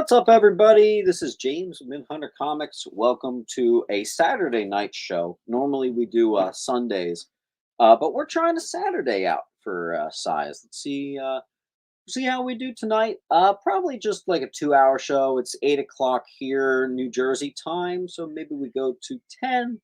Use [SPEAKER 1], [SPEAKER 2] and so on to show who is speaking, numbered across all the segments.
[SPEAKER 1] What's up, everybody? This is James with Midhunter Comics. Welcome to a Saturday night show. Normally we do Sundays, but we're trying a Saturday out for size. Let's see how we do tonight. Probably just like a 2 hour show. It's 8 o'clock here, New Jersey time, so maybe we go to 10.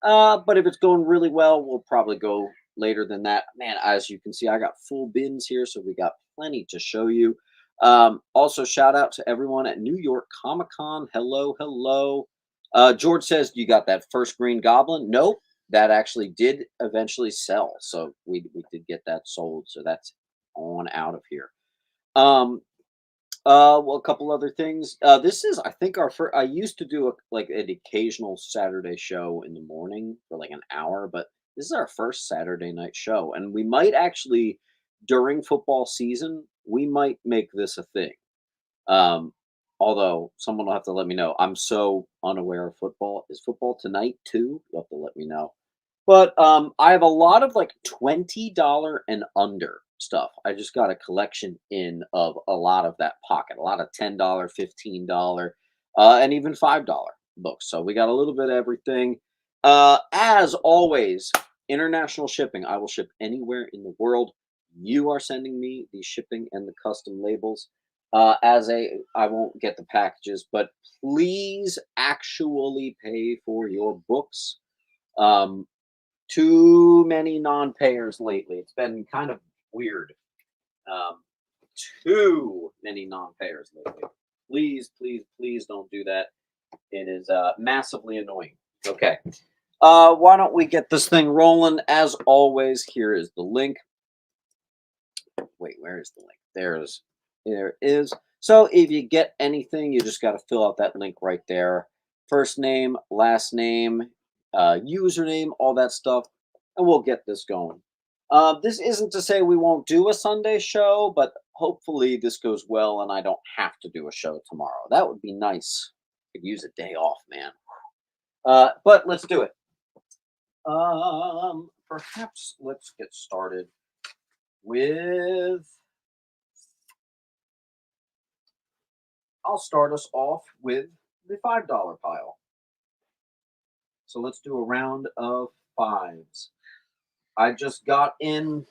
[SPEAKER 1] But if it's going really well, we'll probably go later than that. Man, as you can see, I got full bins here, so we got plenty to show you. Also, shout out to everyone at New York Comic Con. Hello, hello. George says, you got that first Green Goblin? Nope, that actually did eventually sell. So we did get that sold. So that's on out of here. Um, well, a couple other things. This is, I think, our first. I used to do like an occasional Saturday show in the morning for like an hour, but this is our first Saturday night show, and we might actually, during football season, we might make this a thing. Um, Although someone will have to let me know. I'm so unaware of football. Is football tonight too? You'll have to let me know. But I have a lot of like $20 and under stuff. I just got a collection in of a lot of that pocket, a lot of $10, $15, and even $5 books. So we got a little bit of everything. As always, international shipping. I will ship anywhere in the world. You are sending me the shipping and the custom labels. I won't get the packages, but please actually pay for your books. Um, Too many non-payers lately. It's been kind of weird. Um, Too many non-payers lately. Please, please, please don't do that. It is massively annoying. Okay. Why don't we get this thing rolling? As always, here is the link. Wait, where is the link? There it is. So if you get anything, you just got to fill out that link right there. First name, last name, username, all that stuff, and we'll get this going. This isn't to say we won't do a Sunday show, but hopefully this goes well and I don't have to do a show tomorrow. That would be nice. Could use a day off, man. But let's do it. Perhaps let's get started with. I'll start us off with the $5 pile. So let's do a round of fives. I just got in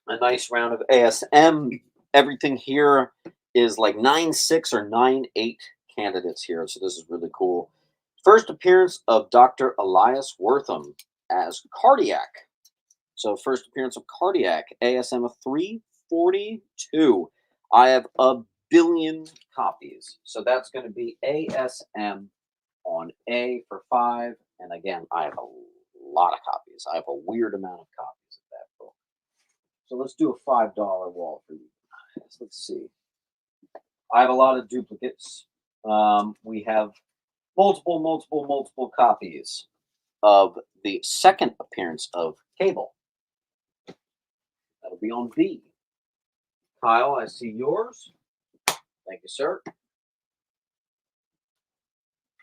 [SPEAKER 1] a nice round of ASM. Everything here is like 9-6 or 9-8 candidates here. So this is really cool. First appearance of Dr. Elias Wortham as Cardiac. So first appearance of Cardiac, ASM of 342. I have a billion copies. So that's going to be ASM on A for 5. And again, I have a lot of copies. I have a weird amount of copies of that book. So let's do a $5 wall for you guys. Let's see. I have a lot of duplicates. We have multiple copies of the second appearance of Cable. That'll be on B. Kyle, I see yours. Thank you, sir.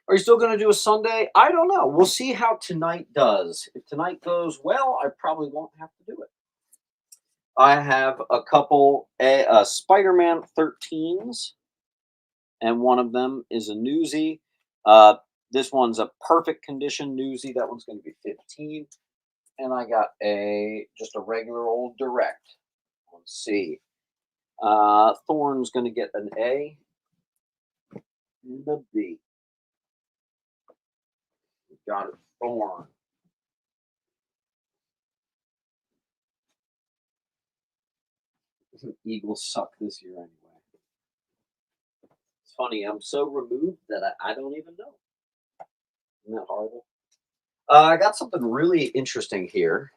[SPEAKER 1] Are you still going to do a Sunday? I don't know. We'll see how tonight does. If tonight goes well, I probably won't have to do it. I have a couple Spider-Man 13s, and one of them is a newsie. This one's a perfect condition newsie. That one's going to be 15. And I got just a regular old direct on C. Thorn's going to get an A and a B. Got it, Thorn. Eagles suck this year anyway. It's funny, I'm so removed that I don't even know. Isn't that horrible? I got something really interesting here.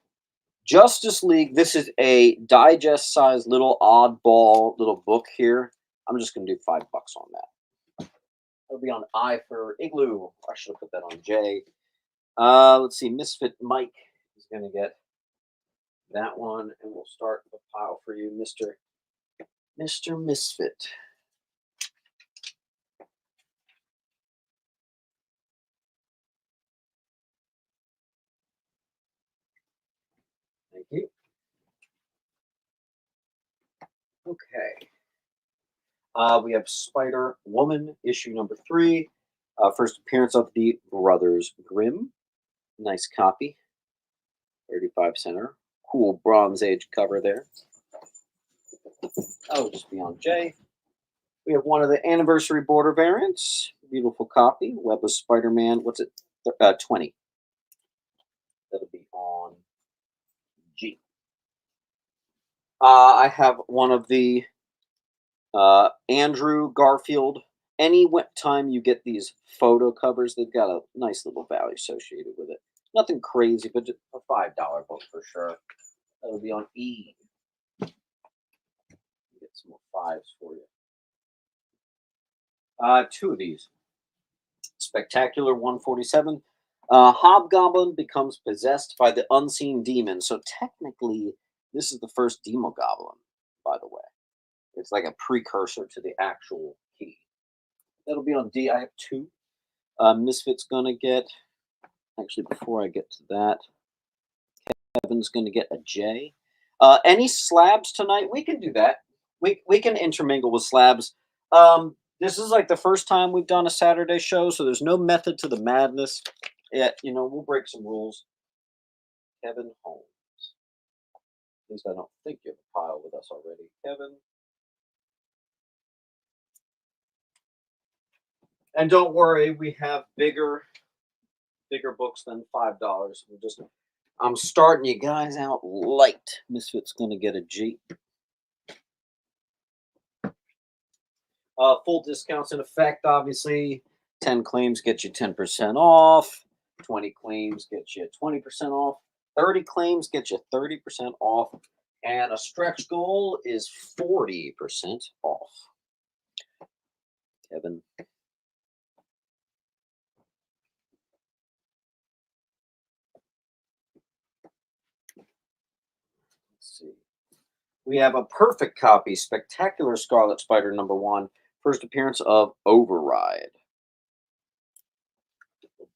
[SPEAKER 1] Justice League. This is a digest size little oddball little book here. I'm just going to do $5 on that. It'll be on I for Igloo. I should have put that on J. Let's see. Misfit Mike is going to get that one, and we'll start the pile for you, Mr. Misfit. Thank you. Okay. We have Spider Woman, issue number 3. First appearance of the Brothers Grimm. Nice copy. 35 center. Cool Bronze Age cover there. Oh, just Beyond J. We have one of the anniversary border variants. Beautiful copy. Web of Spider-Man. What's it? 20. That'll be on G. I have one of the Andrew Garfield. Any time you get these photo covers, they've got a nice little value associated with it. Nothing crazy, but just a $5 book for sure. That'll be on E. Get some more fives for you. Two of these. Spectacular 147. Hobgoblin becomes possessed by the unseen demon. So technically, this is the first Demogoblin, by the way. It's like a precursor to the actual key. That'll be on D. I have 2. Misfit's going to get, actually, before I get to that, Kevin's going to get a J. Any slabs tonight? We can do that. We can intermingle with slabs. This is like the first time we've done a Saturday show, so there's no method to the madness. Yet, we'll break some rules. Kevin Holmes. At least I don't think you have a pile with us already. Kevin. And don't worry, we have bigger books than $5. I'm starting you guys out light. Misfit's going to get a G. Full discounts in effect, obviously. 10 claims get you 10% off. 20 claims get you 20% off. 30 claims get you 30% off. And a stretch goal is 40% off. Kevin. Let's see. We have a perfect copy, Spectacular Scarlet Spider number 1. First appearance of Override.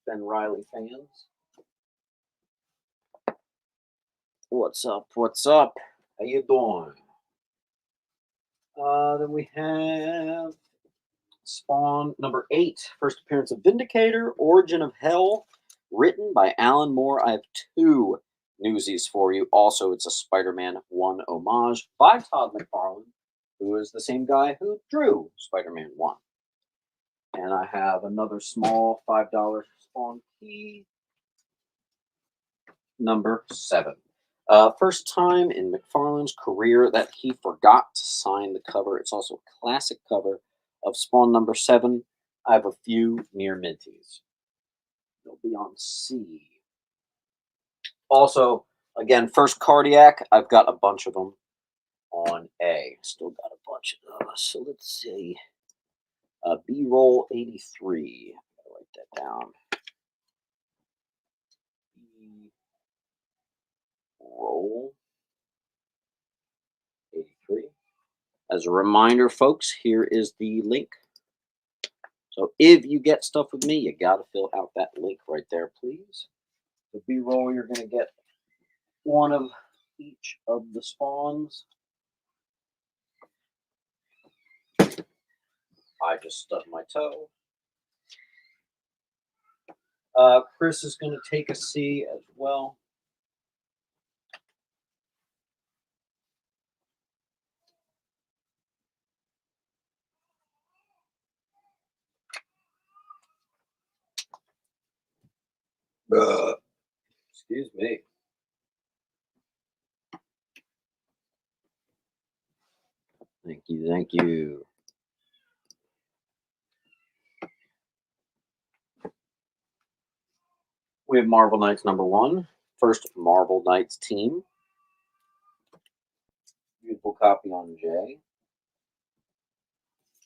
[SPEAKER 1] Ben Riley fans. What's up? What's up? How you doing? Then we have Spawn number 8. First appearance of Vindicator, Origin of Hell, written by Alan Moore. I have 2 newsies for you. Also, it's a Spider-Man 1 homage by Todd McFarlane, who is the same guy who drew Spider-Man 1. And I have another small $5 Spawn key, number 7. First time in McFarlane's career that he forgot to sign the cover. It's also a classic cover of Spawn number 7. I have a few near minties. They'll be on C. Also, again, first Cardiac. I've got a bunch of them on A. Still got a bunch of those. So let's see. B-roll 83. I'll write that down. B-roll 83. As a reminder, folks, here is the link. So if you get stuff with me, you got to fill out that link right there, please. The B-roll, you're going to get one of each of the spawns. I just stubbed my toe. Chris is going to take a C as well. Excuse me. Thank you, thank you. We have Marvel Knights number 1. First Marvel Knights team. Beautiful copy on J.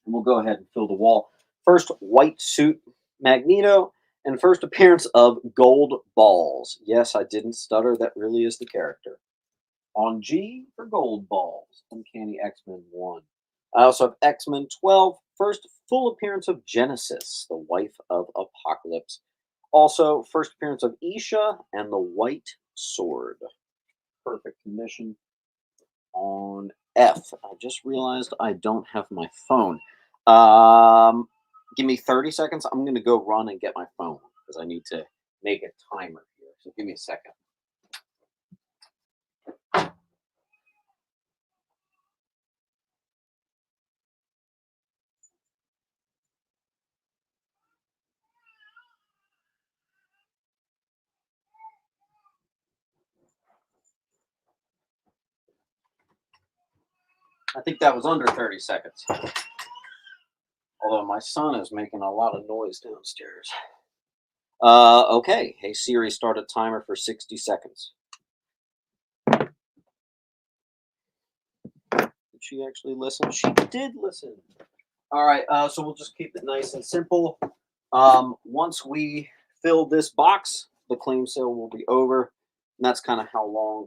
[SPEAKER 1] And we'll go ahead and fill the wall. First white suit Magneto, and first appearance of Gold Balls. Yes, I didn't stutter. That really is the character. On G for Gold Balls. Uncanny X-Men 1. I also have X-Men 12. First full appearance of Genesis, the wife of Apocalypse. Also, first appearance of Isha and the White Sword. Perfect commission on F. I just realized I don't have my phone. Um, Give me 30 seconds. I'm going to go run and get my phone because I need to make a timer here. So give me a second. I think that was under 30 seconds. Although my son is making a lot of noise downstairs. Okay. Hey Siri, start a timer for 60 seconds. Did she actually listen? She did listen. All right. So we'll just keep it nice and simple. Once we fill this box, the claim sale will be over. And that's kind of how long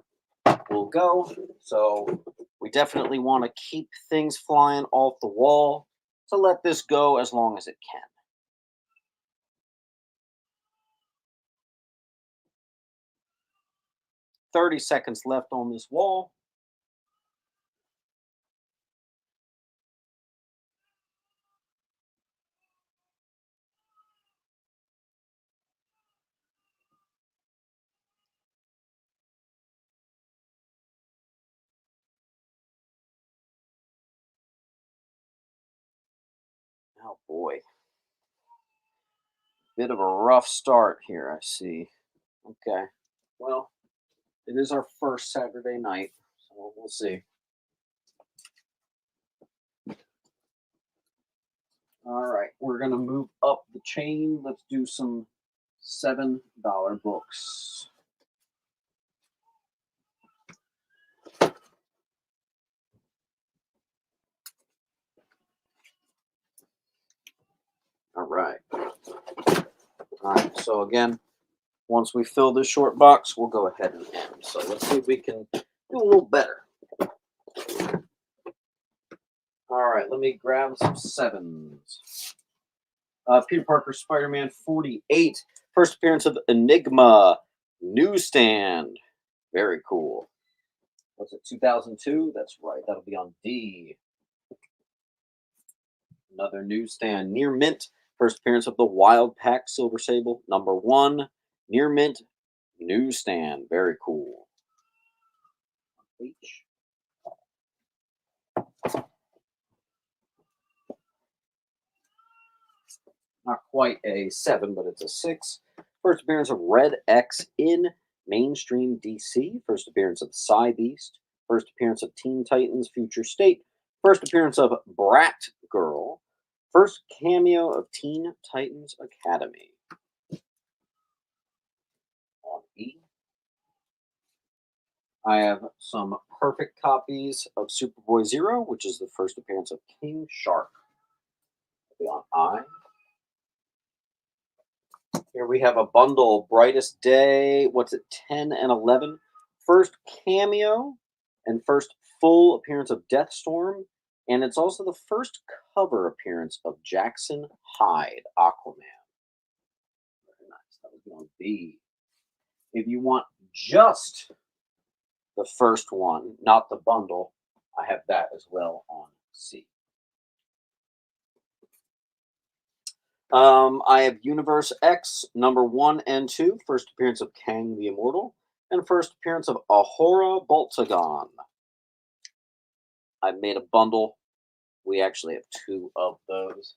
[SPEAKER 1] we'll go. So we definitely want to keep things flying off the wall to let this go as long as it can. "30 seconds left on this wall." Oh boy. Bit of a rough start here, I see. Okay. Well, it is our first Saturday night, so we'll see. All right, we're gonna move up the chain. Let's do some $7 books. All right. All right. So again, once we fill this short box, we'll go ahead and end. So let's see if we can do a little better. All right, let me grab some sevens. Peter Parker, Spider-Man 48. First appearance of Enigma Newsstand. Very cool. Was it 2002? That's right. That'll be on D. Another Newsstand. Near Mint. First appearance of the Wild Pack Silver Sable. Number 1. Near Mint Newsstand. Very cool. H. Not quite a 7, but it's a 6. First appearance of Red X in mainstream DC. First appearance of Psy Beast. First appearance of Teen Titans Future State. First appearance of Brat Girl. First cameo of Teen Titans Academy. On E. I have some perfect copies of Superboy Zero, which is the first appearance of King Shark. It'll be on I. Here we have a bundle, Brightest Day, what's it, 10 and 11. First cameo and first full appearance of Deathstorm. And it's also the first cover appearance of Jackson Hyde, Aquaman. Very nice. That would be on B. If you want just the first one, not the bundle, I have that as well on C. I have Universe X number 1 and 2, first appearance of Kang the Immortal, and first appearance of Ahura Baltagon. I made a bundle. We actually have 2 of those.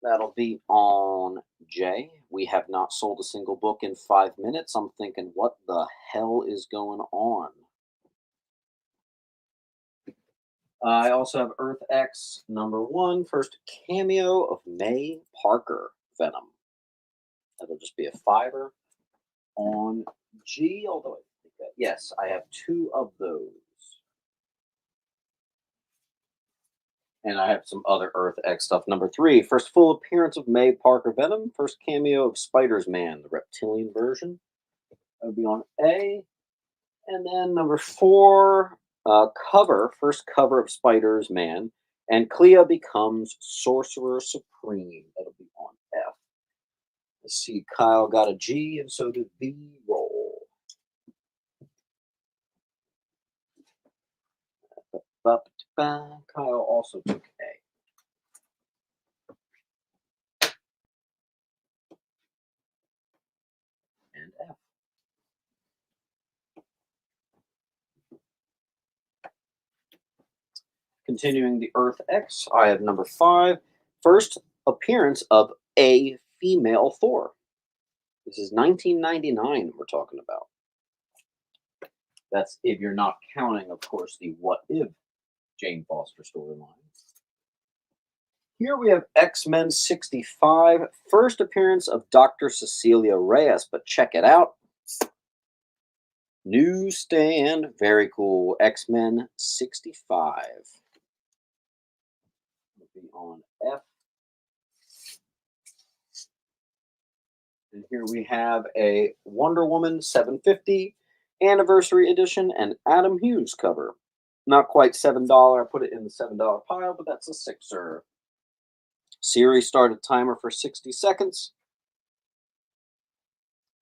[SPEAKER 1] That'll be on J. We have not sold a single book in 5 minutes. I'm thinking, what the hell is going on? I also have Earth X number 1, first cameo of May Parker, Venom. That'll just be a 5er on G, although I think that, yes, I have 2 of those. And I have some other Earth X stuff. Number 3, first full appearance of May Parker Venom, first cameo of Spider's Man, the reptilian version. That would be on A. And then number 4, first cover of Spider's Man, and Clea becomes Sorcerer Supreme. That'll be on F. Let's see, Kyle got a G, and so did B roll. Kyle also took A. And F. Continuing the Earth X, I have number 5. First appearance of a female Thor. This is 1999 we're talking about. That's if you're not counting, of course, the What If Jane Foster storyline. Here we have X-Men 65, first appearance of Dr. Cecilia Reyes, but check it out. Newsstand, very cool. X-Men 65. We'll be on F. And here we have a Wonder Woman 750 anniversary edition and Adam Hughes cover. Not quite $7. I put it in the $7 pile, but that's a sixer. Siri started timer for 60 seconds.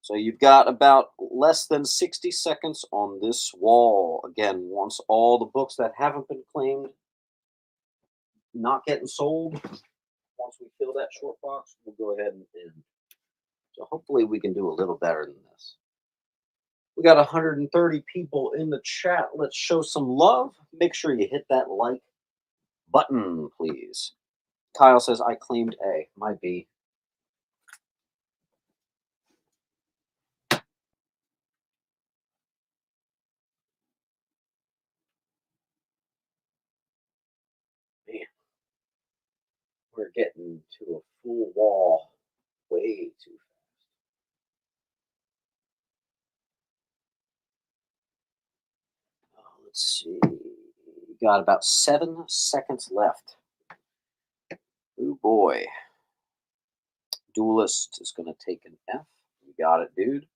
[SPEAKER 1] So you've got about less than 60 seconds on this wall. Again, once all the books that haven't been claimed, not getting sold, once we fill that short box, we'll go ahead and end. So hopefully we can do a little better than this. We got 130 people in the chat. Let's show some love. Make sure you hit that like button, please. Kyle says, I claimed A. My B. Man, we're getting to a full wall way too fast. Let's see. We got about 7 seconds left. Oh boy. Duelist is going to take an F. You got it, dude.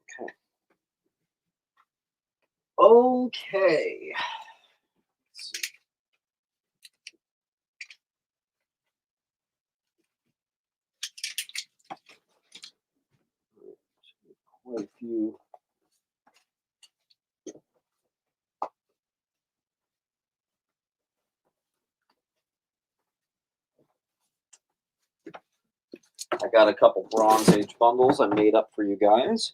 [SPEAKER 1] Okay. Okay. Let's see. Quite a few. I got a couple Bronze Age bundles I made up for you guys.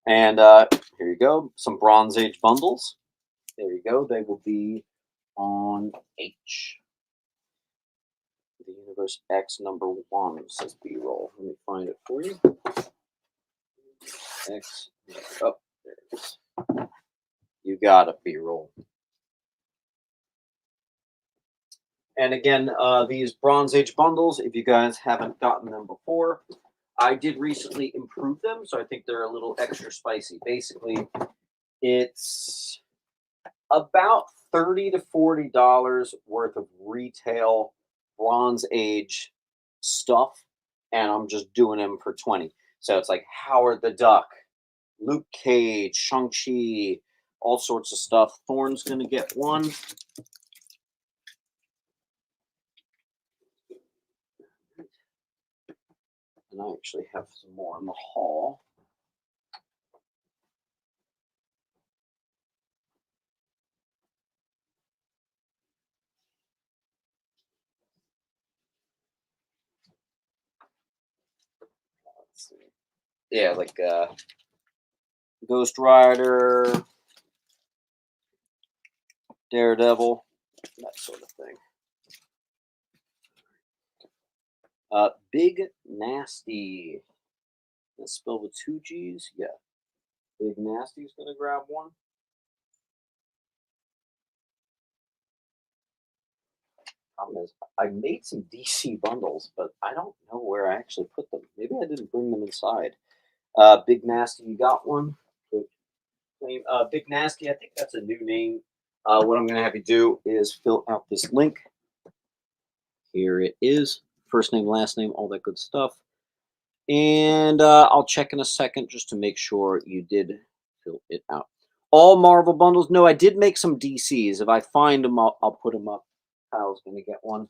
[SPEAKER 1] And here you go, some Bronze Age bundles. There you go. They will be on H. The Universe X number 1 says B-roll. Let me find it for you. X. Oh, there it is. You got it, B-roll. And again, these Bronze Age bundles, if you guys haven't gotten them before, I did recently improve them, so I think they're a little extra spicy. Basically, it's about $30 to $40 worth of retail Bronze Age stuff, and I'm just doing them for 20. So it's like Howard the Duck, Luke Cage, Shang-Chi, all sorts of stuff. Thorne's going to get one. And I actually have some more in the haul. Let's see. Yeah, like Ghost Rider, Daredevil, that sort of thing. Big Nasty. That's spelled with 2 G's. Yeah. Big Nasty's gonna grab one. Problem is, I made some DC bundles, but I don't know where I actually put them. Maybe I didn't bring them inside. Big Nasty, you got one? Big Nasty, I think that's a new name. What I'm gonna have you do is fill out this link. Here it is. First name, last name, all that good stuff. And I'll check in a second just to make sure you did fill it out. All Marvel bundles. No, I did make some DCs. If I find them, I'll put them up. Kyle's going to get one.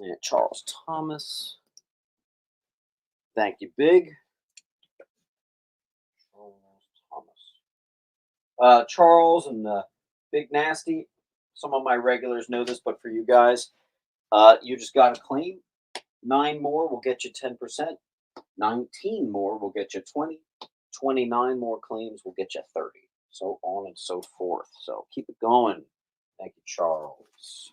[SPEAKER 1] And Charles Thomas. Thank you, Big. Charles Thomas. Charles and Big Nasty. Some of my regulars know this, but for you guys, you just got to claim 9 more will get you 10%. 19 more will get you 20. 29 more claims will get you 30. So on and so forth. So keep it going. Thank you, Charles.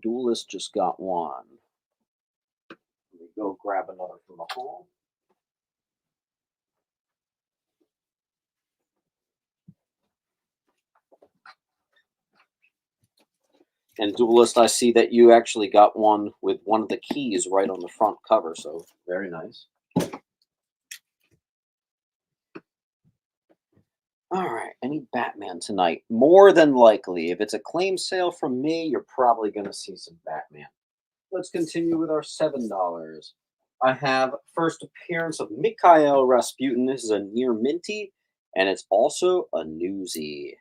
[SPEAKER 1] Duelist just got one. Let me go grab another from the hall. And Duelist, I see that you actually got one with one of the keys right on the front cover, so very nice. All right, any Batman tonight? More than likely. If it's a claim sale from me, you're probably going to see some Batman. Let's continue with our $7. I have first appearance of Mikhail Rasputin. This is a near minty, and it's also a newsie.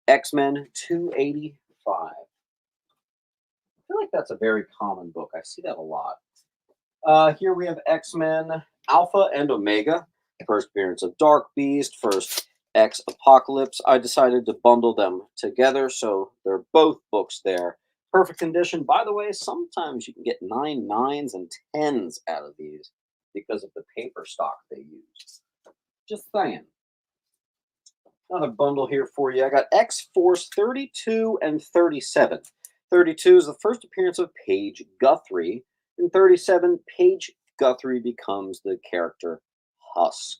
[SPEAKER 1] X-Men 285. I feel like that's a very common book. I see that a lot. Here we have X-Men Alpha and Omega. First appearance of Dark Beast, first X Apocalypse. I decided to bundle them together, so they're both books there. Perfect condition. By the way, sometimes you can get 9 9s and 10s out of these because of the paper stock they use. Just saying. Another bundle here for you. I got X-Force 32 and 37. 32 is the first appearance of Paige Guthrie. In 37, Paige Guthrie becomes the character Husk.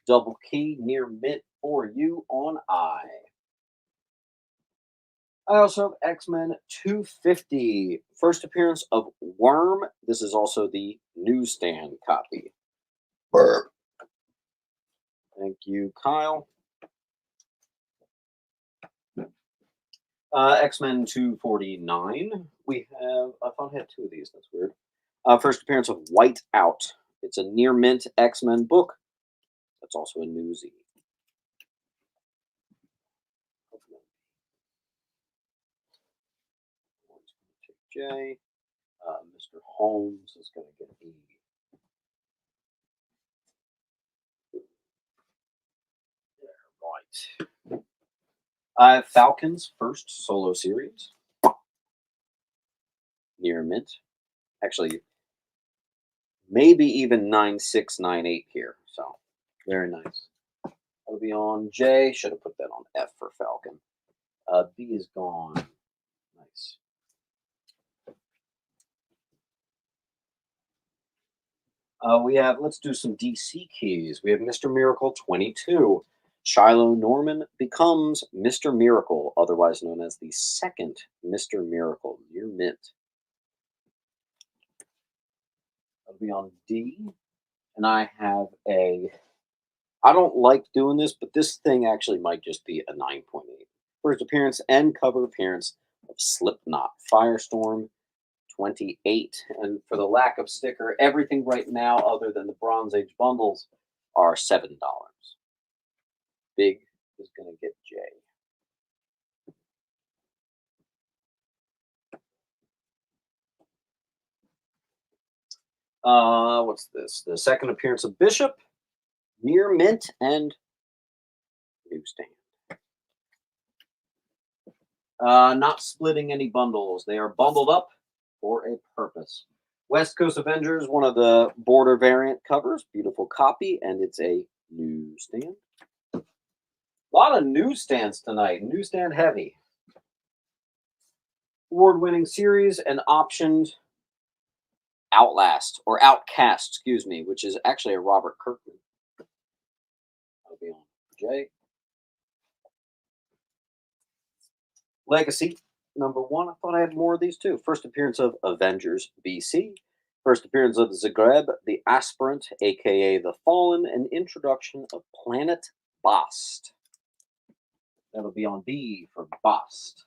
[SPEAKER 1] Double key near mint for you on I. I also have X-Men 250. First appearance of Worm. This is also the newsstand copy. Burp. Thank you, Kyle. X-Men 249. We have, I thought I had 2 of these. That's weird. First appearance of White Out. It's a near mint X-Men book. That's also a newsie. J. Mr. Holmes is going to get E. Right. I have Falcon's first solo series. Near mint. Actually, maybe even 9698 here. So, very nice. That'll be on J. Should have put that on F for Falcon. B is gone. Nice. We have, let's do some DC keys. We have Mr. Miracle 22. Shiloh Norman becomes Mr. Miracle, otherwise known as the second Mr. Miracle, near mint. That'll be on D. And I have a, I don't like doing this, but this thing actually might just be a 9.8. First appearance and cover appearance of Slipknot Firestorm 28. And for the lack of sticker, everything right now other than the Bronze Age bundles are $7. Big is going to get J. What's this? The second appearance of Bishop, near mint, and newsstand. Not splitting any bundles. They are bundled up for a purpose. West Coast Avengers, one of the border variant covers. Beautiful copy, and it's a newsstand. A lot of newsstands tonight. Newsstand heavy. Award-winning series and optioned Outlast, or Outcast, excuse me, which is actually a Robert Kirkman. That'll be on J. Legacy, number 1. I thought I had more of these too. First appearance of Avengers BC. First appearance of Zagreb, the Aspirant, aka the Fallen, and introduction of Planet Bast. That'll be on B for Bast.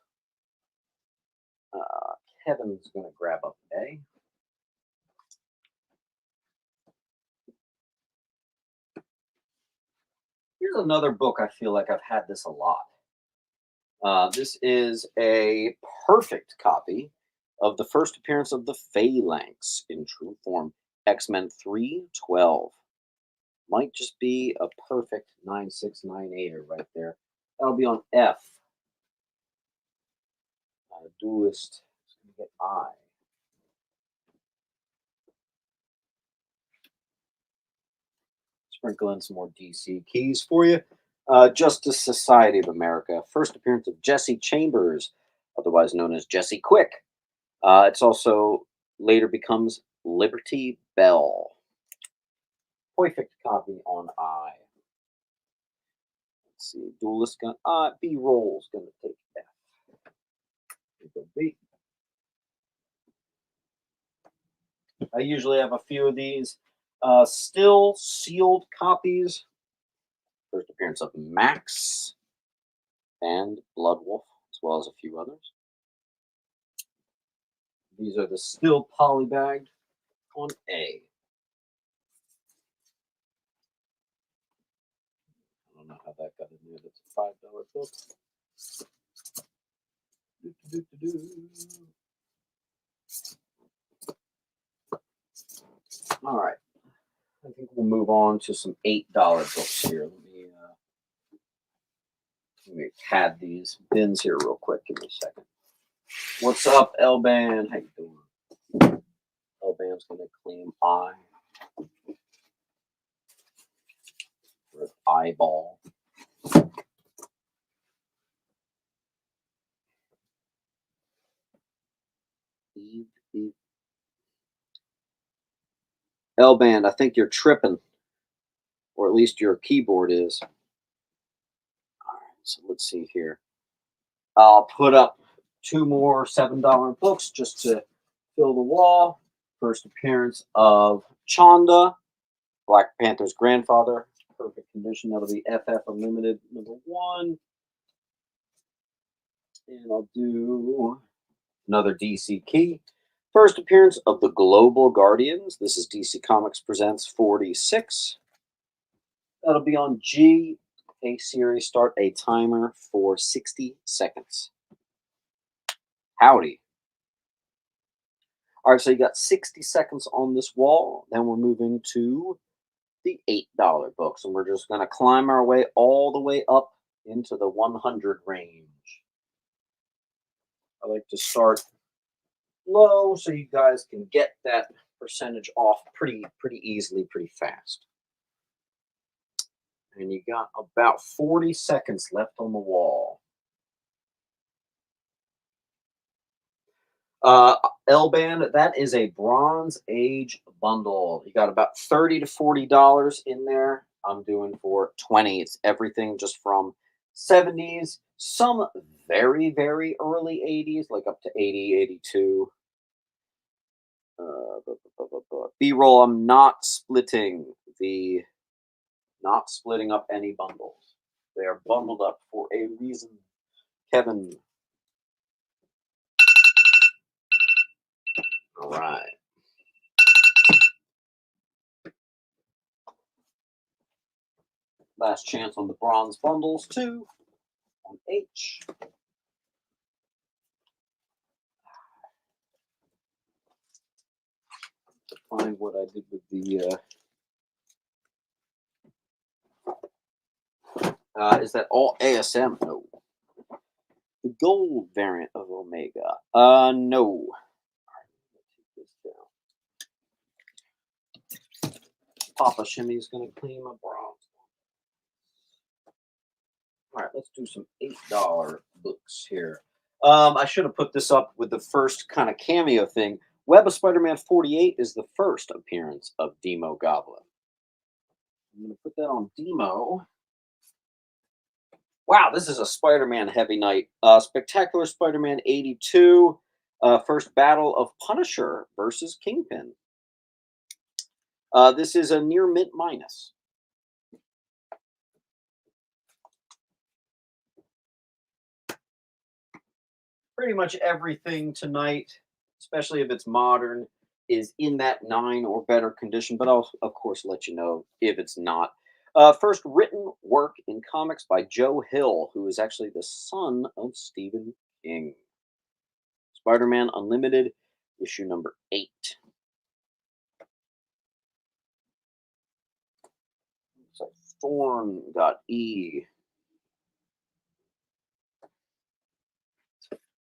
[SPEAKER 1] Kevin's going to grab up A. Here's another book I feel like I've had this a lot. This is a perfect copy of the first appearance of the Phalanx in true form, X-Men 312. Might just be a perfect 9698er right there. That'll be on F. Duelist is going to get I. Sprinkle in some more DC keys for you. Justice Society of America. First appearance of Jesse Chambers, otherwise known as Jesse Quick. It's also later becomes Liberty Bell. Perfect copy on I. Let's see. Duelist gun. B roll's gonna take F. B. I usually have a few of these. Still sealed copies. First appearance of Max and Bloodwolf, as well as a few others. These are the still polybagged on A. I don't know how that got in there. That's a $5 book. All right. I think we'll move on to some $8 books here. Let me pad these bins here real quick. Give me a second. What's up, Elban? How you doing? Elban's going to claim I. For eyeball. Eve. Elban, I think you're tripping. Or at least your keyboard is. All right, so let's see here. I'll put up 2 more $7 books just to fill the wall. First appearance of Chanda, Black Panther's grandfather. Perfect condition. That'll be FF Unlimited #1. And I'll do another DC key. First appearance of the Global Guardians. This is DC Comics Presents 46. That'll be on G. A series. Start a timer for 60 seconds. Howdy. All right, so you got 60 seconds on this wall. Then we're moving to the $8 books, and we're just going to climb our way all the way up into the 100 range. I like to start low so you guys can get that percentage off pretty easily, pretty fast. And you got about 40 seconds left on the wall. L-Band, that is a Bronze Age bundle. You got about $30 to $40 in there. I'm doing for 20. It's everything just from 70s, some very, very early 80s, like up to 80, 82. B-roll, I'm not splitting up any bundles. They are bundled up for a reason. Kevin. All right. Last chance on the bronze bundles, too. On H. To find what I did with the. Is that all ASM? No. The gold variant of Omega. No. All right, let's take this down. Papa Shimmy's going to claim a bronze. All right, let's do some $8 books here. I should have put this up with the first kind of cameo thing. Web of Spider-Man 48 is the first appearance of Demo Goblin. I'm going to put that on Demo. Wow, this is a Spider-Man heavy night. Spectacular Spider-Man 82. First battle of Punisher versus Kingpin. This is a near mint minus. Pretty much everything tonight, especially if it's modern, is in that 9 or better condition. But I'll, of course, let you know if it's not. First written work in comics by Joe Hill, who is actually the son of Stephen King. Spider-Man Unlimited, issue number 8. So Storm got E.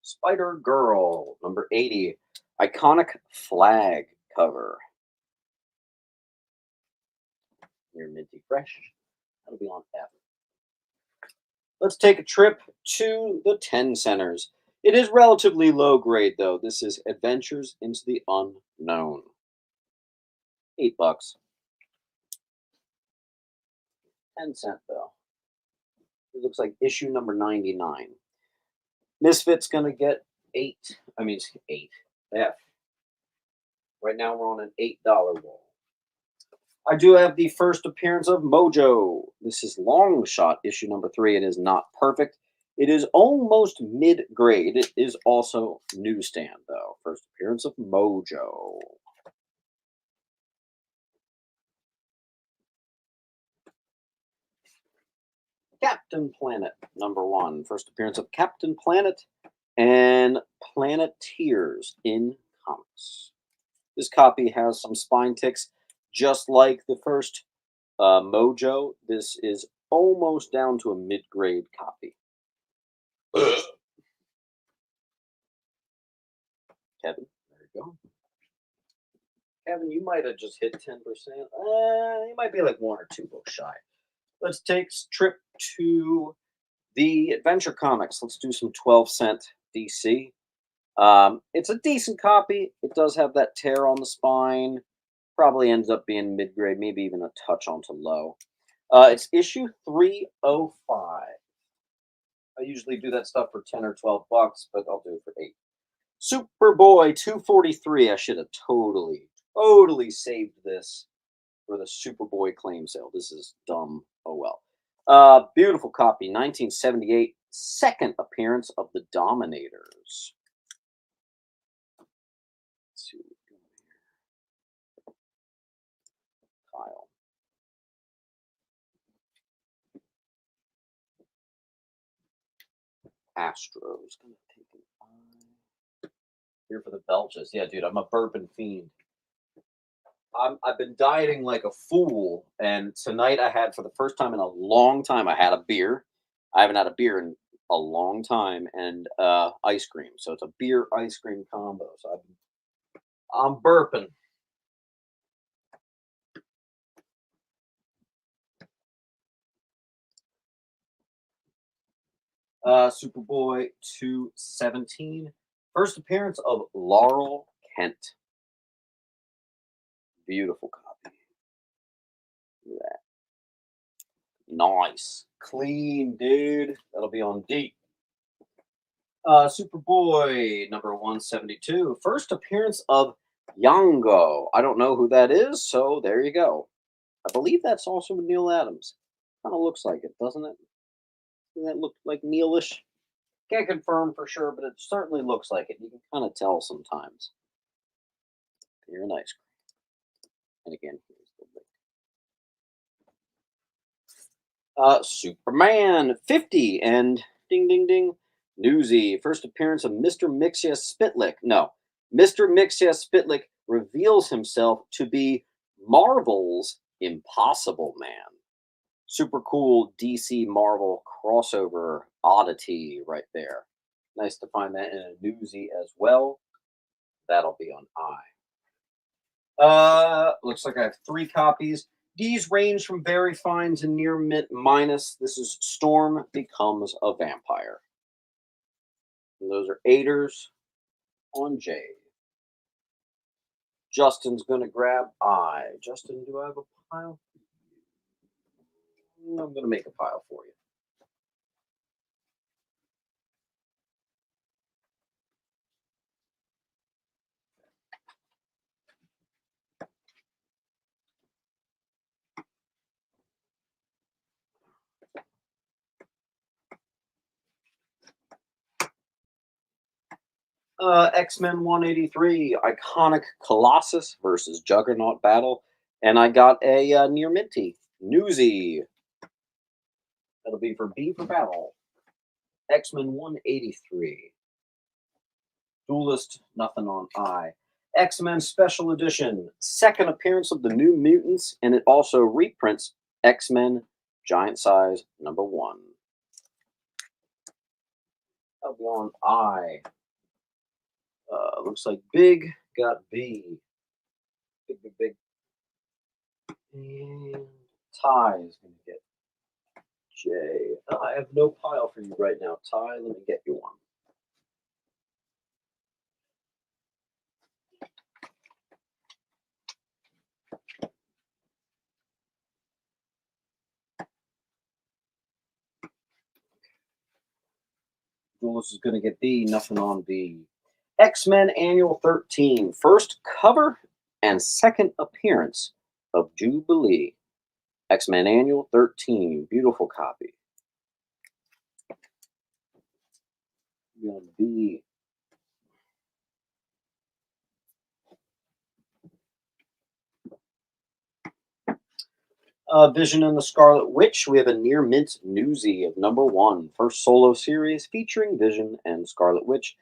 [SPEAKER 1] Spider Girl, number 80. Iconic flag cover. Near Minty Fresh. That'll be on F. Let's take a trip to the 10 centers. It is relatively low grade, though. This is Adventures into the Unknown. $8. 10 cent, though. It looks like issue number 99. Misfit's gonna get 8. I mean, 8. F. Right now we're on an $8 roll. I do have the first appearance of Mojo. This is Long Shot, issue number 3. It is not perfect. It is almost mid-grade. It is also newsstand, though. First appearance of Mojo. Captain Planet, number 1. First appearance of Captain Planet and Planeteers in comics. This copy has some spine ticks, just like the first Mojo. This is almost down to a mid-grade copy. Kevin, there you go. Kevin, you might have just hit 10%. You might be like 1 or 2 books shy. Let's take a trip to the Adventure Comics. Let's do some 12-cent DC. It's a decent copy. It does have that tear on the spine. Probably ends up being mid-grade, maybe even a touch onto low. It's issue 305. I usually do that stuff for 10 or 12 bucks, but I'll do it for 8. Superboy 243. I should have totally saved this for the Superboy claim sale. This is dumb. Oh well. Beautiful copy. 1978. Second appearance of the Dominators. Let's see what we got here. Kyle. Astros. Gonna take an eye. Here for the Belches. Yeah, dude, I'm a bourbon fiend. I've been dieting like a fool, and tonight I had, for the first time in a long time, I had a beer. I haven't had a beer in a long time, and ice cream. So it's a beer ice cream combo. So I'm burping. Superboy 217. First appearance of Laurel Kent. Beautiful copy. Look at that. Nice. Clean, dude. That'll be on D. Superboy number 172. First appearance of Yango. I don't know who that is, so there you go. I believe that's also Neil Adams. Kind of looks like it, doesn't it? Doesn't that look like Neilish? Can't confirm for sure, but it certainly looks like it. You can kind of tell sometimes. You're nice. And again, here's the link. Superman 50 and ding ding ding. Newsy. First appearance of Mr. Mixia Spitlick. No, Mr. Mixia Spitlick reveals himself to be Marvel's Impossible Man. Super cool DC Marvel crossover oddity right there. Nice to find that in a newsy as well. That'll be on I. Looks like I have 3 copies. These range from very fine to near mint minus. This is Storm Becomes a Vampire. And those are 8ers on J. Justin's going to grab I. Justin, do I have a pile? I'm going to make a pile for you. X-Men 183, Iconic Colossus versus Juggernaut battle. And I got a near minty Newsy. That'll be for B for Battle. X-Men 183. Duelist, nothing on I. X-Men Special Edition, second appearance of the New Mutants, and it also reprints X-Men Giant Size #1. That'll be on I. Looks like Big got B. Big, big, big. And Ty is going to get J. I have no pile for you right now, Ty. Let me get you one. Jules is going to get B, nothing on B. X-Men Annual 13, first cover and second appearance of Jubilee. X-Men Annual 13, beautiful copy. On B. Vision and the Scarlet Witch. We have a near mint newsie of #1, first solo series featuring Vision and Scarlet Witch.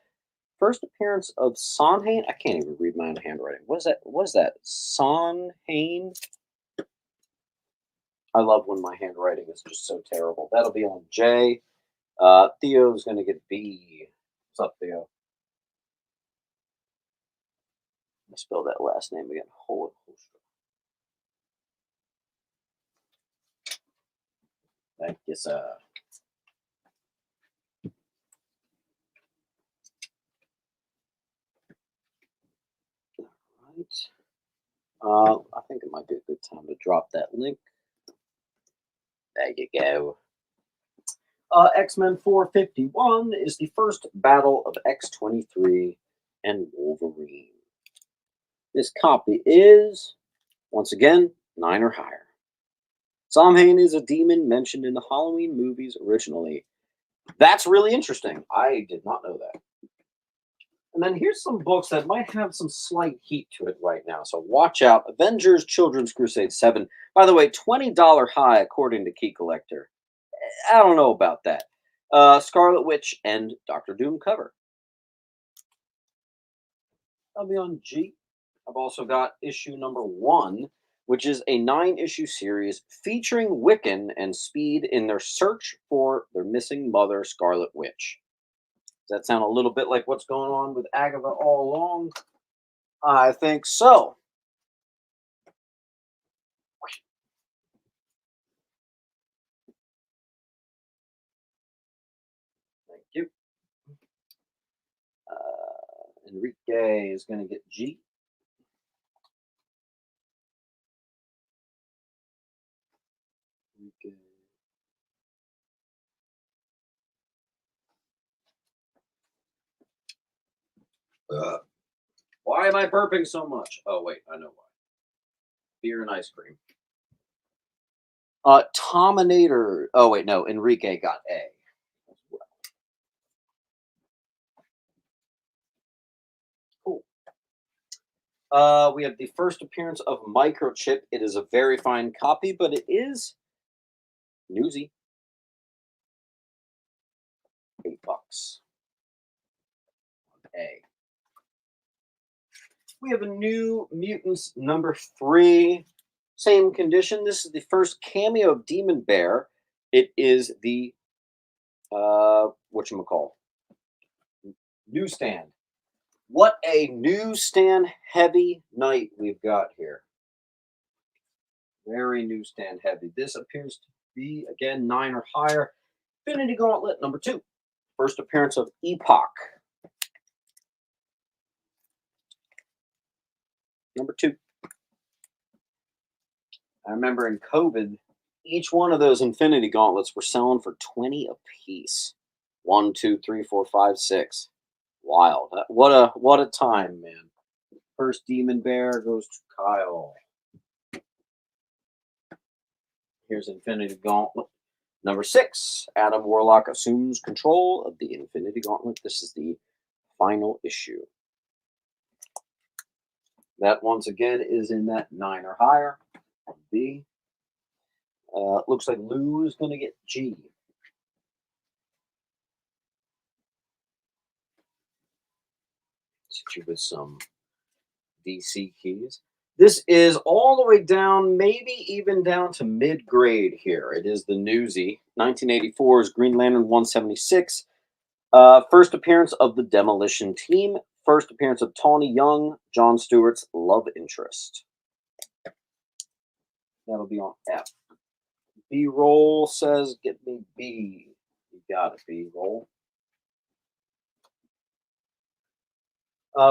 [SPEAKER 1] First appearance of Sonhain. I can't even read my own handwriting. What is that? What is that? Sonhain. I love when my handwriting is just so terrible. That'll be on J. Theo's going to get B. What's up, Theo? Let me spell that last name again. Thank you, sir. Right. I think it might be a good time to drop that link. There you go. X-Men 451 is the first battle of X-23 and Wolverine. This copy is, once again, 9 or higher. Samhain is a demon mentioned in the Halloween movies originally. That's really interesting. I did not know that. And then here's some books that might have some slight heat to it right now. So watch out. Avengers Children's Crusade 7. By the way, $20 high according to Key Collector. I don't know about that. Scarlet Witch and Doctor Doom cover. I'll be on G. I've also got issue #1, which is a 9-issue series featuring Wiccan and Speed in their search for their missing mother, Scarlet Witch. Does that sound a little bit like what's going on with Agatha all along? I think so. Thank you. Enrique is going to get G. Enrique. Why am I burping so much? Oh, wait, I know why. Beer and ice cream. Tominator. Oh, wait, no. Enrique got A. Cool. We have the first appearance of Microchip. It is a very fine copy, but it is newsy. $8. A. We have a New Mutants #3. Same condition. This is the first cameo of Demon Bear. It is the whatchamacall? Newsstand. What a newsstand heavy night we've got here. Very newsstand heavy. This appears to be, again, 9 or higher. Infinity Gauntlet #2. First appearance of Epoch. #2. I remember in COVID, each one of those Infinity Gauntlets were selling for 20 a piece. 1, 2, 3, 4, 5, 6. Wild. What a time, man. First Demon Bear goes to Kyle. Here's Infinity Gauntlet #6. Adam Warlock assumes control of the Infinity Gauntlet. This is the final issue. That once again is in that 9 or higher. B. Looks like Lou is going to get G. Hit you with some DC keys. This is all the way down, maybe even down to mid-grade here. It is the Newsy, 1984's Green Lantern 176. First appearance of the Demolition Team. First appearance of Tawny Young, John Stewart's love interest. That'll be on F. B-roll says, get me B. You got it, B-roll.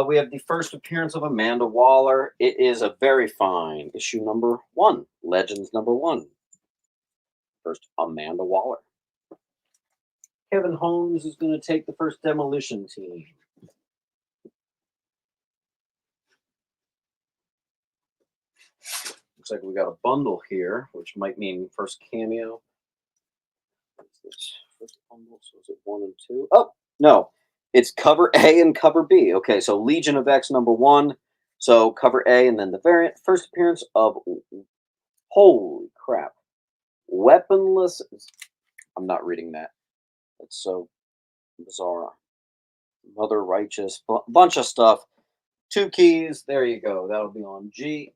[SPEAKER 1] We have the first appearance of Amanda Waller. It is a very fine issue number 1, Legends number 1. First, Amanda Waller. Kevin Holmes is going to take the first Demolition Team. Looks like we got a bundle here, which might mean first cameo. What's this? First bundle, so is it 1 and 2? Oh, no. It's cover A and cover B. Okay, so Legion of X number 1. So cover A and then the variant. First appearance of, holy crap, Weaponless. I'm not reading that. It's so bizarre. Mother Righteous, bunch of stuff. 2 keys. There you go. That'll be on G.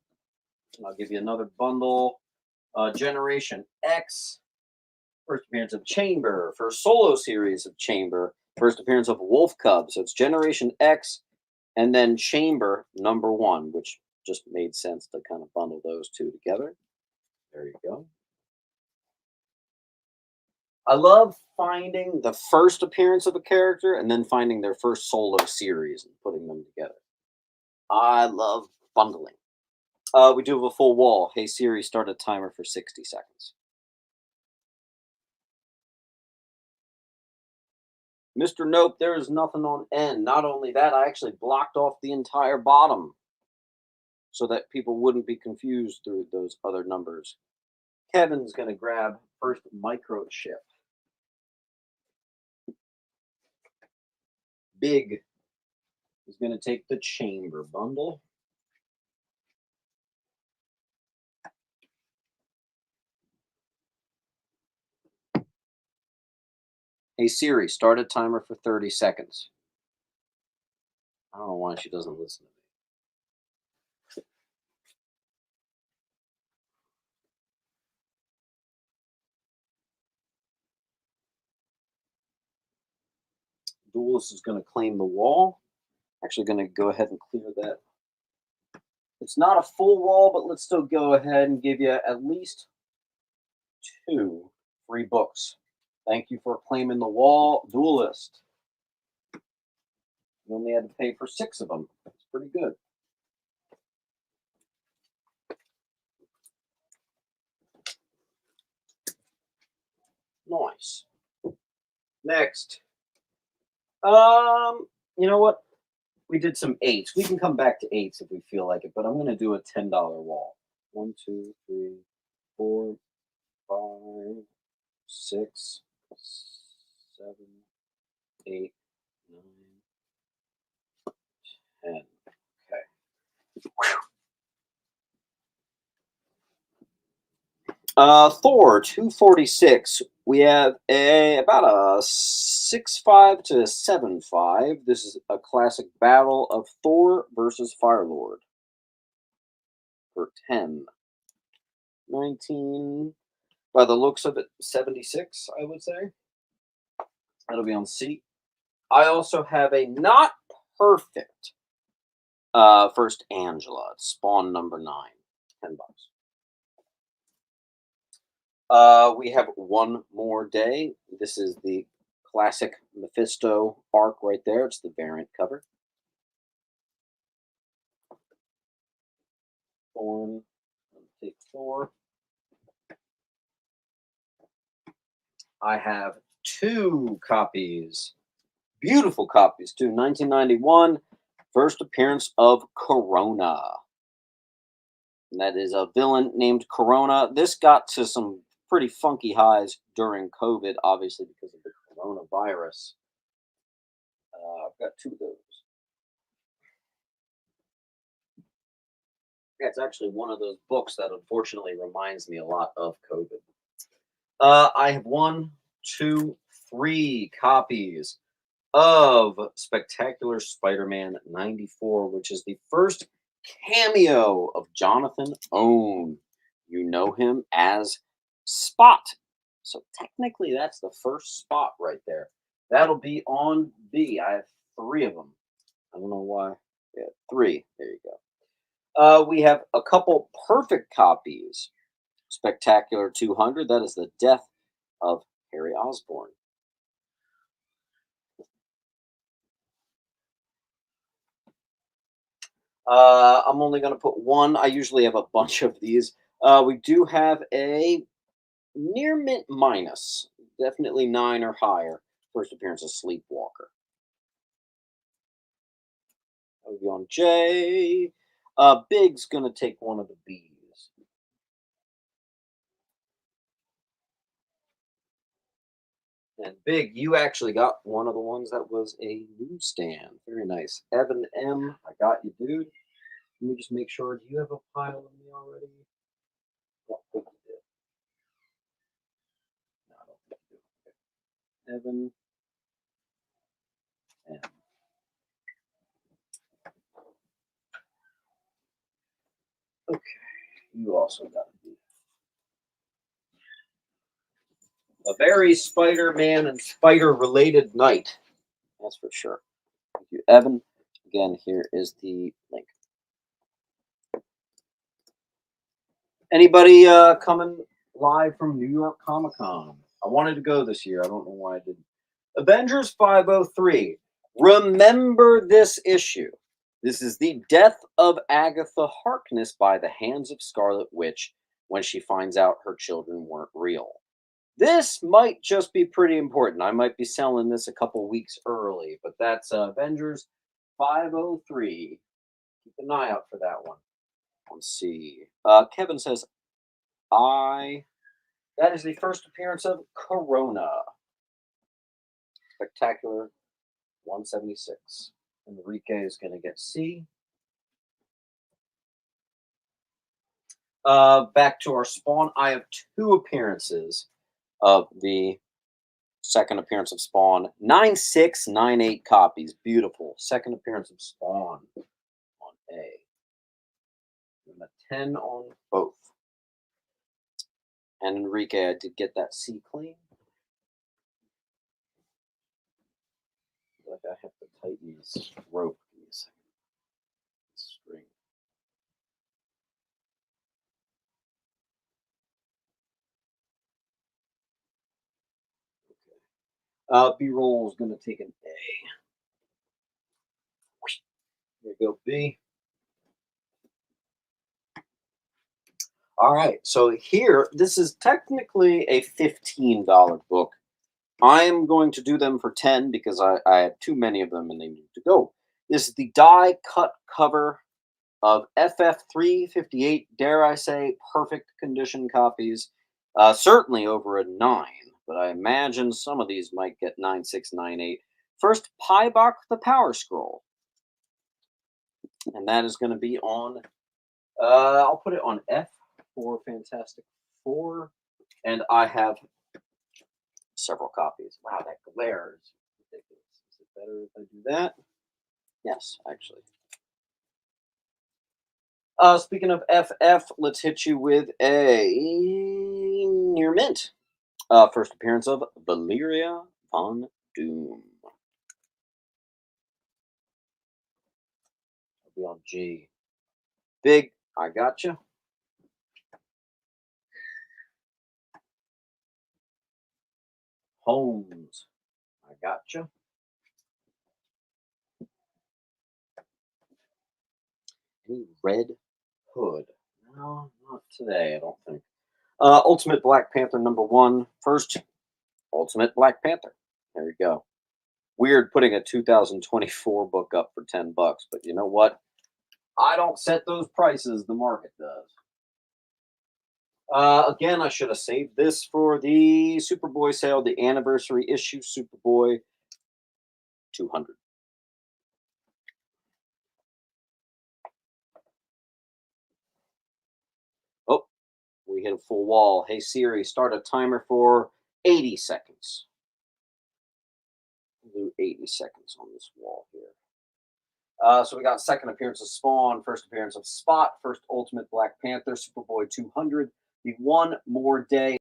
[SPEAKER 1] And I'll give you another bundle. Generation X. First appearance of Chamber. First solo series of Chamber. First appearance of Wolf Cub. So it's Generation X and then Chamber number 1, which just made sense to kind of bundle those 2 together. There you go. I love finding the first appearance of a character and then finding their first solo series and putting them together. I love bundling. We do have a full wall. Hey Siri, start a timer for 60 seconds. Mr. Nope, there is nothing on N. Not only that, I actually blocked off the entire bottom so that people wouldn't be confused through those other numbers. Kevin's going to grab first microchip. Big is going to take the Chamber bundle. Hey Siri, start a timer for 30 seconds. I don't know why she doesn't listen to me. Duelist is going to claim the wall. Actually going to go ahead and clear that. It's not a full wall, but let's still go ahead and give you at least 2 free books. Thank you for claiming the wall, Duelist. You only had to pay for 6 of them. That's pretty good. Nice. Next. You know what? We did some 8s. We can come back to 8s if we feel like it, but I'm going to do a $10 wall. 1, 2, 3, 4, 5, 6, 7, 8, 9, 10. Okay. Thor 246. We have about a 6.5 to 7.5. This is a classic battle of Thor versus Firelord for 10. 19, by the looks of it, 76, I would say. That'll be on C. I also have a not perfect first Angela. It's Spawn number 9. $10. We have One More Day. This is the classic Mephisto arc right there. It's the variant cover. Thorn. Take 4. I have 2 copies. Beautiful copies, too. 1991. First appearance of Corona. And that is a villain named Corona. This got to some pretty funky highs during COVID, obviously, because of the coronavirus. I've got 2 of those. Yeah, it's actually one of those books that unfortunately reminds me a lot of COVID. I have one, two, three copies of Spectacular Spider-Man 94, which is the first cameo of Jonathan Owen. You know him as Spot. So technically, that's the first spot right there. That'll be on B. I have three of them. I don't know why. Yeah, three. There you go. We have a couple perfect copies. Spectacular 200. That is the death of Harry Osborn. I'm only going to put one. I usually have a bunch of these. We do have a near mint minus, definitely nine or higher. First appearance of Sleepwalker. That would be on J. Big's going to take one of the B's. And Big, you actually got one of the ones that was a newsstand. Very nice. Evan M, I got you, dude. Let me just make sure. Do you have a pile of me already? I don't think you did. No, I don't think you did. Okay. Evan M. Okay. You also got to be a very Spider-Man and Spider-related night. That's for sure. Thank you, Evan. Again, here is the link. Anybody coming live from New York Comic Con? I wanted to go this year. I don't know why I didn't. Avengers 503. Remember this issue. This is the death of Agatha Harkness by the hands of Scarlet Witch when she finds out her children weren't real. This might just be pretty important. I might be selling this a couple weeks early, but that's Avengers 503. Keep an eye out for that one. Let's see. Kevin says, that is the first appearance of Corona. Spectacular 176. Enrique is going to get C. Back to our Spawn. I have two appearances of the second appearance of Spawn. 9698 copies. Beautiful. Second appearance of Spawn on A. And a 10 on both. And Enrique, I did get that C clean. Like I have to tighten this rope. Give me a second. String. Okay. B-roll is going to take an A. There you go, B. All right. So here, this is technically a $15 book. I'm going to do them for 10 because I have too many of them and they need to go. This is the die cut cover of FF358, dare I say, perfect condition copies. Certainly over a 9, but I imagine some of these might get 9698. First, Pybok the Power Scroll. And that is going to be on, I'll put it on F for Fantastic Four. And I have several copies. Wow, that glare is ridiculous. Is it better if I do that? Yes, actually. Speaking of FF, let's hit you with a near mint. First appearance of Valeria Von Doom. I'll be on G. Big, I gotcha. Holmes, I gotcha. Any Red Hood? No, not today, I don't think. Ultimate Black Panther #1. First, Ultimate Black Panther. There you go. Weird putting a 2024 book up for $10, but you know what? I don't set those prices, the market does. Again, I should have saved this for the Superboy sale, the anniversary issue Superboy 200. Oh, We hit a full wall. Hey Siri, start a timer for 80 seconds. We'll do 80 seconds on this wall here. So we got second appearance of Spawn, first appearance of Spot, first Ultimate Black Panther, Superboy 200, the One More Day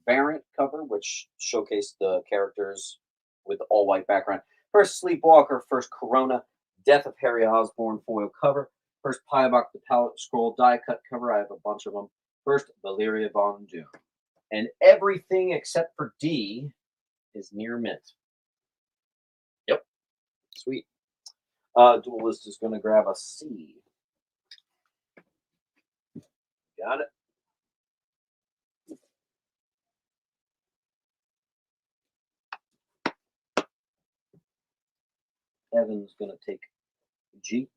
[SPEAKER 1] variant cover, which showcased the characters with all white background. First Sleepwalker, first Corona, Death of Harry Osborn foil cover, first Pyabok the Palette Scroll die cut cover. I have a bunch of them. First Valeria Von Doom. And everything except for D is near mint. Yep. Sweet. Duelist is going to grab a C. Got it. Evan's going to take G.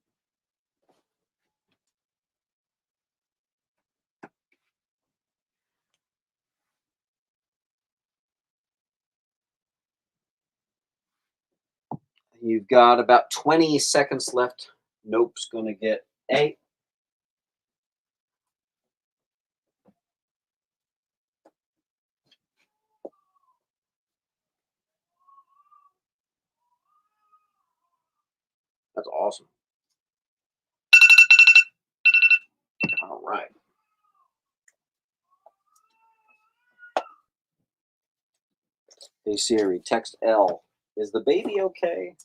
[SPEAKER 1] You've got about 20 seconds left. Nope's going to get A. That's awesome. All right. Hey Siri, text L. Is the baby okay?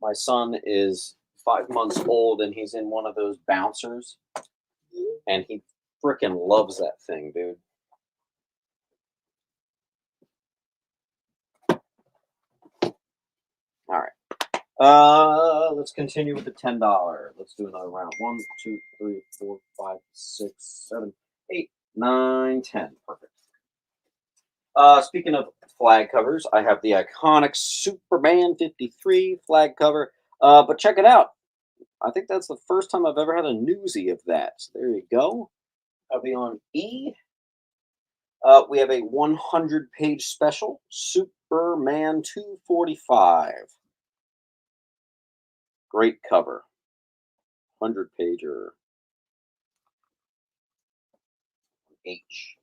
[SPEAKER 1] My son is 5 months old and he's in one of those bouncers. And he freaking loves that thing, dude. All right. Let's continue with the $10. Let's do another round. 1, 2, 3, 4, 5, 6, 7, 8, 9, 10. Perfect. Speaking of flag covers, I have the iconic Superman 53 flag cover. But check it out. I think that's the first time I've ever had a newsie of that. So there you go. I'll be on E. We have a 100-page special, Superman 245. Great cover. 100-pager. H.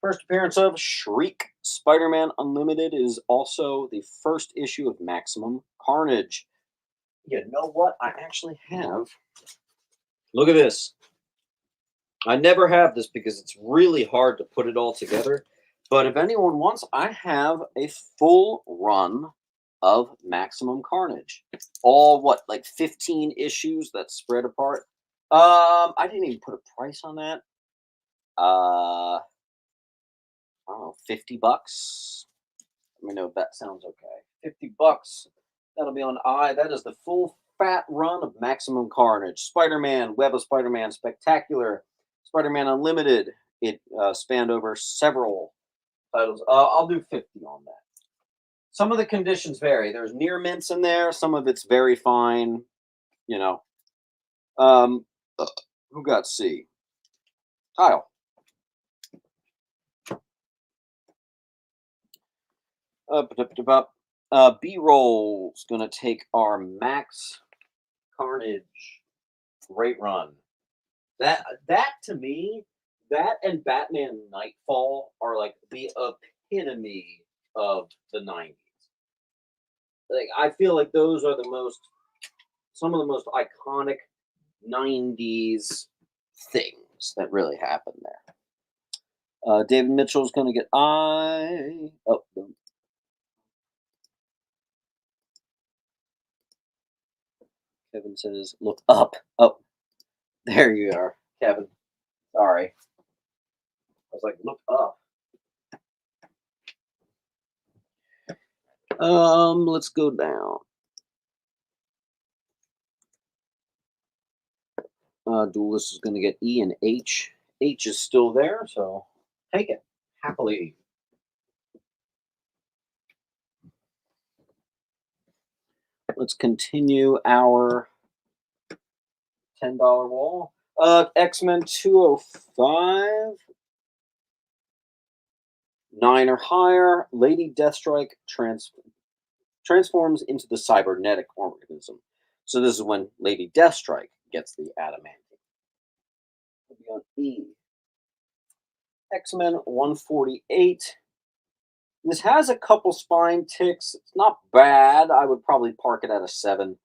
[SPEAKER 1] First appearance of Shriek. Spider-Man Unlimited is also the first issue of Maximum Carnage. You know what? I actually have. Look at this. I never have this because it's really hard to put it all together. But if anyone wants, I have a full run of Maximum Carnage. All what, like 15 issues that spread apart. I didn't even put a price on that. I don't know, $50. Let me know if that sounds okay. $50. That'll be on I. That is the full fat run of Maximum Carnage. Spider-Man, Web of Spider-Man, Spectacular, Spider-Man Unlimited. It spanned over several titles. I'll do 50 on that. Some of the conditions vary. There's near mints in there. Some of it's very fine. You know. Who got C? Kyle. B-Roll's going to take our Max Carnage. Great run. That to me, that and Batman Nightfall are like the epitome of the 90s. Like I feel like those are some of the most iconic 90s things that really happened there. David Mitchell's going to get I. Oh, Kevin says, look up. Oh, there you are, Kevin. Sorry. I was like, look up. Let's go down. Duelist is going to get E and H. H is still there, so take it happily. Let's continue our $10 wall. X-Men 205. 9 or higher. Lady Deathstrike transforms into the cybernetic organism. So this is when Lady Deathstrike gets the adamantium. It'll be on E. X-Men 148. This has a couple spine ticks. It's not bad. I would probably park it at a 7.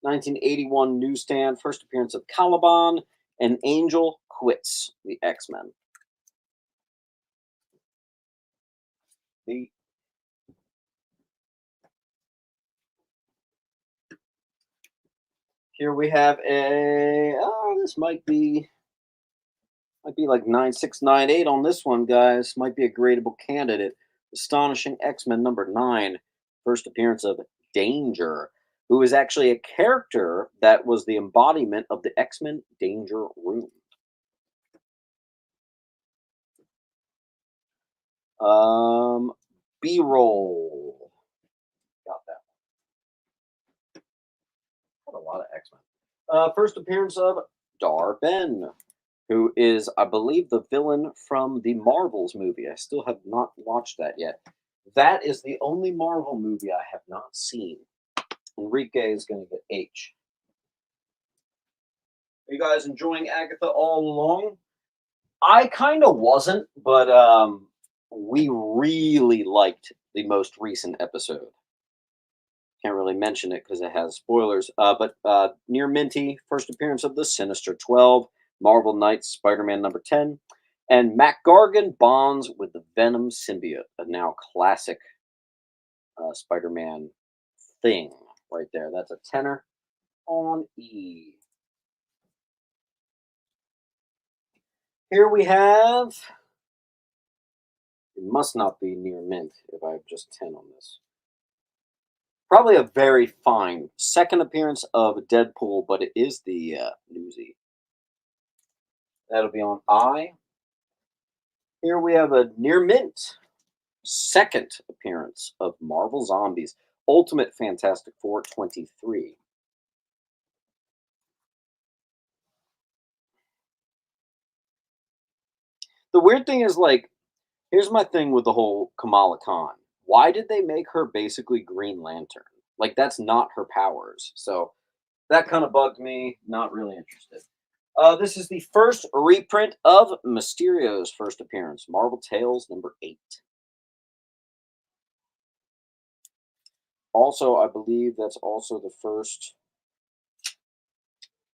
[SPEAKER 1] 1981 newsstand, first appearance of Caliban, and Angel quits the X-Men. Here we have a, this might be like 9698 on this one, guys. Might be a gradable candidate. Astonishing X-Men number 9, first appearance of Danger, who is actually a character that was the embodiment of the X-Men Danger Room. B-roll. Got that. Got a lot of X-Men. First appearance of Dar-Ben, who is, I believe, the villain from the Marvels movie. I still have not watched that yet. That is the only Marvel movie I have not seen. Enrique is going to get H. Are you guys enjoying Agatha all along? I kind of wasn't, but we really liked the most recent episode. Can't really mention it because it has spoilers. But Near Minty, first appearance of the Sinister 12, Marvel Knights, Spider-Man number 10, and Mac Gargan bonds with the Venom symbiote, a now classic Spider-Man thing right there. That's a tenner on E. Here we have, it must not be near mint if I have just 10 on this. Probably a very fine second appearance of Deadpool, but it is the newsie. That'll be on I. Here we have a near mint second appearance of Marvel Zombies, Ultimate Fantastic Four 23. The weird thing is, like, here's my thing with the whole Kamala Khan. Why did they make her basically Green Lantern? Like, that's not her powers. So that kind of bugged me. Not really interested. This is the first reprint of Mysterio's first appearance, Marvel Tales number 8. Also, I believe that's also the first.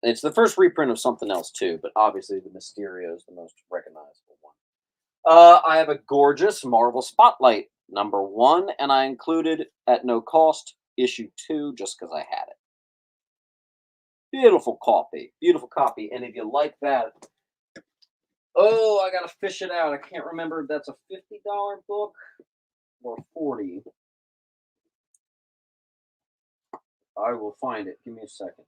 [SPEAKER 1] It's the first reprint of something else too, but obviously the Mysterio is the most recognizable one. I have a gorgeous Marvel Spotlight number 1, and I included at no cost issue 2 just because I had it. Beautiful copy. And if you like that, oh, I gotta fish it out. I can't remember if that's a $50 book or 40. I will find it. Give me a second.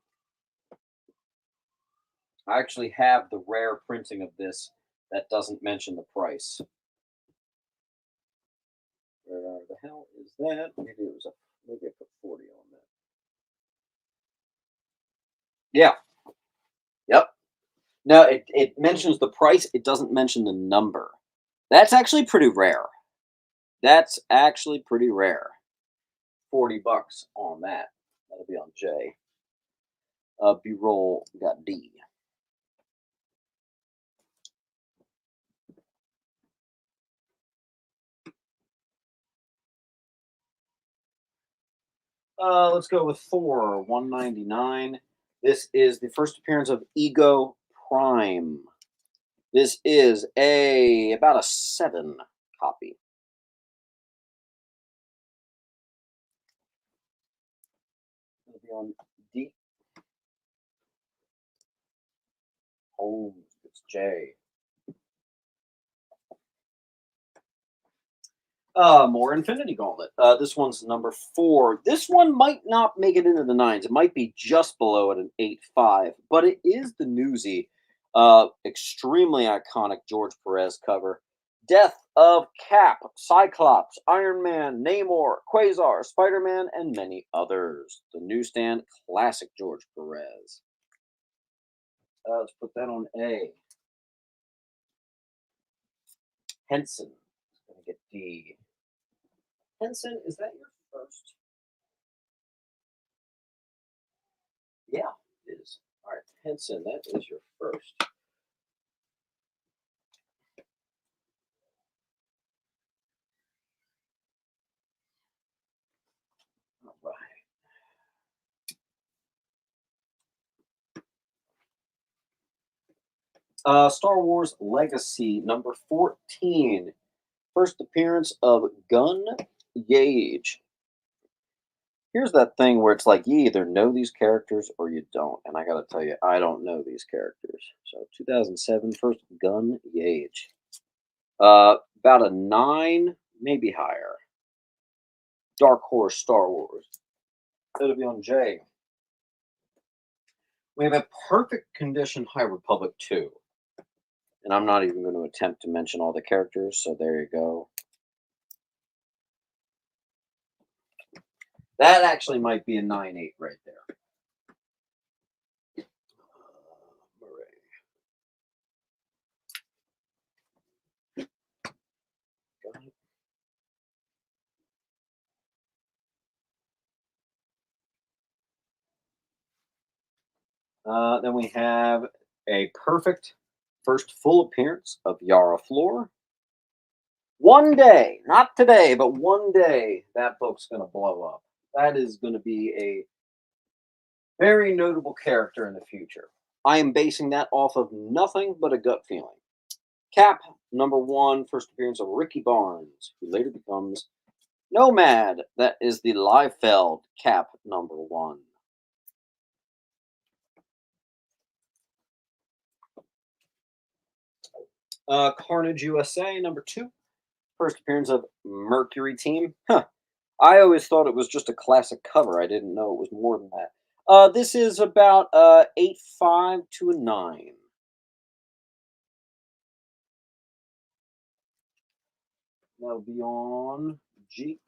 [SPEAKER 1] I actually have the rare printing of this that doesn't mention the price. Where the hell is that? Maybe I put 40 on that. Yeah. Yep. No, it mentions the price. It doesn't mention the number. That's actually pretty rare. 40 bucks on that. That'll be on J. B-roll got D. Let's go with Thor 199. This is the first appearance of Ego Prime. This is about a 7 copy. It'll be on D. Holmes, it's J. More Infinity Gauntlet. This one's number 4. This one might not make it into the 9s. It might be just below at an 8.5, but it is the newsie. Extremely iconic George Perez cover. Death of Cap, Cyclops, Iron Man, Namor, Quasar, Spider-Man, and many others. The newsstand classic George Perez. Let's put that on A. Henson is going to get D. Henson, is that your first? Yeah, it is. All right. Henson, that is your first. All right. Star Wars Legacy number 14. First appearance of Gun Gage. Here's that thing where it's like you either know these characters or you don't. And I got to tell you, I don't know these characters. So 2007, first Gun Gage. About a 9, maybe higher. Dark Horse Star Wars. It'll be on J. We have a perfect condition High Republic 2. And I'm not even going to attempt to mention all the characters, so there you go. That actually might be a 9.8 right there. Then we have a perfect first full appearance of Yara Flor. One day, not today, but one day, that book's going to blow up. That is going to be a very notable character in the future. I am basing that off of nothing but a gut feeling. Cap number 1, first appearance of Ricky Barnes, who later becomes Nomad. That is the Liefeld Cap number 1. Carnage USA number 2, first appearance of Mercury Team. Huh. I always thought it was just a classic cover. I didn't know it was more than that. This is about 8.5 to a 9. That'll be on G.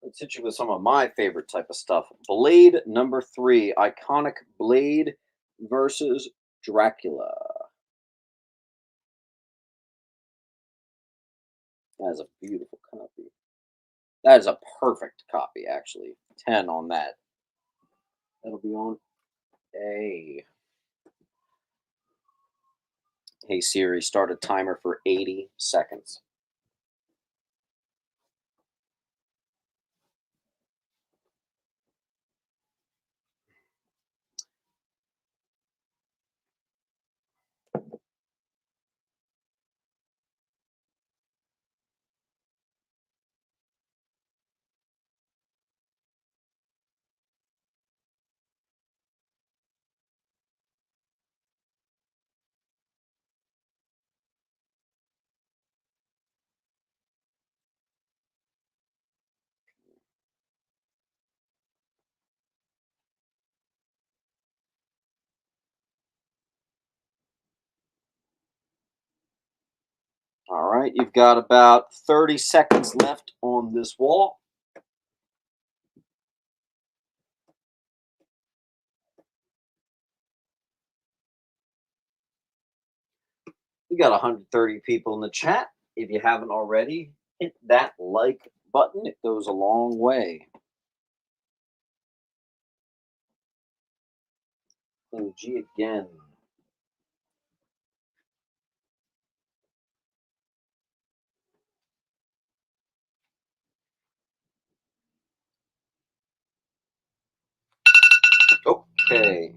[SPEAKER 1] Let's hit you with some of my favorite type of stuff. Blade number 3, iconic Blade versus Dracula. That is a beautiful copy. That is a perfect copy, actually. 10 on that. That'll be on A. Hey Siri, start a timer for 80 seconds. All right, you've got about 30 seconds left on this wall. We got 130 people in the chat. If you haven't already, hit that like button. It goes a long way. OG again. Okay.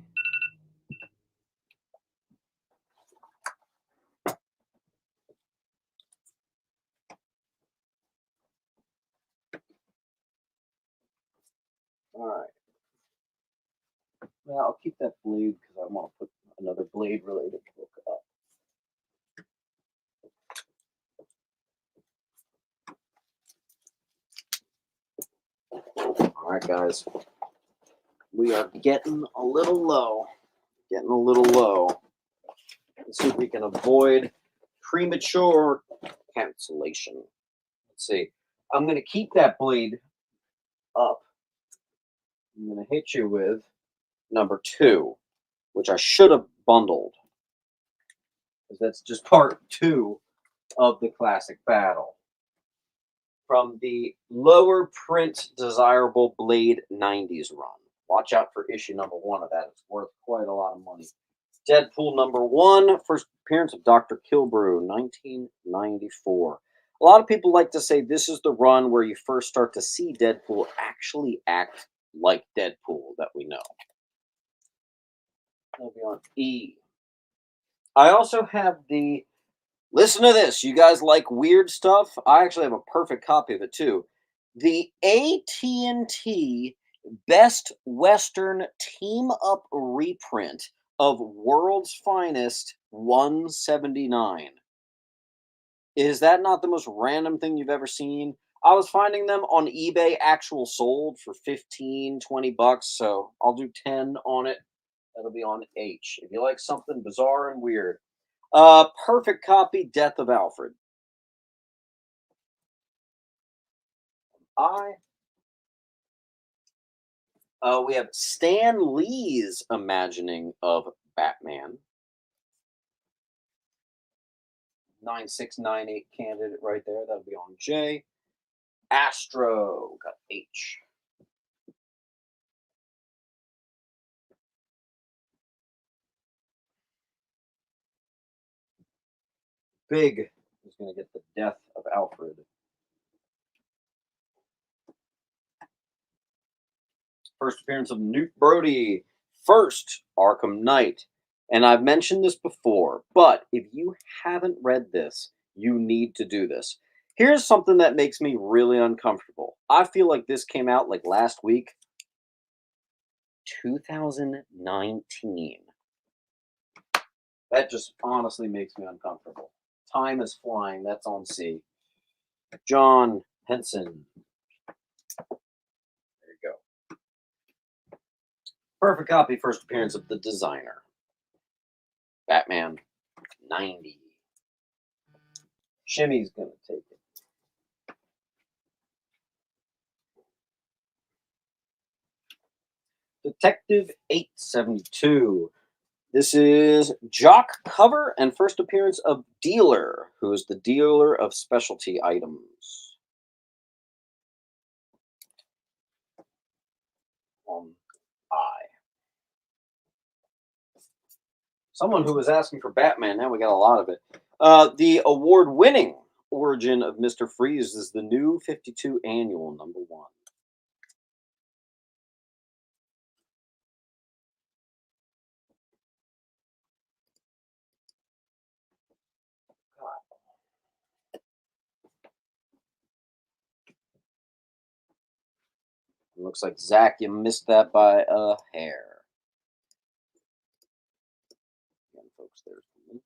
[SPEAKER 1] All right. Well, I'll keep that blade because I want to put another blade related book up. All right, guys. We are getting a little low. Getting a little low. Let's see if we can avoid premature cancellation. Let's see. I'm going to keep that blade up. I'm going to hit you with number 2, which I should have bundled, because that's just part 2 of the classic battle. From the lower print desirable Blade 90s run. Watch out for issue number 1 of that. It's worth quite a lot of money. Deadpool number 1, first appearance of Dr. Kilbrew, 1994. A lot of people like to say this is the run where you first start to see Deadpool actually act like Deadpool that we know. That'll be on E. I also have the, listen to this. You guys like weird stuff? I actually have a perfect copy of it too. The AT&T Best Western Team Up reprint of World's Finest 179. Is that not the most random thing you've ever seen? I was finding them on eBay actual sold for 15, 20 bucks, so I'll do 10 on it. That'll be on H. If you like something bizarre and weird. Perfect copy, Death of Alfred. I. We have Stan Lee's imagining of Batman. 9698 candidate right there. That'll be on J. Astro got H. Big is going to get the Death of Alfred. First appearance of Newt Brody. First Arkham Knight. And I've mentioned this before, but if you haven't read this, you need to do this. Here's something that makes me really uncomfortable. I feel like this came out like last week. 2019. That just honestly makes me uncomfortable. Time is flying. That's on C. John Henson. There you go. Perfect copy. First appearance of the designer. Batman 90. Shimmy's going to take it. Detective 872. This is Jock cover and first appearance of Dealer, who is the dealer of specialty items. On I. Someone who was asking for Batman, now we got a lot of it. The award-winning origin of Mr. Freeze is the new 52 annual number 1. Looks like Zach, you missed that by a hair. Again, folks, there's the link.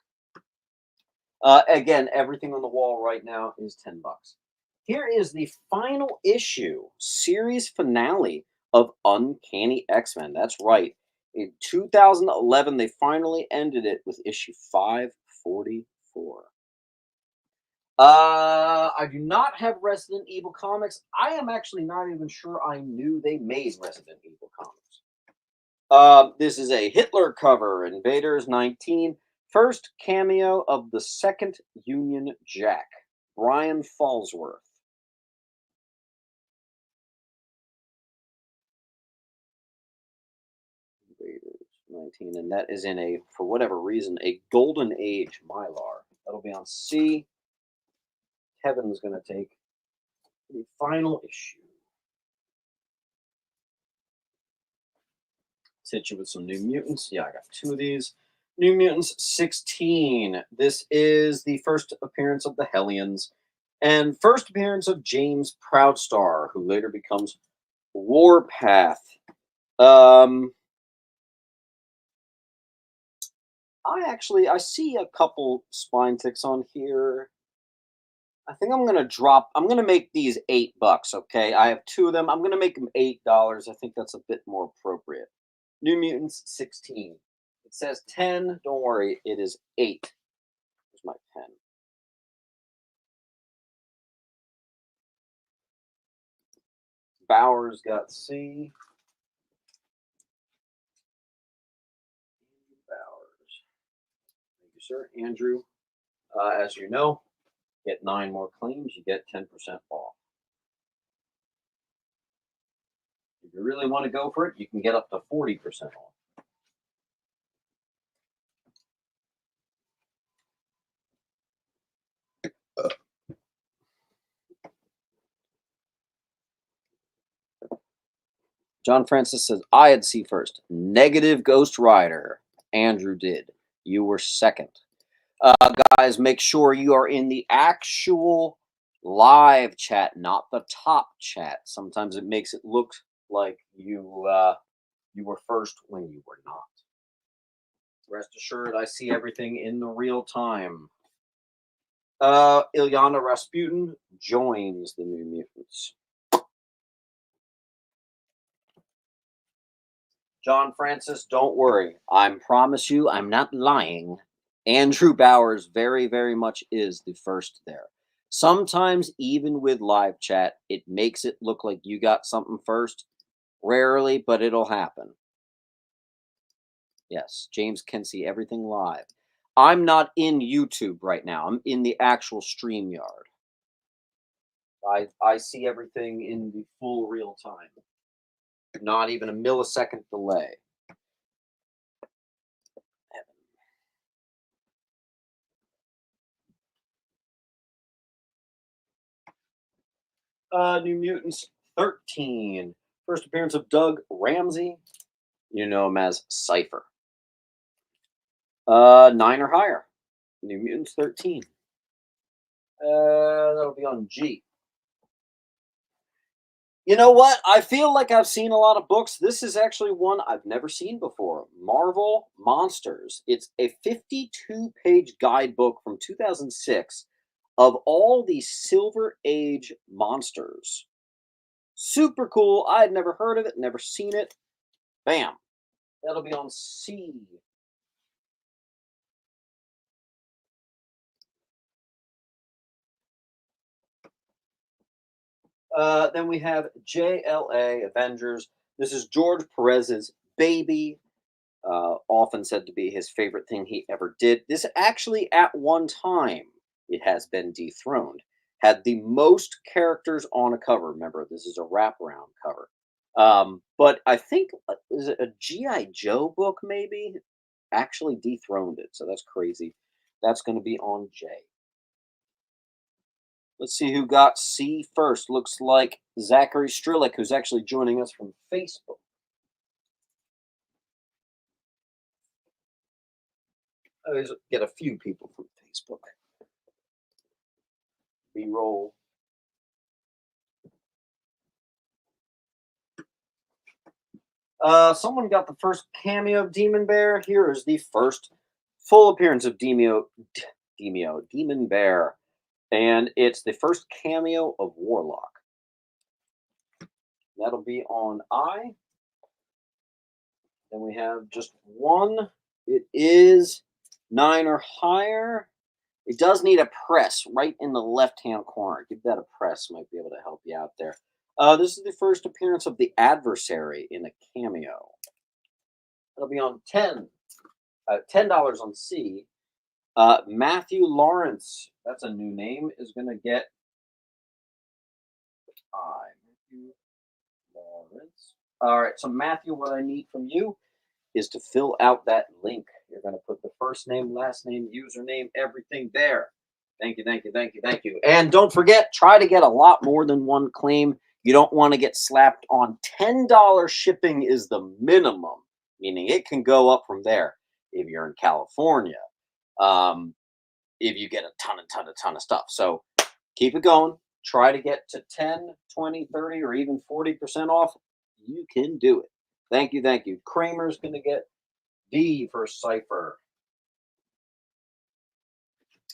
[SPEAKER 1] Again, everything on the wall right now is 10 bucks. Here is the final issue, series finale of Uncanny X-Men. That's right. In 2011, they finally ended it with issue 544. I do not have Resident Evil comics. I am actually not even sure I knew they made Resident Evil comics. This is a Hitler cover, Invaders 19. First cameo of the second Union Jack, Brian Falsworth. Invaders 19, and that is in a, for whatever reason, a Golden Age Mylar. That'll be on C. Kevin's going to take the final issue. Let's hit you with some New Mutants. Yeah, I got 2 of these. New Mutants 16. This is the first appearance of the Hellions and first appearance of James Proudstar, who later becomes Warpath. I see a couple spine ticks on here. I think I'm gonna make these $8, okay? I have 2 of them. I'm gonna make them $8. I think that's a bit more appropriate. New Mutants 16. It says 10. Don't worry, it is 8. Here's my pen. Bowers got C. Bowers. Thank you, sir. Andrew, as you know, get 9 more claims, you get 10% off. you really want to go for it, you can get up to 40% off. John Francis says, I had C first. Negative Ghost Rider. Andrew did. You were second. Guys, make sure you are in the actual live chat, not the top chat. Sometimes it makes it look like you were first when you were not. Rest assured, I see everything in the real time. Ilyana Rasputin joins the New Mutants. John Francis, don't worry. I promise you, I'm not lying. Andrew Bowers very, very much is the first there. Sometimes, even with live chat, it makes it look like you got something first. Rarely, but it'll happen. Yes, James can see everything live. I'm not in YouTube right now. I'm in the actual StreamYard. I see everything in the full real time. Not even a millisecond delay. New Mutants 13. First appearance of Doug Ramsey. You know him as Cypher. 9 or higher. New Mutants 13. That'll be on G. You know what? I feel like I've seen a lot of books. This is actually one I've never seen before. Marvel Monsters. It's a 52-page guidebook from 2006 of all the Silver Age monsters. Super cool. I had never heard of it, never seen it. Bam. That'll be on C. Then we have JLA Avengers. This is George Perez's baby. Often said to be his favorite thing he ever did. This actually, at one time, it has been dethroned. Had the most characters on a cover. Remember, this is a wraparound cover. But I think is it a GI Joe book? Maybe actually dethroned it. So that's crazy. That's going to be on J. Let's see who got C first. Looks like Zachary Strillick, who's actually joining us from Facebook. I always get a few people from Facebook. B-roll. Someone got the first cameo of Demon Bear. Here is the first full appearance of Demon Bear. And it's the first cameo of Warlock. That'll be on I. Then we have just one. It is 9 or higher. It does need a press right in the left-hand corner. Give that a press. Might be able to help you out there. This is the first appearance of the Adversary in a cameo. It'll be on $10 on C. Matthew Lawrence, that's a new name, is going to get Matthew Lawrence. All right, so Matthew, what I need from you is to fill out that link. You're going to put the first name, last name, username, everything there. Thank you, thank you, thank you, thank you. And don't forget, try to get a lot more than one claim. You don't want to get slapped on. $10 shipping is the minimum, meaning it can go up from there if you're in California. If you get a ton of stuff. So keep it going. Try to get to 10, 20, 30, or even 40% off. You can do it. Thank you, thank you. Kramer's going to get D for Cypher.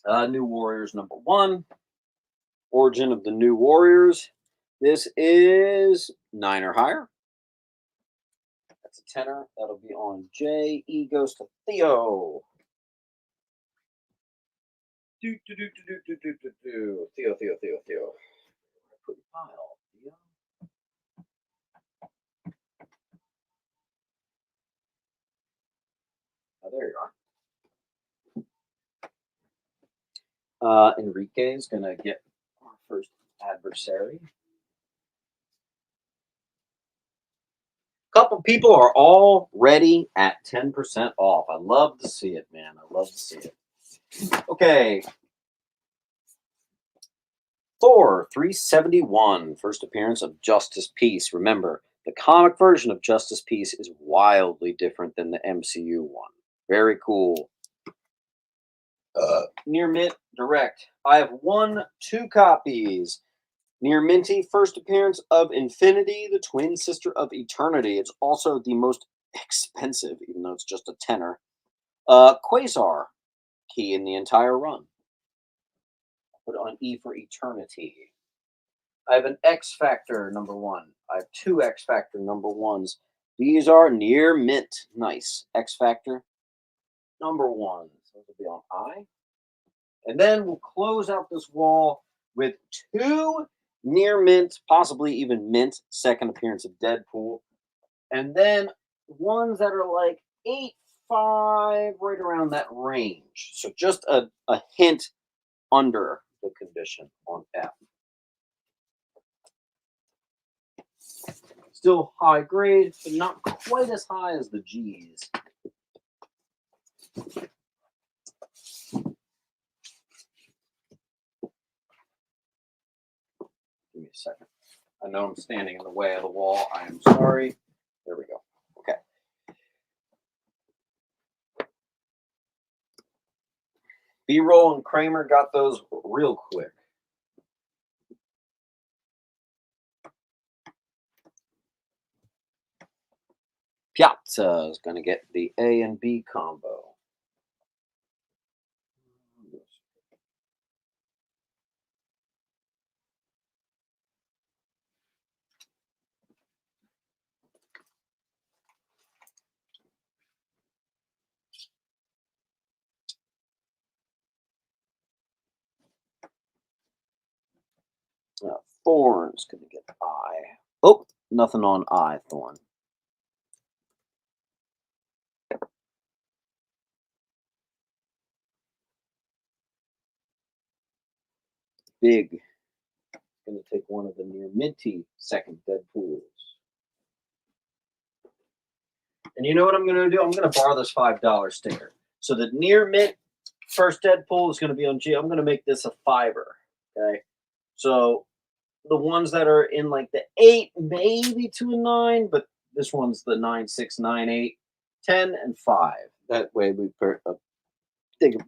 [SPEAKER 1] New Warriors number 1. Origin of the New Warriors. This is 9 or higher. That's a tenner. That'll be on J. E goes to Theo. Theo. Put pile. Theo. Oh, there you are. Enrique is going to get our first Adversary. Couple people are already at 10% off. I love to see it, man. I love to see it. Okay. Thor 371, first appearance of Justice Peace. Remember, the comic version of Justice Peace is wildly different than the MCU one. Very cool. Near Mint Direct. I have 2 copies. Near Minty, first appearance of Infinity, the twin sister of Eternity. It's also the most expensive, even though it's just a tenner. Quasar, key in the entire run. Put on E for Eternity. I have an X Factor number 1. I have 2 X Factor number 1s. These are near mint. Nice. X Factor number 1. So this will be on I. And then we'll close out this wall with 2 near mint, possibly even mint, second appearance of Deadpool. And then ones that are like 8, 5, right around that range. So just a hint under the condition on F. Still high grade, but not quite as high as the G's. Give me a second. I know I'm standing in the way of the wall. I am sorry. There we go. Okay. B-Roll and Kramer got those real quick. Piazza is going to get the A and B combo. Thorn's going to get I. Oh, nothing on I, Thorn. Big. Going to take one of the near minty second Deadpools. And you know what I'm going to do? I'm going to borrow this $5 sticker. So the near mint first Deadpool is going to be on G. I'm going to make this a fiver. Okay. So the ones that are in like the 8, maybe to a 9, but this one's the 9, 6, 9, 8, 10, and 5. That way we put a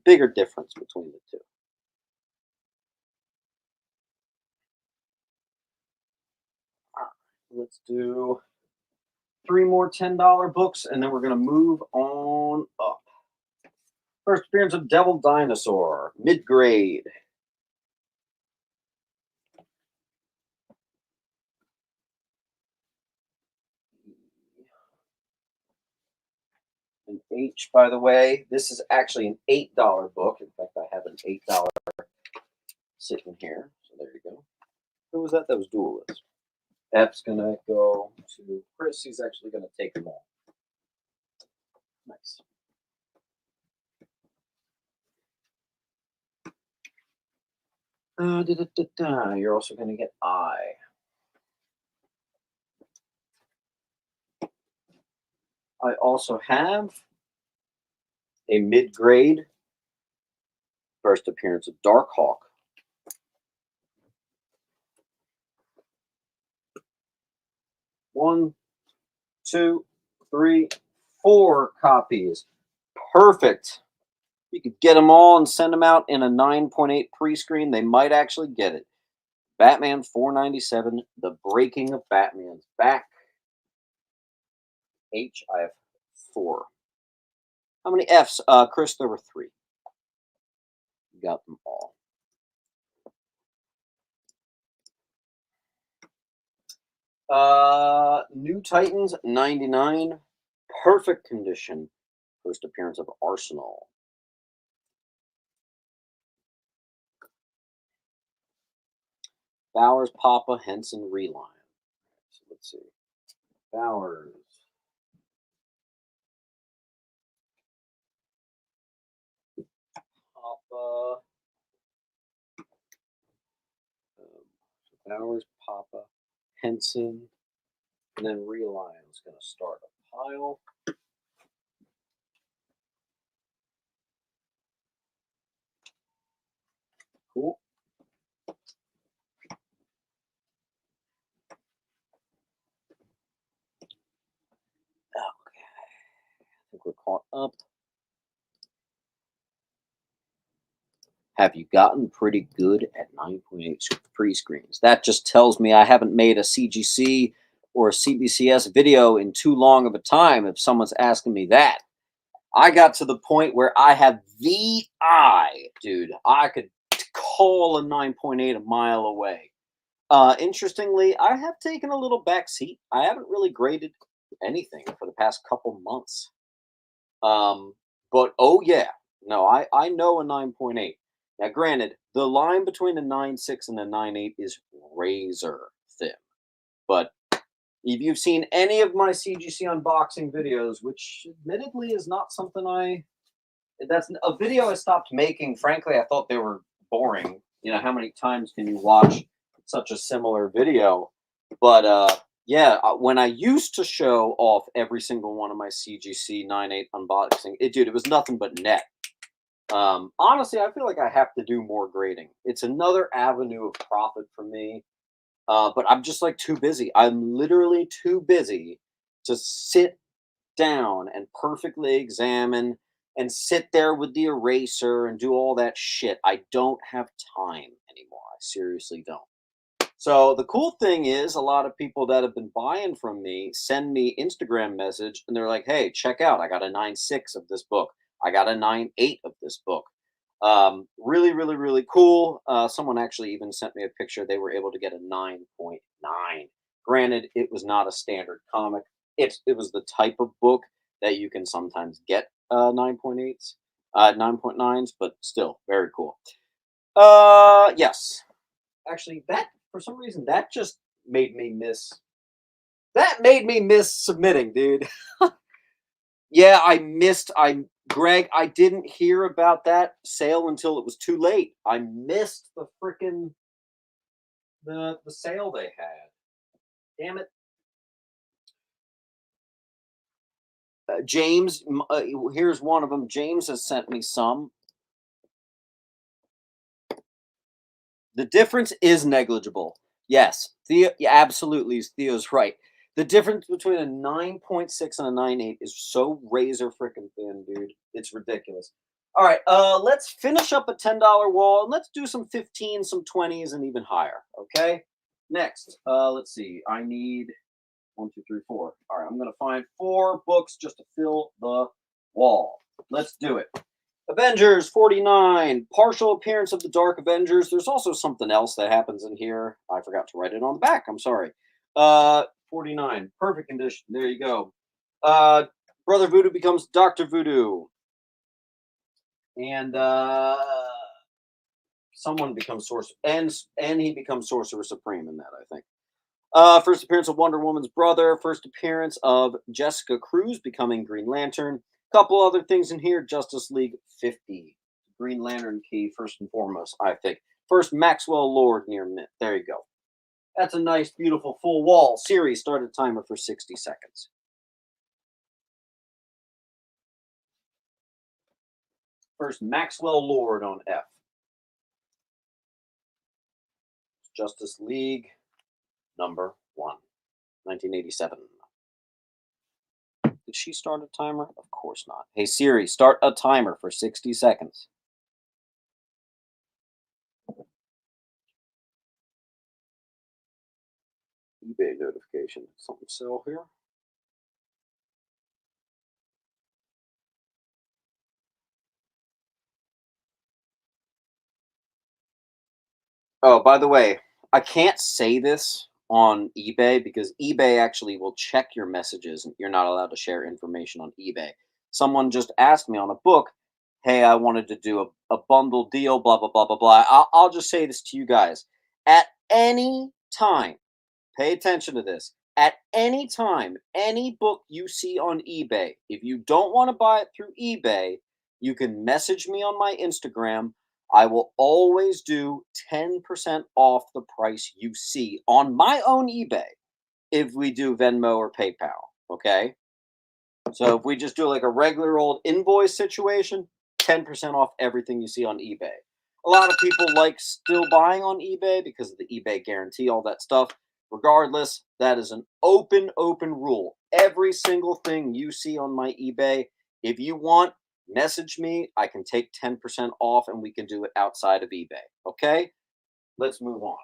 [SPEAKER 1] bigger difference between the two. Let's do 3 more $10 books, and then we're going to move on up. First appearance of Devil Dinosaur, mid-grade. An H, by the way. This is actually an $8 book. In fact, I have an $8 sitting here. So there you go. Who was that? That was Duelist. F's going to go to Chris. He's actually going to take them all. Nice. You're also going to get I. I also have a mid-grade first appearance of Darkhawk. One, 2, 3, 4 copies. Perfect. You could get them all and send them out in a 9.8 pre-screen. They might actually get it. Batman 497, The Breaking of Batman's Back. H, I have 4. How many Fs? Chris, there were 3. You got them all. New Titans 99, perfect condition. First appearance of Arsenal. Bowers, Papa, Henson, Reline. So let's see. Bowers. Papa. Bowers, Papa, Henson, and then realign. It's going to start a pile. Cool. Okay. I think we're caught up. Have you gotten pretty good at 9.8 pre-screens? That just tells me I haven't made a CGC or a CBCS video in too long of a time if someone's asking me that. I got to the point where I have VI, dude. I could call a 9.8 a mile away. Interestingly, I have taken a little back seat. I haven't really graded anything for the past couple months. But oh yeah, no, I know a 9.8. Now, granted, the line between a 9.6 and a 9.8 is razor thin. But if you've seen any of my CGC unboxing videos, which admittedly is not something that's a video I stopped making. Frankly, I thought they were boring. You know, how many times can you watch such a similar video? But yeah, when I used to show off every single one of my CGC 9.8 unboxing, dude, it was nothing but net. Honestly, I feel like I have to do more grading. It's another avenue of profit for me. But I'm just like too busy. I'm literally too busy to sit down and perfectly examine and sit there with the eraser and do all that shit. I don't have time anymore. I seriously don't. So the cool thing is a lot of people that have been buying from me send me Instagram message and they're like, "Hey, check out. I got a 9.6 of this book. I got a 9.8 of this book." Really, really, really cool. Someone actually even sent me a picture. They were able to get a 9.9. Granted, it was not a standard comic. It was the type of book that you can sometimes get 9.8s, 9.9s, but still very cool. Yes. Actually, that for some reason that just made me miss. That made me miss submitting, dude. Yeah, Greg, I didn't hear about that sale until it was too late. I missed the freaking the sale they had. Damn it. James, here's one of them. James has sent me some. The difference is negligible. Yes, Theo, yeah, absolutely. Theo's right. The difference between a 9.6 and a 9.8 is so razor freaking thin, dude. It's ridiculous. All right, let's finish up a $10 wall and let's do some 15, some 20s, and even higher. Okay. Next, let's see. I need 1, 2, 3, 4. All right, I'm gonna find 4 books just to fill the wall. Let's do it. Avengers 49, partial appearance of the Dark Avengers. There's also something else that happens in here. I forgot to write it on the back. I'm sorry. 49, perfect condition. There you go. Brother Voodoo becomes Dr. Voodoo. And someone becomes Sorcerer. And he becomes Sorcerer Supreme in that, I think. First appearance of Wonder Woman's brother. First appearance of Jessica Cruz becoming Green Lantern. Couple other things in here. Justice League 50. Green Lantern key, first and foremost, I think. First Maxwell Lord near mint. There you go. That's a nice, beautiful full wall. Siri, start a timer for 60 seconds. First Maxwell Lord on F. Justice League number 1. 1987. Did she start a timer? Of course not. Hey Siri, start a timer for 60 seconds. eBay notification. Something sell here? Oh, by the way, I can't say this on eBay because eBay actually will check your messages and you're not allowed to share information on eBay. Someone just asked me on a book, "Hey, I wanted to do a bundle deal, blah, blah, blah, blah, blah." I'll just say this to you guys. At any time, pay attention to this. At any time, any book you see on eBay, if you don't want to buy it through eBay, you can message me on my Instagram. I will always do 10% off the price you see on my own eBay. if we do Venmo or PayPal. Okay. So if we just do like a regular old invoice situation, 10% off everything you see on eBay. A lot of people like still buying on eBay because of the eBay guarantee, all that stuff. Regardless, that is an open rule. Every single thing you see on my eBay, if you want, message me. I can take 10% off and we can do it outside of eBay. Okay? Let's move on.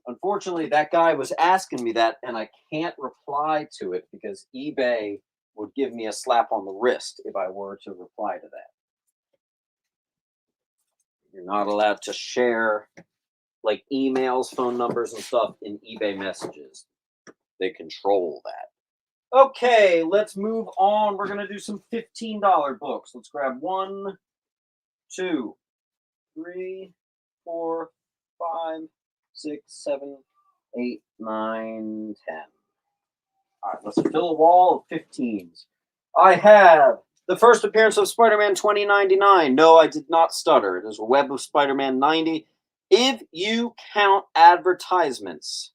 [SPEAKER 1] Unfortunately, that guy was asking me that, and I can't reply to it because eBay would give me a slap on the wrist if I were to reply to that. You're not allowed to share like emails, phone numbers, and stuff in eBay messages. They control that. Okay, let's move on. We're going to do some $15 books. Let's grab 1, 2, 3, 4, 5, 6, 7, 8, 9, 10. All right, let's fill a wall of 15s. I have the first appearance of Spider-Man 2099. No, I did not stutter. It is a Web of Spider-Man 90. If you count advertisements,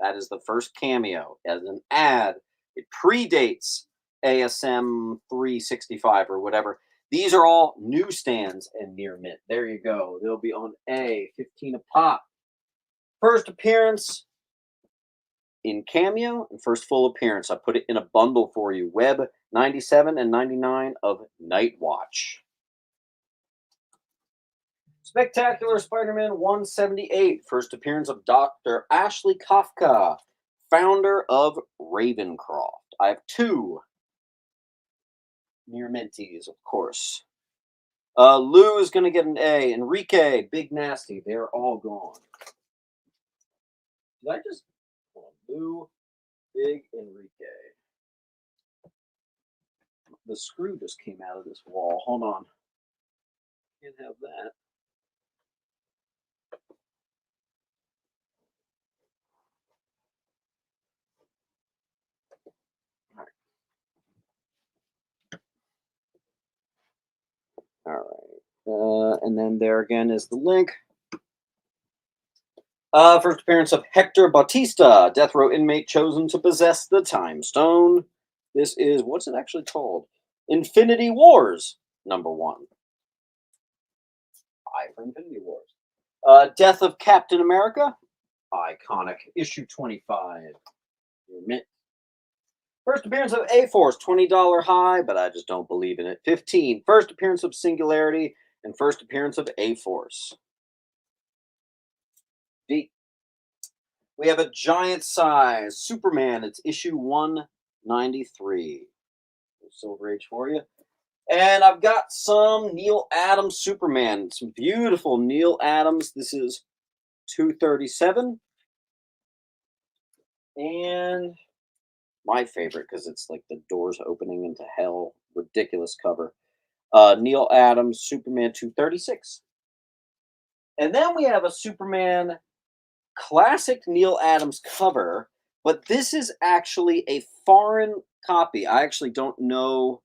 [SPEAKER 1] that is the first cameo as an ad. It predates ASM 365 or whatever. These are all newsstands and near mint. There you go. They'll be on A, 15 a pop. First appearance in cameo and first full appearance. I put it in a bundle for you. Web 97 and 99 of Night Watch. Spectacular Spider-Man 178. First appearance of Dr. Ashley Kafka, founder of Ravencroft. I have 2 near minties, of course. Lou is going to get an A. Enrique, Big Nasty. They're all gone. Did I just... Lou, Big Enrique. The screw just came out of this wall. Hold on. Can't have that. All right. And then there again is the link. First appearance of Hector Bautista, death row inmate chosen to possess the Time Stone. This is, what's it actually called? Infinity Wars, #1. I for Infinity Wars. Death of Captain America, iconic, issue 25. Mint. First appearance of A-Force, $20 high, but I just don't believe in it. 15. First appearance of Singularity and first appearance of A-Force. D. We have a giant size Superman. It's issue 193. Silver Age for you. And I've got some Neil Adams Superman. Some beautiful Neil Adams. This is 237. And my favorite, because it's like the doors opening into hell. Ridiculous cover. Neil Adams Superman 236. And then we have a Superman classic Neil Adams cover, but this is actually a foreign copy. I actually don't know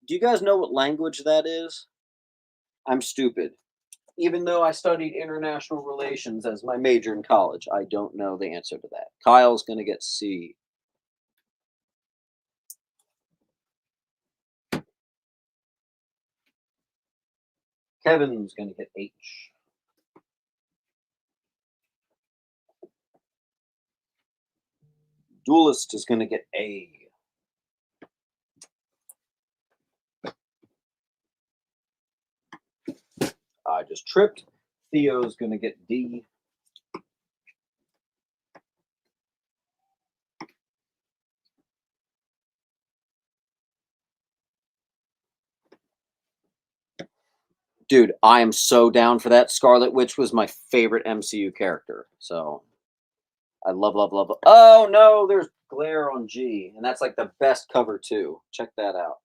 [SPEAKER 1] do you guys know what language that is? I'm stupid. Even though I studied international relations as my major in college, I don't know the answer to that. Kyle's going to get C. Kevin's going to get H. Duelist is going to get A. I just tripped. Theo's going to get D. Dude, I am so down for that. Scarlet Witch was my favorite MCU character. So I love. Oh, no, there's glare on G. And that's like the best cover, too. Check that out.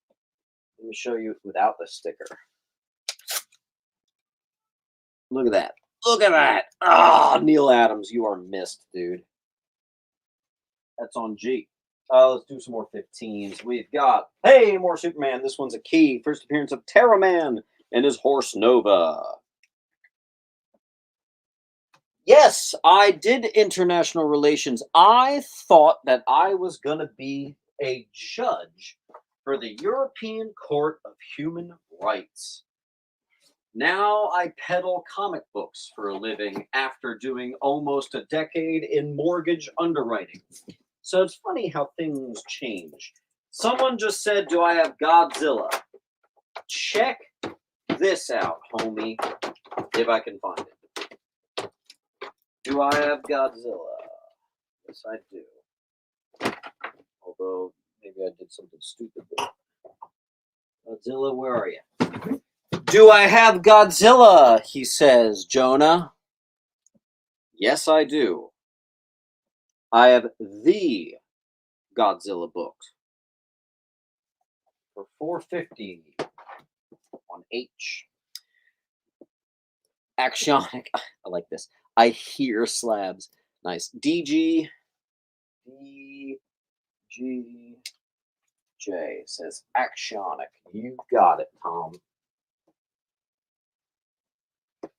[SPEAKER 1] Let me show you without the sticker. Look at that. Look at that. Ah, Neil Adams, you are missed, dude. That's on G. Let's do some more 15s. We've got, hey, more Superman. This one's a key. First appearance of Terra Man and his horse Nova. Yes, I did international relations. I thought that I was going to be a judge for the European Court of Human Rights. Now I peddle comic books for a living after doing almost a decade in mortgage underwriting. So it's funny how things change. Someone just said, "Do I have Godzilla?" Check this out, homie, if I can find it. Do I have Godzilla? Yes, I do. Although maybe I did something stupid there. Godzilla, where are you? Do I have Godzilla? He says, Jonah. Yes, I do. I have the Godzilla book for $4.50 on H. Axionic. I like this. I hear slabs. Nice. DG. DG. J says Axionic. You got it, Tom.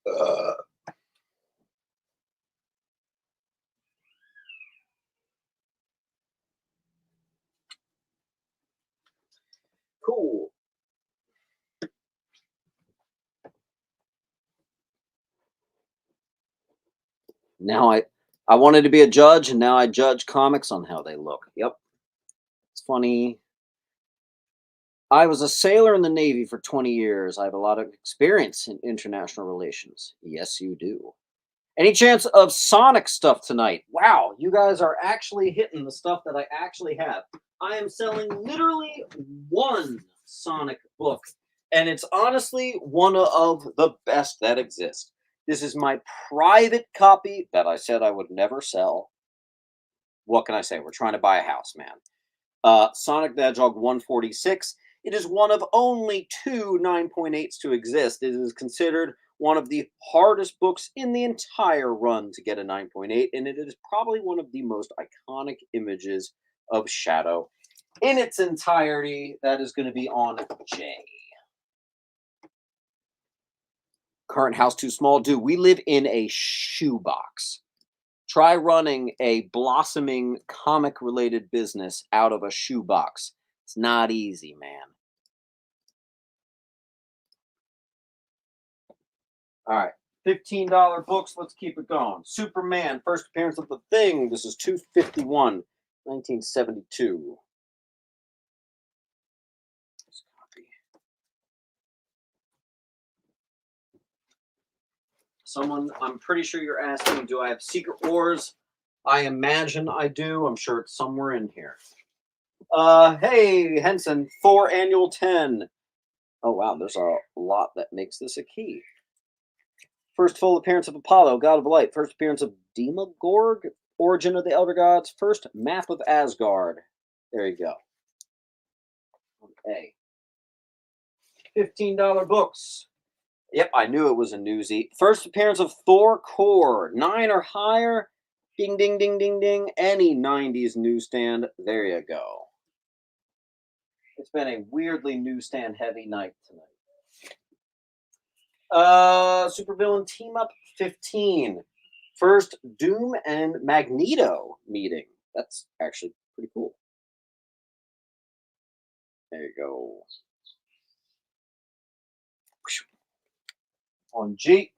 [SPEAKER 1] Uh, cool. Now I wanted to be a judge, and now I judge comics on how they look. Yep, it's funny. I was a sailor in the Navy for 20 years. I have a lot of experience in international relations. Yes, you do. Any chance of Sonic stuff tonight? Wow, you guys are actually hitting the stuff that I actually have. I am selling literally one Sonic book, and it's honestly one of the best that exist. This is my private copy that I said I would never sell. What can I say? We're trying to buy a house, man. Sonic the Hedgehog 146. It is one of only two 9.8s to exist. It is considered one of the hardest books in the entire run to get a 9.8, and it is probably one of the most iconic images of Shadow in its entirety. That is going to be on J. Current house too small. Dude, we live in a shoebox. Try running a blossoming comic related business out of a shoebox. It's not easy, man. All right. $15 books. Let's keep it going. Superman, first appearance of the Thing. This is 251, 1972. Let's copy. Someone, I'm pretty sure you're asking, do I have Secret Wars? I imagine I do. I'm sure it's somewhere in here. Hey, Henson, 4 annual 10. Oh, wow. There's a lot that makes this a key. First full appearance of Apollo, God of Light. First appearance of Demogorg, Origin of the Elder Gods. First map of Asgard. There you go. Okay. $15 books. Yep, I knew it was a newsie. First appearance of Thor Core. 9 or higher. Ding, ding, ding, ding, ding. Any 90s newsstand. There you go. It's been a weirdly newsstand heavy night tonight. Supervillain Team Up 15. First Doom and Magneto meeting. That's actually pretty cool. There you go. On G.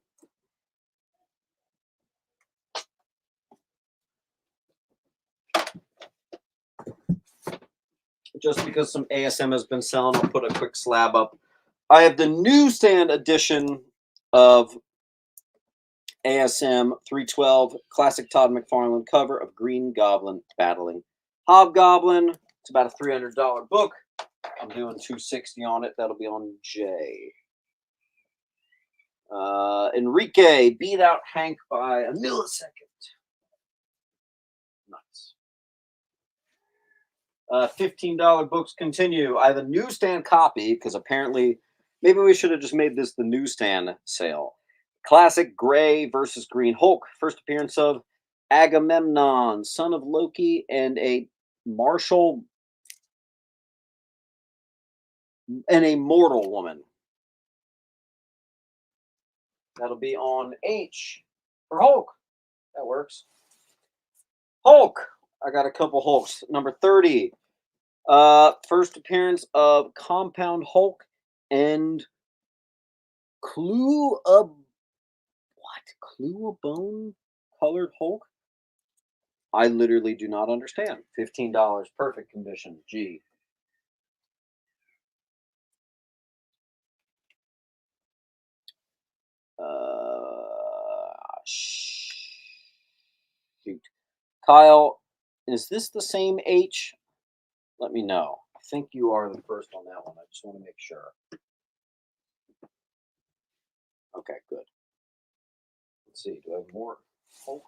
[SPEAKER 1] Just because some ASM has been selling, I'll put a quick slab up. I have the newsstand edition of ASM 312 classic Todd McFarlane cover of Green Goblin battling Hobgoblin. It's about a $300 book. I'm doing 260 on it. That'll be on J. Enrique beat out Hank by a millisecond. Nice. $15 books continue. I have a newsstand copy because apparently maybe we should have just made this the newsstand sale. Classic Gray versus Green Hulk. First appearance of Agamemnon, son of Loki, and a martial and a mortal woman. That'll be on H for Hulk. That works. Hulk. I got a couple Hulks. Number 30. First appearance of Compound Hulk and Clue a what? Clue a bone colored Hulk? I literally do not understand. $15. Perfect condition. G. Shoot. Kyle, is this the same H? Let me know. I think you are the first on that one. I just want to make sure. Okay, good. Let's see. Do I have more? Oh.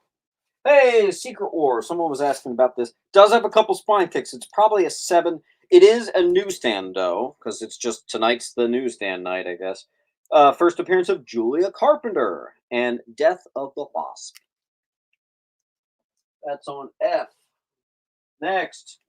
[SPEAKER 1] Hey, Secret War. Someone was asking about this. Does have a couple spine ticks. It's probably a 7. It is a newsstand, though, because it's just tonight's the newsstand night, I guess. First appearance of Julia Carpenter and Death of the Wasp. That's on F. Next.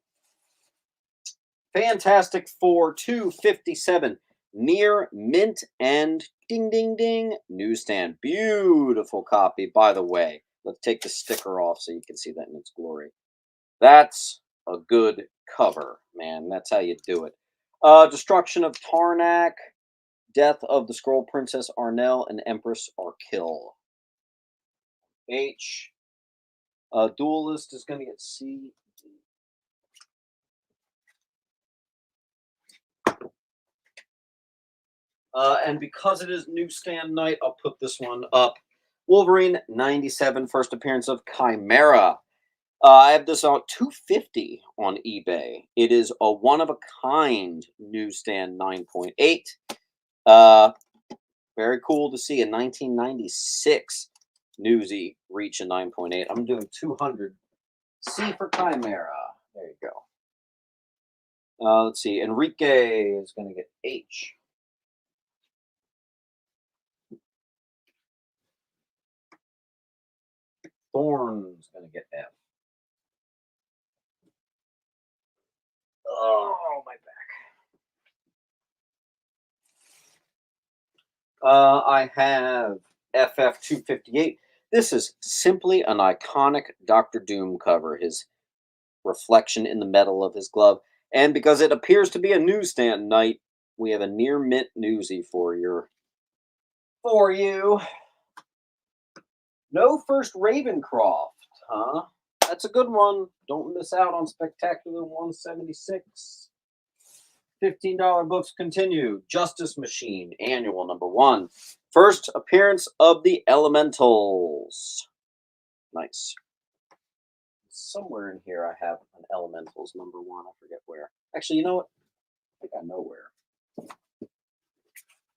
[SPEAKER 1] Fantastic Four 257. Near Mint and ding ding ding newsstand. Beautiful copy, by the way. Let's take the sticker off so you can see that in its glory. That's a good cover, man. That's how you do it. Destruction of Tarnak, Death of the Scroll Princess Arnell, and Empress Arkil. H. Duelist is going to get C. And because it is newsstand night, I'll put this one up. Wolverine 97, first appearance of Chimera. I have this on 250 on eBay. It is a one of a kind newsstand 9.8. Very cool to see a 1996 Newsy reach a 9.8. I'm doing 200. C for Chimera. There you go. Let's see. Enrique is going to get H. Thorn's going to get F. Oh, my back. I have FF258. This is simply an iconic Doctor Doom cover. His reflection in the metal of his glove. And because it appears to be a newsstand night, we have a near mint newsie for you. No first Ravencroft, huh? That's a good one. Don't miss out on Spectacular 176. $15 books continue. Justice Machine, annual number 1. First appearance of the Elementals. Nice. Somewhere in here I have an Elementals number 1. I forget where. Actually, you know what? I think I know where.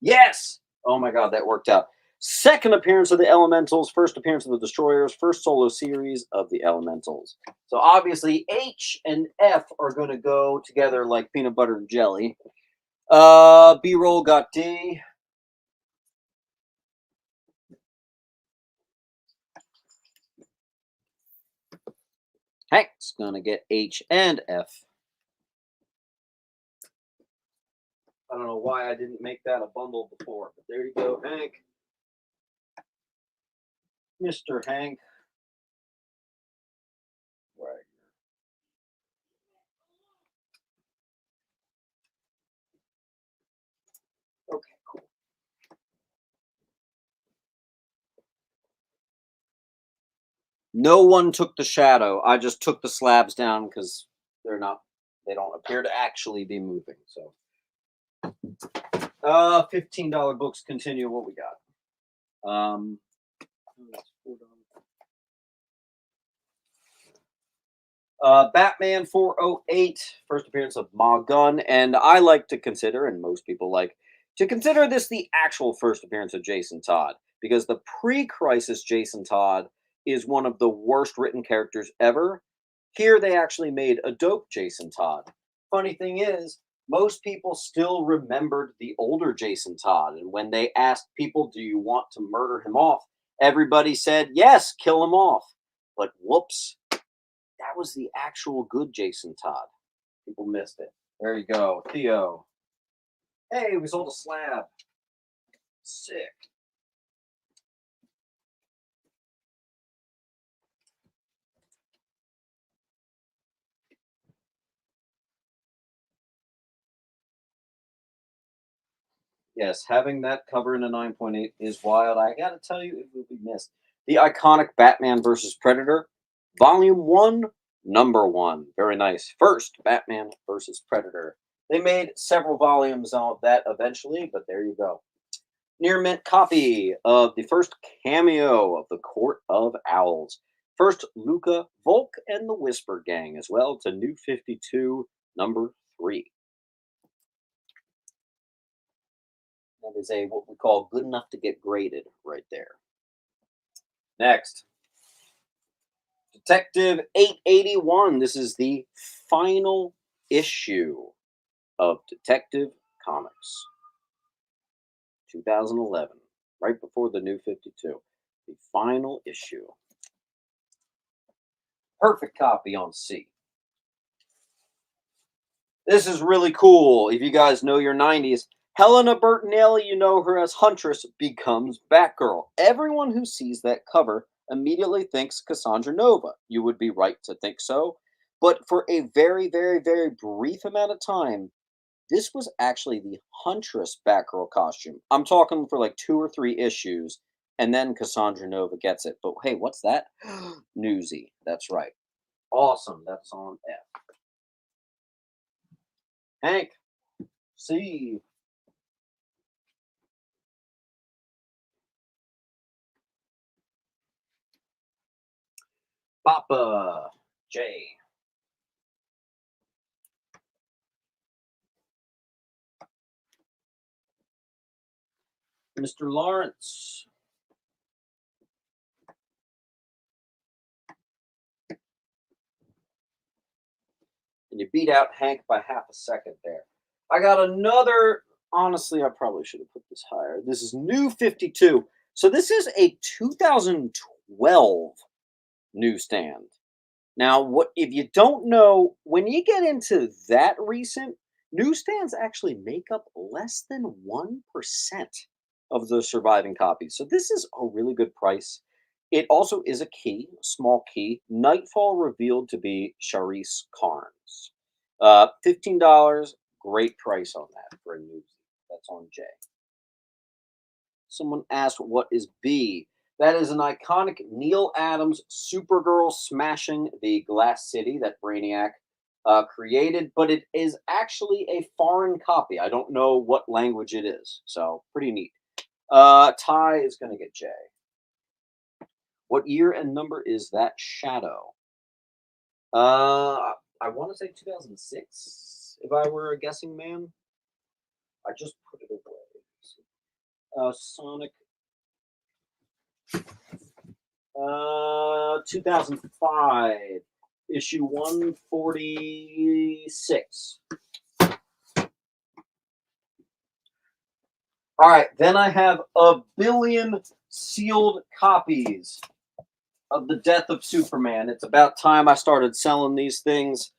[SPEAKER 1] Yes! Oh my god, that worked out. Second appearance of the Elementals, first appearance of the Destroyers, first solo series of the Elementals. So obviously H and F are going to go together like peanut butter and jelly. B-roll got D. Hank's going to get H and F. I don't know why I didn't make that a bundle before, but there you go, Hank. Mr. Hank. Right. Okay, cool. No one took the shadow. I just took the slabs down because they don't appear to actually be moving. So $15 books continue. What we got? Batman 408, first appearance of Ma Gunn, and I like to consider, and most people like to consider this the actual first appearance of Jason Todd, because the pre-crisis Jason Todd is one of the worst written characters ever. Here they actually made a dope Jason Todd. Funny thing is, most people still remembered the older Jason Todd, and when they asked people, do you want to murder him off? Everybody said, yes, kill him off. But whoops, that was the actual good Jason Todd. People missed it. There you go. Theo. Hey, we sold a slab. Sick. Yes, having that cover in a 9.8 is wild. I got to tell you, it will be missed. The iconic Batman versus Predator, Volume 1, Number 1. Very nice. First, Batman versus Predator. They made several volumes of that eventually, but there you go. Near mint copy of the first cameo of the Court of Owls. First, Luca Volk and the Whisper Gang as well to New 52, Number 3. That is a what we call good enough to get graded right there. Next, Detective 881. This is the final issue of Detective Comics 2011, right before the New 52. The final issue. Perfect copy on C. This is really cool. If you guys know your 90s, Helena Bertinelli, you know her as Huntress, becomes Batgirl. Everyone who sees that cover immediately thinks Cassandra Nova. You would be right to think so. But for a very, very, very brief amount of time, this was actually the Huntress Batgirl costume. I'm talking for like 2 or 3 issues, and then Cassandra Nova gets it. But hey, what's that? Newsy. That's right. Awesome. That's on F. Hank, C. Papa, J. Mr. Lawrence. And you beat out Hank by half a second there. I got another. Honestly, I probably should have put this higher. This is New 52. So this is a 2012 newsstand. Now, what if you don't know, when you get into that recent, newsstands actually make up less than 1% of the surviving copies. So this is a really good price. It also is a key, a small key. Nightfall revealed to be Charisse Carnes. $15, great price on that for a newsie. That's on J. Someone asked, what is B? That is an iconic Neil Adams Supergirl smashing the Glass City that Brainiac created, but it is actually a foreign copy. I don't know what language it is, so pretty neat. Ty is going to get J. What year and number is that shadow? I want to say 2006, if I were a guessing man. I just put it away. Sonic 2005, issue 146. All right, then I have a billion sealed copies of The Death of Superman. It's about time I started selling these things.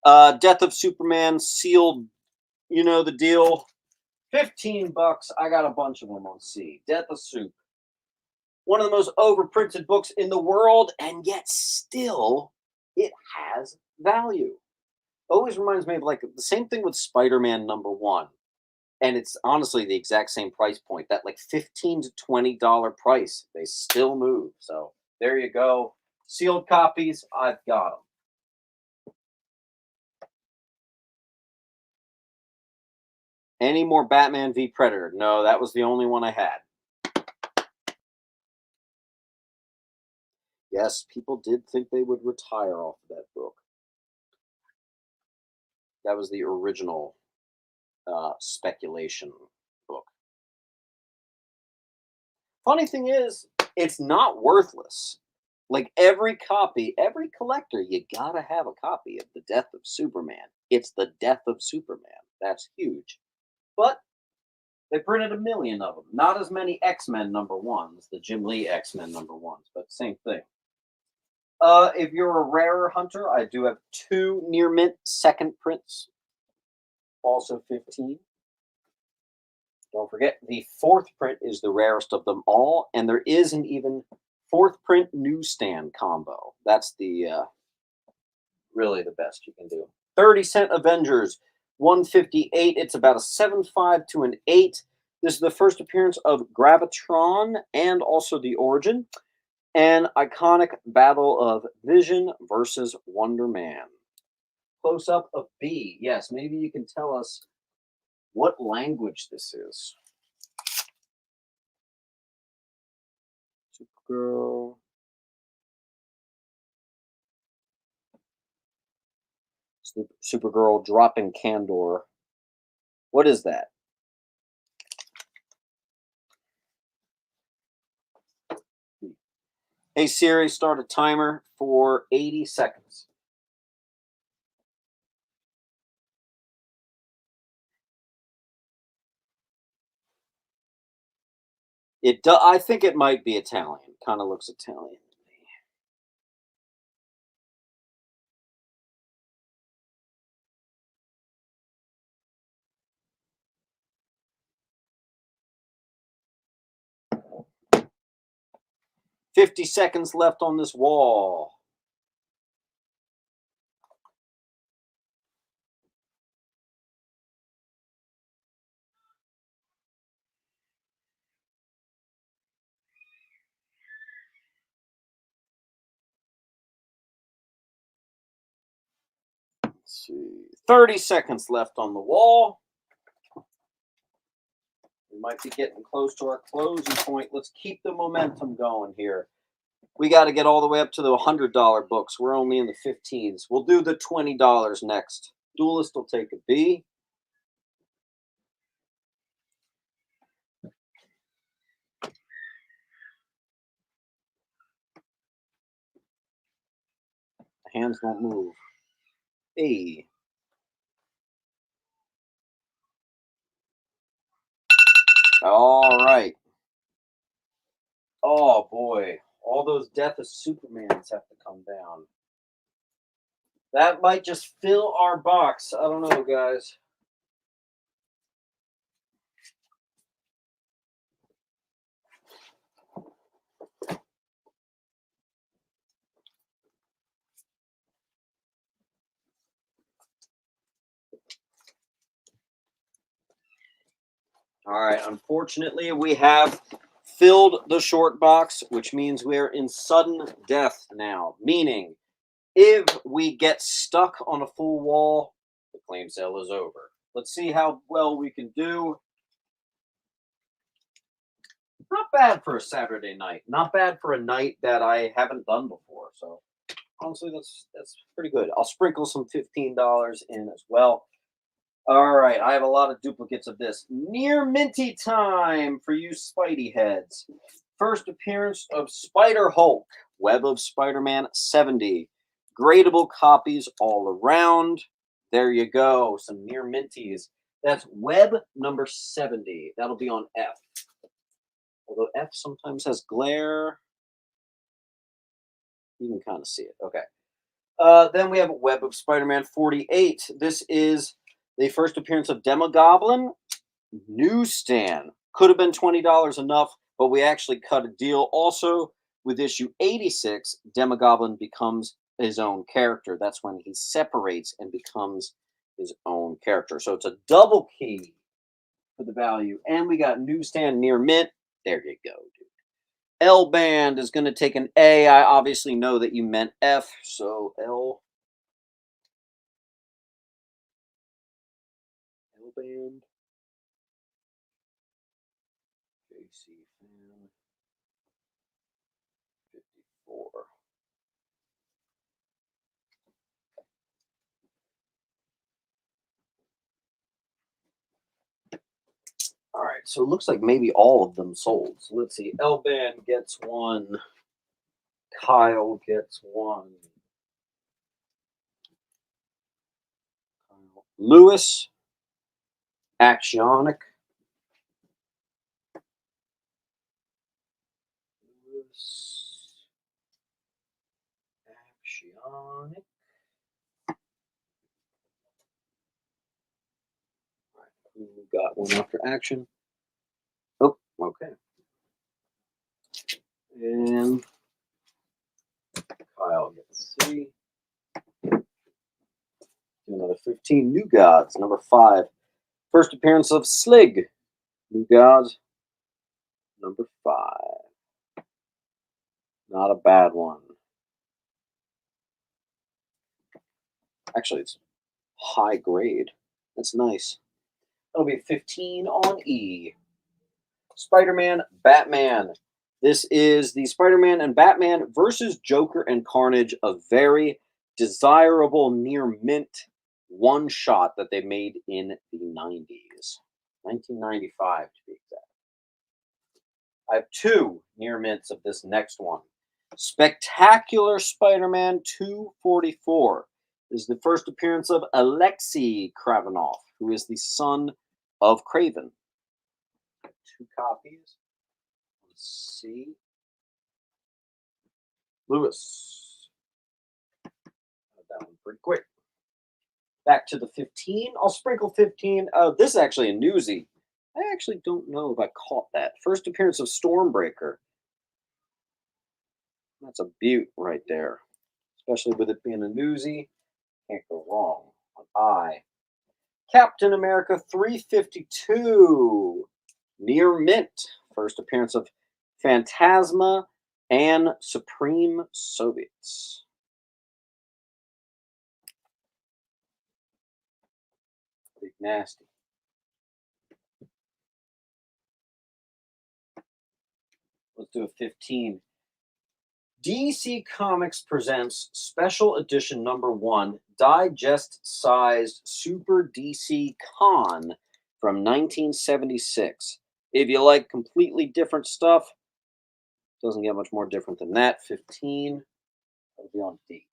[SPEAKER 1] Death of Superman sealed, you know the deal. $15. I got a bunch of them on C. Death of Soup. One of the most overprinted books in the world, and yet still it has value. Always reminds me of like the same thing with Spider-Man #1. And it's honestly the exact same price point. That like $15 to $20 price. They still move. So there you go. Sealed copies, I've got them. Any more Batman v Predator? No, that was the only one I had. Yes, people did think they would retire off of that book. That was the original speculation book. Funny thing is, it's not worthless. Like every copy, every collector, you gotta have a copy of The Death of Superman. It's The Death of Superman. That's huge. But they printed a million of them. Not as many X-Men #1s, the Jim Lee X-Men #1s, but same thing. If you're a rarer hunter, I do have 2 near mint second prints, also 15. Don't forget, the 4th print is the rarest of them all, and there is an even 4th print newsstand combo. That's the really the best you can do. 30-cent Avengers, 158. It's about a 7.5 to an 8. This is the first appearance of Gravitron and also the Origin. An iconic battle of Vision versus Wonder Man. Close up of B. Yes, maybe you can tell us what language this is. Supergirl. Supergirl dropping Candor. What is that? Hey Siri, start a timer for 80 seconds. I think it might be Italian. Kind of looks Italian to me. 50 seconds left on this wall. Let's see. 30 seconds left on the wall. We might be getting close to our closing point. Let's keep the momentum going here. We got to get all the way up to the $100 books. We're only in the 15s. We'll do the $20 next. Duelist will take a B. The hands won't move. A. All right. Oh boy, all those Death of Supermans have to come down. That might just fill our box. I don't know, guys. All right, unfortunately, we have filled the short box, which means we're in sudden death now. Meaning, if we get stuck on a full wall, the claim sale is over. Let's see how well we can do. Not bad for a Saturday night. Not bad for a night that I haven't done before. So honestly, that's pretty good. I'll sprinkle some $15 in as well. All right, I have a lot of duplicates of this. Near minty time for you Spidey heads. First appearance of Spider Hulk, Web of Spider-Man 70. Gradable copies all around. There you go, some near minties. That's Web number 70. That'll be on F. Although F sometimes has glare. You can kind of see it. Okay. Then we have Web of Spider-Man 48. This is the first appearance of Demogoblin. Newsstand. Could have been $20 enough, but we actually cut a deal. Also, with issue 86, Demogoblin becomes his own character. That's when he separates and becomes his own character. So it's a double key for the value. And we got Newsstand near mint. There you go, dude. L band is going to take an A. I obviously know that you meant F, so L band. JC fan 54. All right, so it looks like maybe all of them sold. So let's see. L band gets one. Kyle gets one. Lewis, Axionic. Lewis, Axionic. All right, who got one after action? Oh, okay. And Kyle gets 3. Do another 15. New Gods, number 5. First appearance of Slig. New Gods, number 5. Not a bad one. Actually, it's high grade. That's nice. That'll be 15 on E. Spider-Man, Batman. This is the Spider-Man and Batman versus Joker and Carnage, a very desirable near mint one shot that they made in the 90s. 1995 to be exact. I have 2 near mints of this next one. Spectacular Spider-Man 244 is the first appearance of Alexei Kravinoff, who is the son of Craven. 2 copies. Let's see. Lewis. That one pretty quick. Back to the 15. I'll sprinkle 15. This is actually a newsie. I actually don't know if I caught that. First appearance of Stormbreaker. That's a beaut right there. Especially with it being a newsie. Can't go wrong. On I. Captain America 352. Near mint. First appearance of Phantasma and Supreme Soviets. Big nasty. Let's do a 15. DC Comics presents Special Edition number 1, digest-sized Super DC Con from 1976. If you like completely different stuff, doesn't get much more different than that. 15. That'll be on D.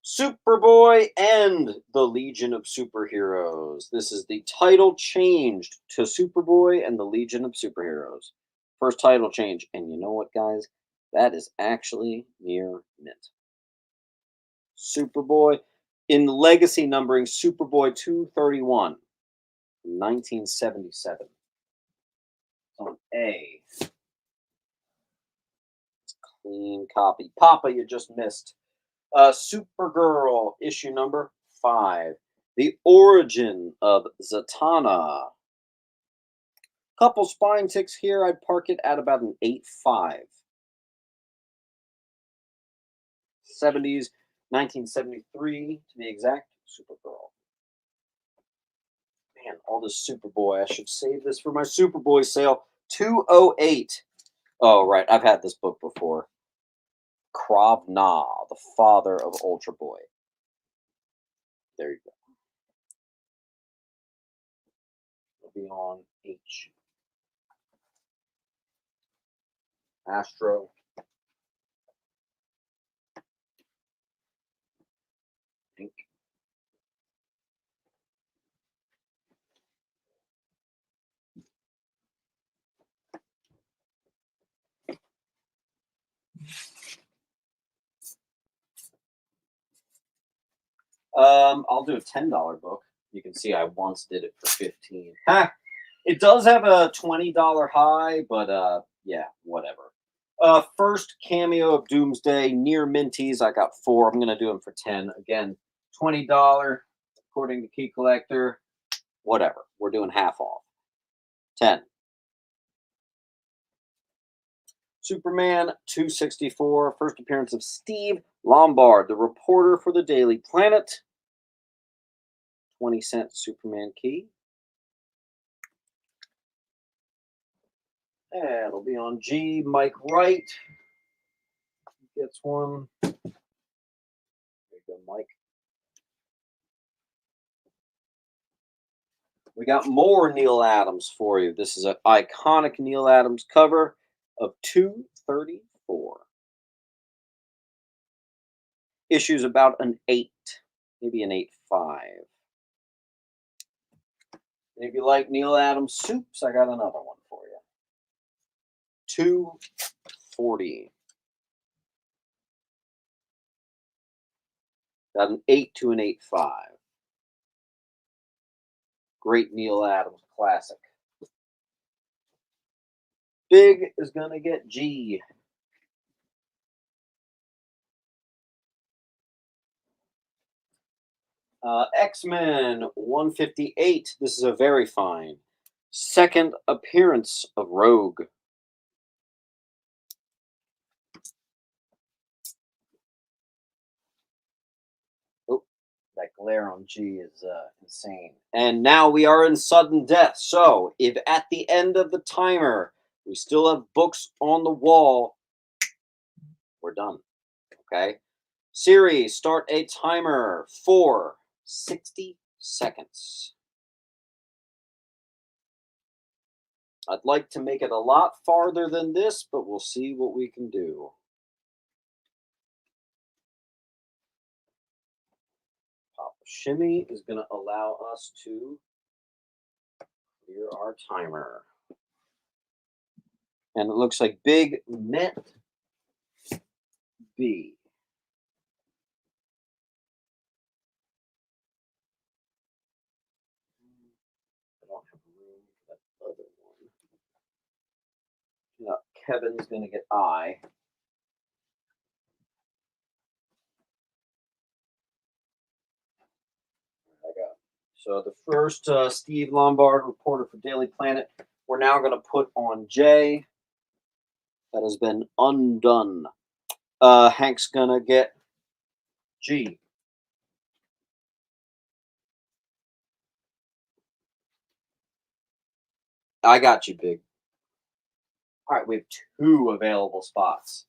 [SPEAKER 1] Superboy and the Legion of Superheroes. This is the title changed to Superboy and the Legion of Superheroes. First title change. And you know what, guys? That is actually near mint. Superboy. In legacy numbering, Superboy 231 from 1977. It's on A. It's a clean copy. Papa, you just missed. Supergirl, issue number 5. The Origin of Zatanna. Couple spine ticks here. I'd park it at about an 8.5. 70s, 1973 to be exact. Supergirl. Man, all this Superboy. I should save this for my Superboy sale. 208. Oh, right. I've had this book before. Krav Na, the father of Ultra Boy. There you go. It'll be on H. Astro. Pink. I'll do a $10 book. You can see I once did it for 15. Ha! It does have a $20 high, but yeah, whatever. First cameo of Doomsday, near minties. I got 4. I'm gonna do them for 10. Again, $20 according to Key Collector. Whatever. We're doing half off. 10. Superman 264. First appearance of Steve Lombard, the reporter for the Daily Planet. 20-cent Superman key. And it'll be on G. Mike Wright gets one. There you go, Mike. We got more Neal Adams for you. This is an iconic Neal Adams cover of 234. Issues about an 8, maybe an 8.5. And if you like Neal Adams soups, I got another one for you. 240. Got an 8 to an 8.5. Great Neal Adams classic. Big is going to get G. X-Men 158. This is a very fine second appearance of Rogue. Oh, that glare on G is insane. And now we are in sudden death. So if at the end of the timer we still have books on the wall, we're done. Okay. Siri, start a timer for 60 seconds. I'd like to make it a lot farther than this, but we'll see what we can do. Papa Shimmy is going to allow us to clear our timer. And it looks like Big Met B. I don't have room for that other one. No, Kevin's going to get I. I got. So the first Steve Lombard, reporter for Daily Planet, we're now going to put on J. That has been undone. Hank's going to get G. I got you, Big. All right, we have 2 available spots.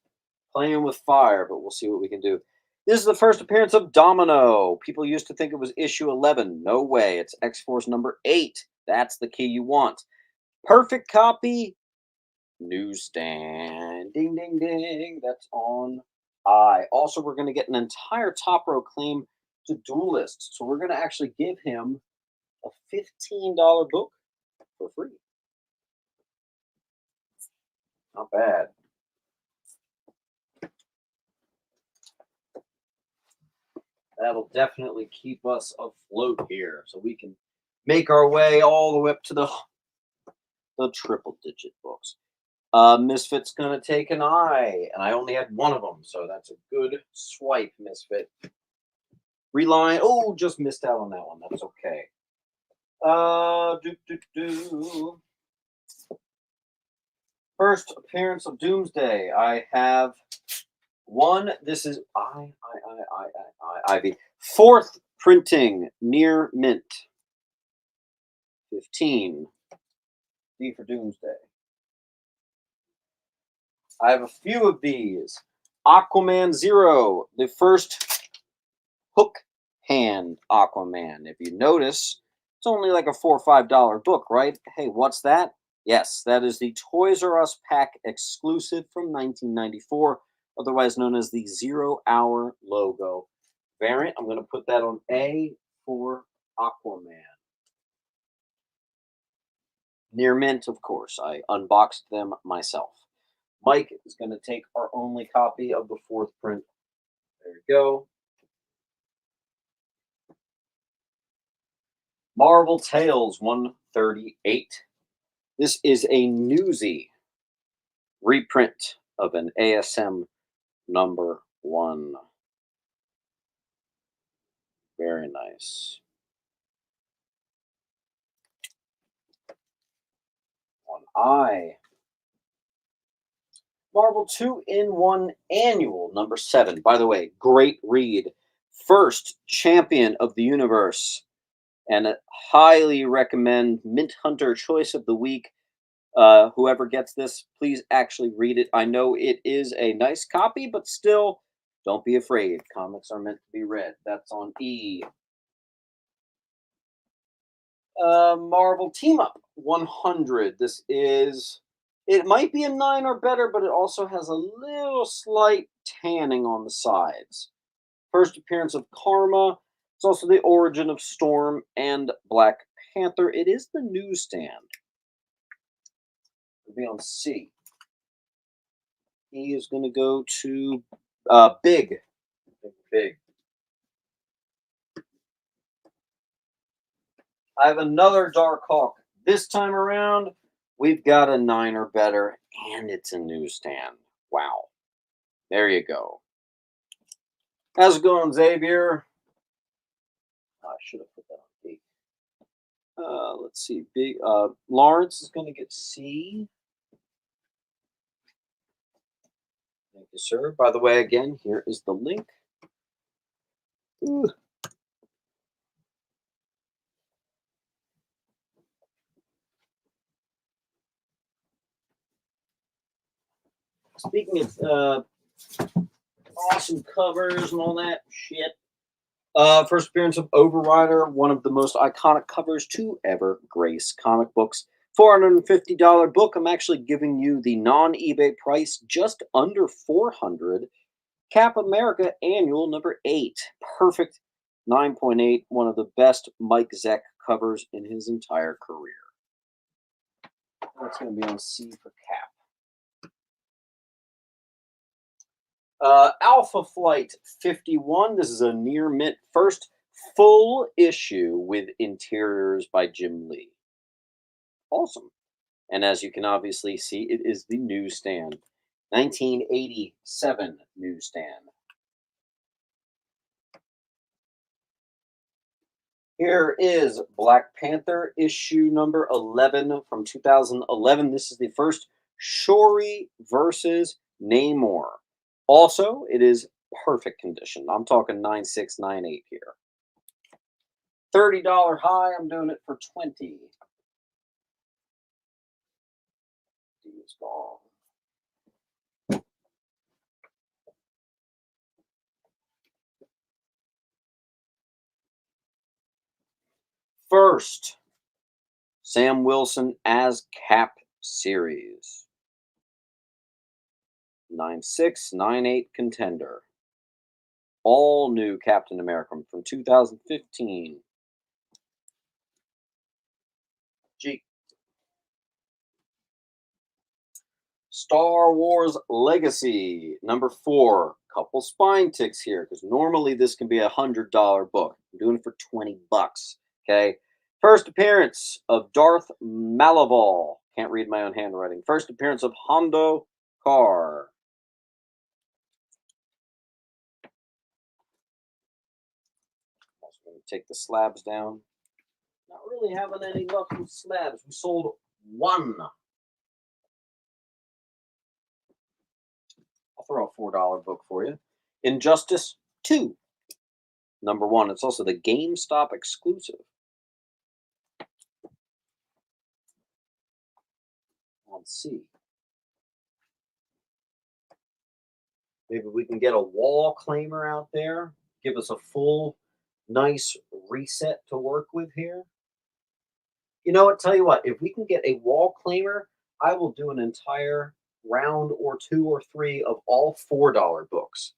[SPEAKER 1] Playing with fire, but we'll see what we can do. This is the first appearance of Domino. People used to think it was issue 11. No way. It's X-Force number 8. That's the key you want. Perfect copy. Newsstand. Ding, ding, ding. That's on I. Also, we're going to get an entire top row claim to Duelist. So we're going to actually give him a $15 book for free. Not bad. That'll definitely keep us afloat here, so we can make our way all the way up to the triple digit books. Misfit's gonna take an I, and I only had one of them, so that's a good swipe, Misfit. Reline. Oh, just missed out on that one. That's okay. First appearance of Doomsday. I have one. This is Ivy. Fourth printing near mint. 15. D for Doomsday. I have a few of these. Aquaman Zero, the first hook hand Aquaman. If you notice, it's only like a $4 or $5 book, right? Hey, what's that? Yes, that is the Toys R Us pack exclusive from 1994, otherwise known as the 0 Hour logo variant. I'm going to put that on A for Aquaman. Near mint, of course. I unboxed them myself. Mike is going to take our only copy of the 4th print. There you go. Marvel Tales 138. This is a Newsy reprint of an ASM number 1. Very nice. One I. Marvel 2-in-1 Annual number 7. By the way, great read. First champion of the universe. And I highly recommend Mint Hunter Choice of the Week. Whoever gets this, please actually read it. I know it is a nice copy, but still, don't be afraid. Comics are meant to be read. That's on E. Marvel Team Up 100. This is, it might be a 9 or better, but it also has a little slight tanning on the sides. First appearance of Karma. It's also the origin of Storm and Black Panther. It is the newsstand. It'll be on C. He is going to go to Big. Big. I have another Dark Hawk. This time around, we've got a 9 or better, and it's a newsstand. Wow. There you go. How's it going, Xavier? should have put that on B. Let's see. Big Lawrence is going to get C. Thank you, sir. By the way, again, here is the link. Ooh. Speaking of awesome covers and all that shit, first appearance of Overrider, one of the most iconic covers to ever grace comic books. $450 book. I'm actually giving you the non-eBay price, just under $400. Cap America Annual number 8. Perfect 9.8. One of the best Mike Zeck covers in his entire career. That's going to be on C for Cap. Alpha Flight 51. This is a near mint first full issue with interiors by Jim Lee. Awesome. And as you can obviously see, it is the newsstand. 1987 newsstand. Here is Black Panther issue number 11 from 2011. This is the first Shuri versus Namor. Also, it is perfect condition. I'm talking 9698 here. $30 high. I'm doing it for 20. D is gone. First, Sam Wilson as Cap series. 9698 contender. All new Captain America from 2015. G. Star Wars Legacy number 4. Couple spine ticks here because normally this can be a $100 book. I'm doing it for $20. Okay. First appearance of Darth Malaval. Can't read my own handwriting. First appearance of Hondo Carr. Also going to take the slabs down. Not really having any luck with slabs. We sold 1. I'll throw a $4 book for you. Injustice 2. Number 1. It's also the GameStop exclusive. On C. Maybe we can get a wall claimer out there. Give us a full, nice reset to work with here. You know what? Tell you what. If we can get a wall claimer, I will do an entire round or 2 or 3 of all $4 books.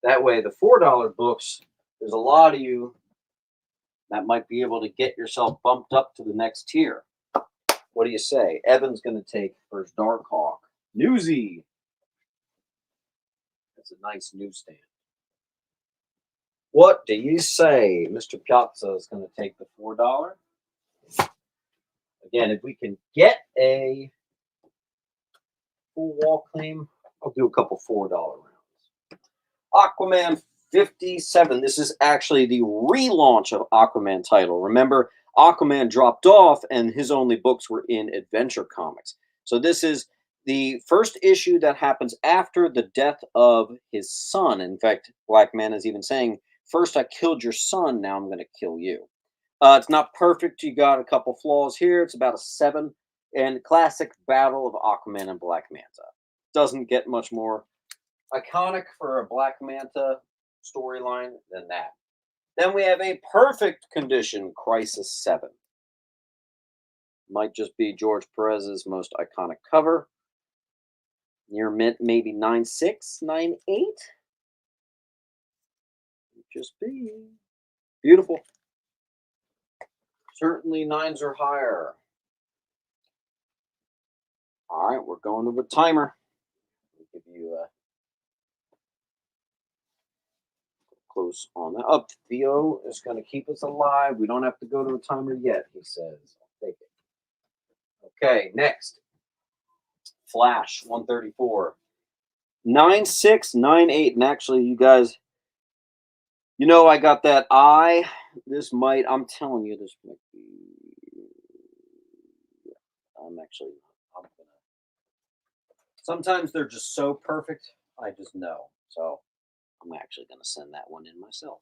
[SPEAKER 1] That way, the $4 books, there's a lot of you that might be able to get yourself bumped up to the next tier. What do you say? Evan's going to take first Darkhawk. Newsy. That's a nice newsstand. What do you say? Mr. Piazza is going to take the $4. Again, if we can get a full wall claim, I'll do a couple $4 rounds. Aquaman 57. This is actually the relaunch of Aquaman title. Remember, Aquaman dropped off and his only books were in Adventure Comics. So this is the first issue that happens after the death of his son. In fact, Black Man is even saying, first I killed your son, now I'm going to kill you. It's not perfect. You got a couple flaws here. It's about a 7. And classic battle of Aquaman and Black Manta. Doesn't get much more iconic for a Black Manta storyline than that. Then we have a perfect condition Crisis 7. Might just be George Perez's most iconic cover. Near mint, maybe 96, 98. Just be beautiful. Certainly 9s or higher. All right, we're going to a timer. I'll give you a close on that. Up, Theo is going to keep us alive. We don't have to go to a timer yet, he says. I'll take it. Okay, next. Flash 134. 9698. And actually, you guys, you know I got that eye This might, I'm telling you, this might be. I'm actually, I'm gonna. Sometimes they're just so perfect, I just know. So I'm actually gonna send that one in myself.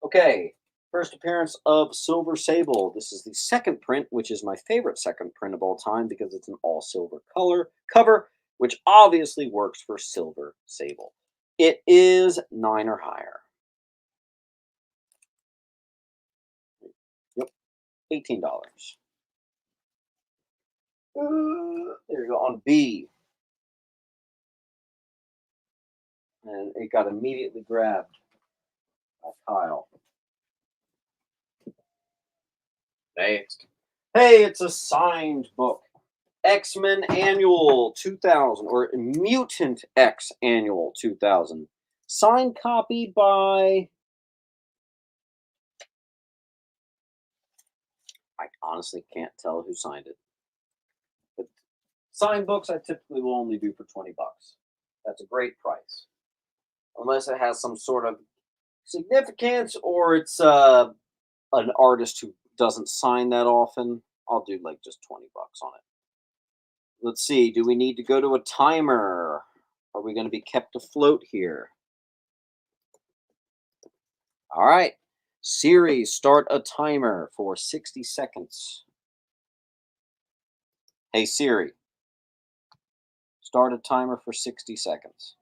[SPEAKER 1] Okay, first appearance of Silver Sable. This is the second print, which is my favorite second print of all time because it's an all silver color cover, which obviously works for Silver Sable. It is 9 or higher. Yep, $18. There you go on B, and it got immediately grabbed by Kyle. Next, hey, it's a signed book. X-Men Annual 2000 or Mutant X Annual 2000. Signed copy by. I honestly can't tell who signed it. But signed books I typically will only do for 20 bucks. That's a great price. Unless it has some sort of significance or it's an artist who doesn't sign that often, I'll do like just 20 bucks on it. Let's see, do we need to go to a timer? Are we going to be kept afloat here? All right. Siri, start a timer for 60 seconds. Hey Siri, start a timer for 60 seconds.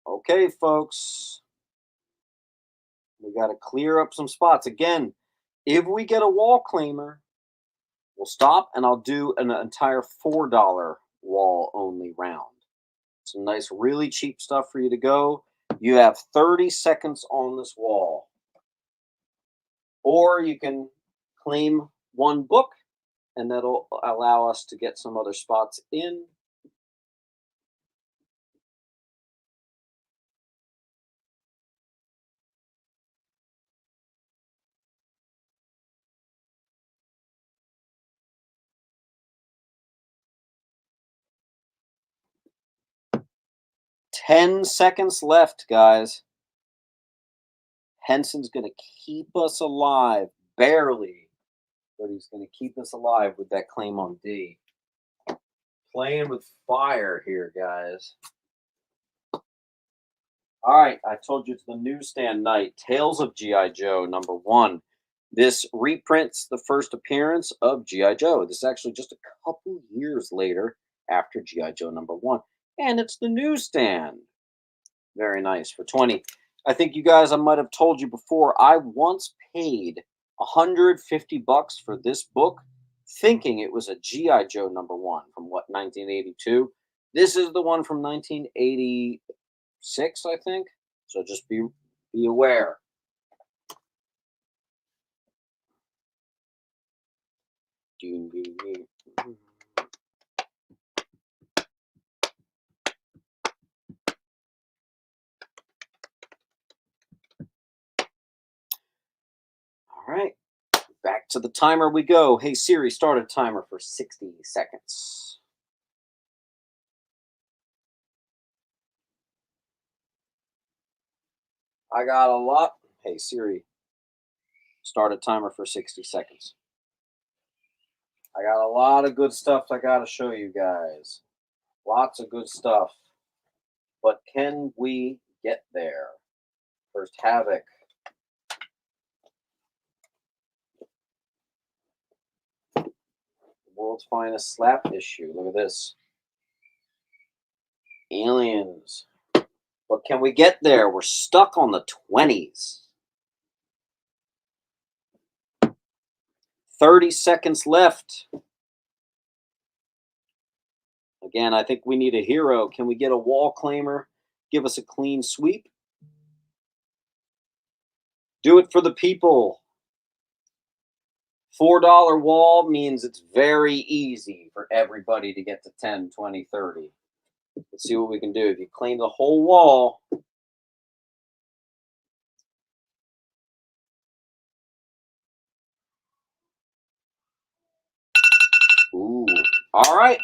[SPEAKER 1] Okay, folks. We got to clear up some spots. Again, if we get a wall claimer, we'll stop and I'll do an entire $4 wall only round. Some nice, really cheap stuff for you to go. You have 30 seconds on this wall. Or you can claim one book, and that'll allow us to get some other spots in. Ten seconds left, guys. Henson's going to keep us alive, barely, but he's going to keep us alive with that claim on D. Playing with fire here, guys. All right, I told you it's the newsstand night. Tales of G.I. Joe, #1. This reprints the first appearance of G.I. Joe. This is actually just a couple years later after G.I. Joe #1. And it's the newsstand. Very nice for 20. I think you guys, I might have told you before, I once paid 150 bucks for this book, thinking it was a G.I. Joe #1 from 1982. This is the one from 1986, I think. So just be aware. All right. Back to the timer we go. Hey Siri, start a timer for 60 seconds. I got a lot. Hey Siri, start a timer for 60 seconds. I got a lot of good stuff I got to show you guys. Lots of good stuff. But can we get there? First, Havoc. The world's finest slap issue. Look at this. Aliens. But can we get there? We're stuck on the 20s. 30 seconds left. Again, I think we need a hero. Can we get a wall claimer? Give us a clean sweep. Do it for the people. $4 wall means it's very easy for everybody to get to 10, 20, 30. Let's see what we can do. If you claim the whole wall, ooh, all right.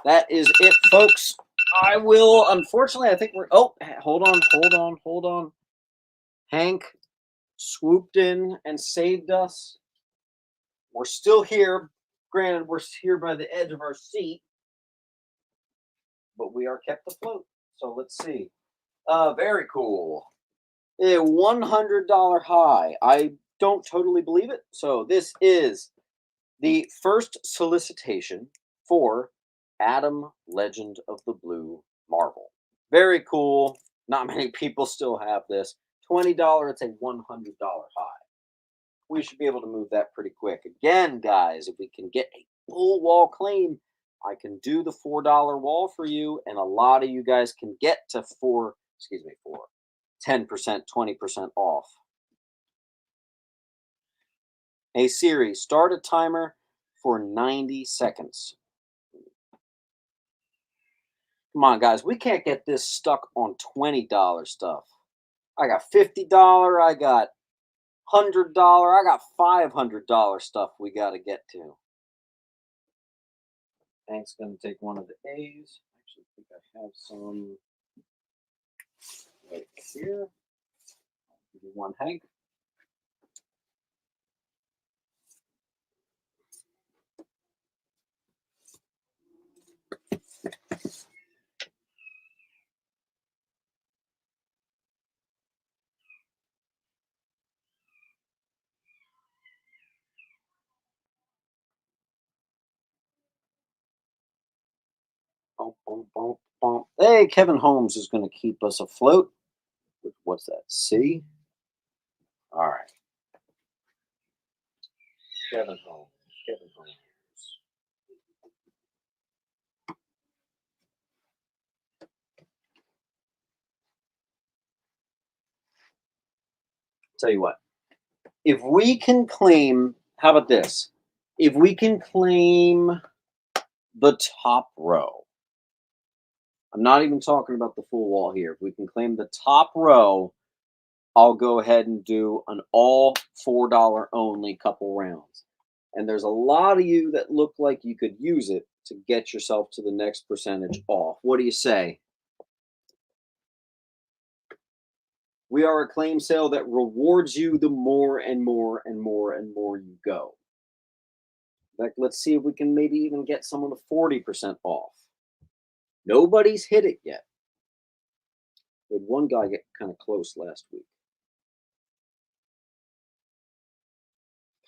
[SPEAKER 1] That is it, folks. I will. Unfortunately, I think we're. Oh, hold on. Hank swooped in and saved us. We're still here. Granted, we're here by the edge of our seat, but we are kept afloat. So let's see. Very cool. A $100 high. I don't totally believe it. So this is the first solicitation for Adam Legend of the Blue Marvel. Very cool. Not many people still have this. $20, it's a $100 high. We should be able to move that pretty quick. Again, guys, if we can get a full wall claim, I can do the $4 wall for you, and a lot of you guys can get to 10%, 20% off. Hey Siri, start a timer for 90 seconds. Come on, guys, we can't get this stuck on $20 stuff. I got $50, I got $100, I got $500 stuff we got to get to. Hank's going to take one of the A's. Actually, I think I have some right here. Give you one, Hank. Boom, boom, boom, boom. Hey, Kevin Holmes is going to keep us afloat. What's that? C? All right. Kevin Holmes. Kevin Holmes. Tell you what. If we can claim, how about this? If we can claim the top row, I'm not even talking about the full wall here. If we can claim the top row, I'll go ahead and do an all $4 only couple rounds. And there's a lot of you that look like you could use it to get yourself to the next percentage off. What do you say? We are a claim sale that rewards you the more and more and more and more you go. In fact, let's see if we can maybe even get some of the 40% off. Nobody's hit it yet. We had one guy get kind of close last week.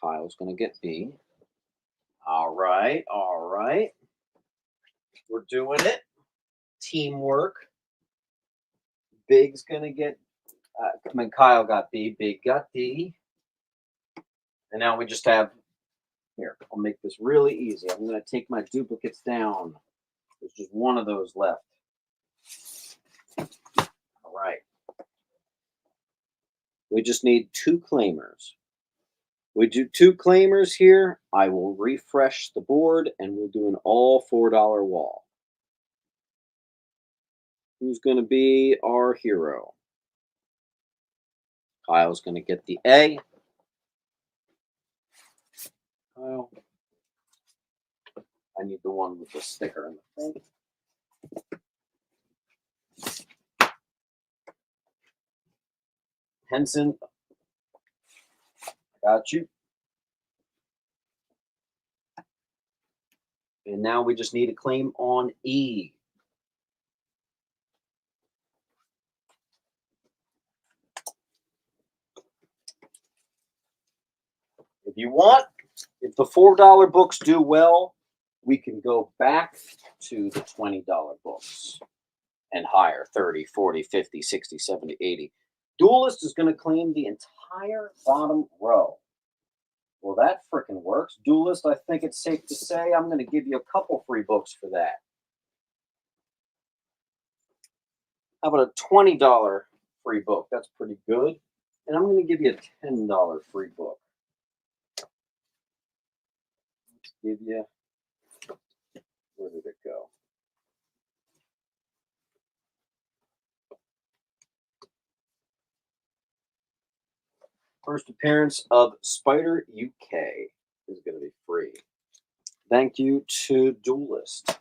[SPEAKER 1] Kyle's going to get B. All right, all right. We're doing it. Teamwork. Big's going to get, Kyle got B, Big got D. And now we just have, here, I'll make this really easy. I'm going to take my duplicates down. There's just one of those left. All right. We just need two claimers. We do two claimers here. I will refresh the board and we'll do an all $4 wall. Who's going to be our hero? Kyle's going to get the A. Kyle. I need the one with the sticker in the front. Henson, got you. And now we just need a claim on E. If you want, if the $4 books do well, we can go back to the $20 books and higher, 30, 40, 50, 60, 70, 80. Duelist is going to claim the entire bottom row. Well, that freaking works. Duelist, I think it's safe to say I'm going to give you a couple free books for that. How about a $20 free book? That's pretty good. And I'm going to give you a $10 free book. Let's give you, where did it go? First appearance of Spider UK is going to be free. Thank you to Duelist.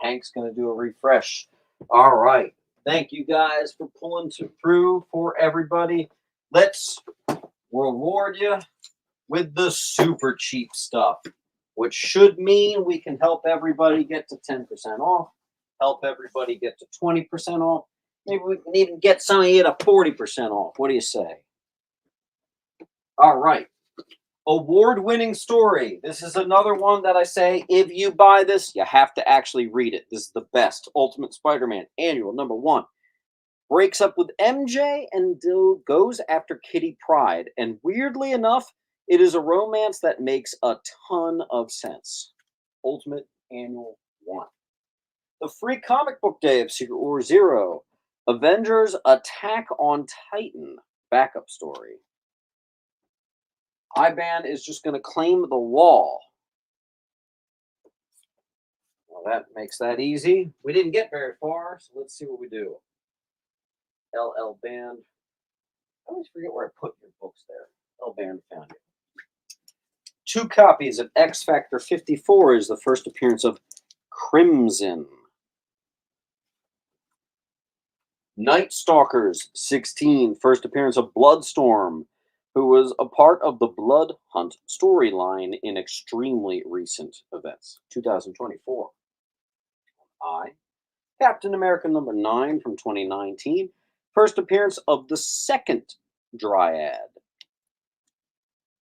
[SPEAKER 1] Hank's going to do a refresh. All right. Thank you guys for pulling through for everybody. Let's reward you with the super cheap stuff, which should mean we can help everybody get to 10% off, help everybody get to 20% off. Maybe we can even get some of you to 40% off. What do you say? All right. Award-winning story. This is another one that I say, if you buy this, you have to actually read it. This is the best. Ultimate Spider-Man Annual #1. Breaks up with MJ and goes after Kitty Pryde. And weirdly enough, it is a romance that makes a ton of sense. Ultimate Annual 1. The free comic book day of Secret War Zero. Avengers Attack on Titan. Backup story. IBAN is just going to claim the wall. Well, that makes that easy. We didn't get very far, so let's see what we do. LL Band. I always forget where I put your books there. LL Band found it. 2 copies of X Factor 54 is the first appearance of Crimson. Night Stalkers 16, first appearance of Bloodstorm, who was a part of the Blood Hunt storyline in extremely recent events. 2024. Captain America #9 from 2019, first appearance of the second Dryad.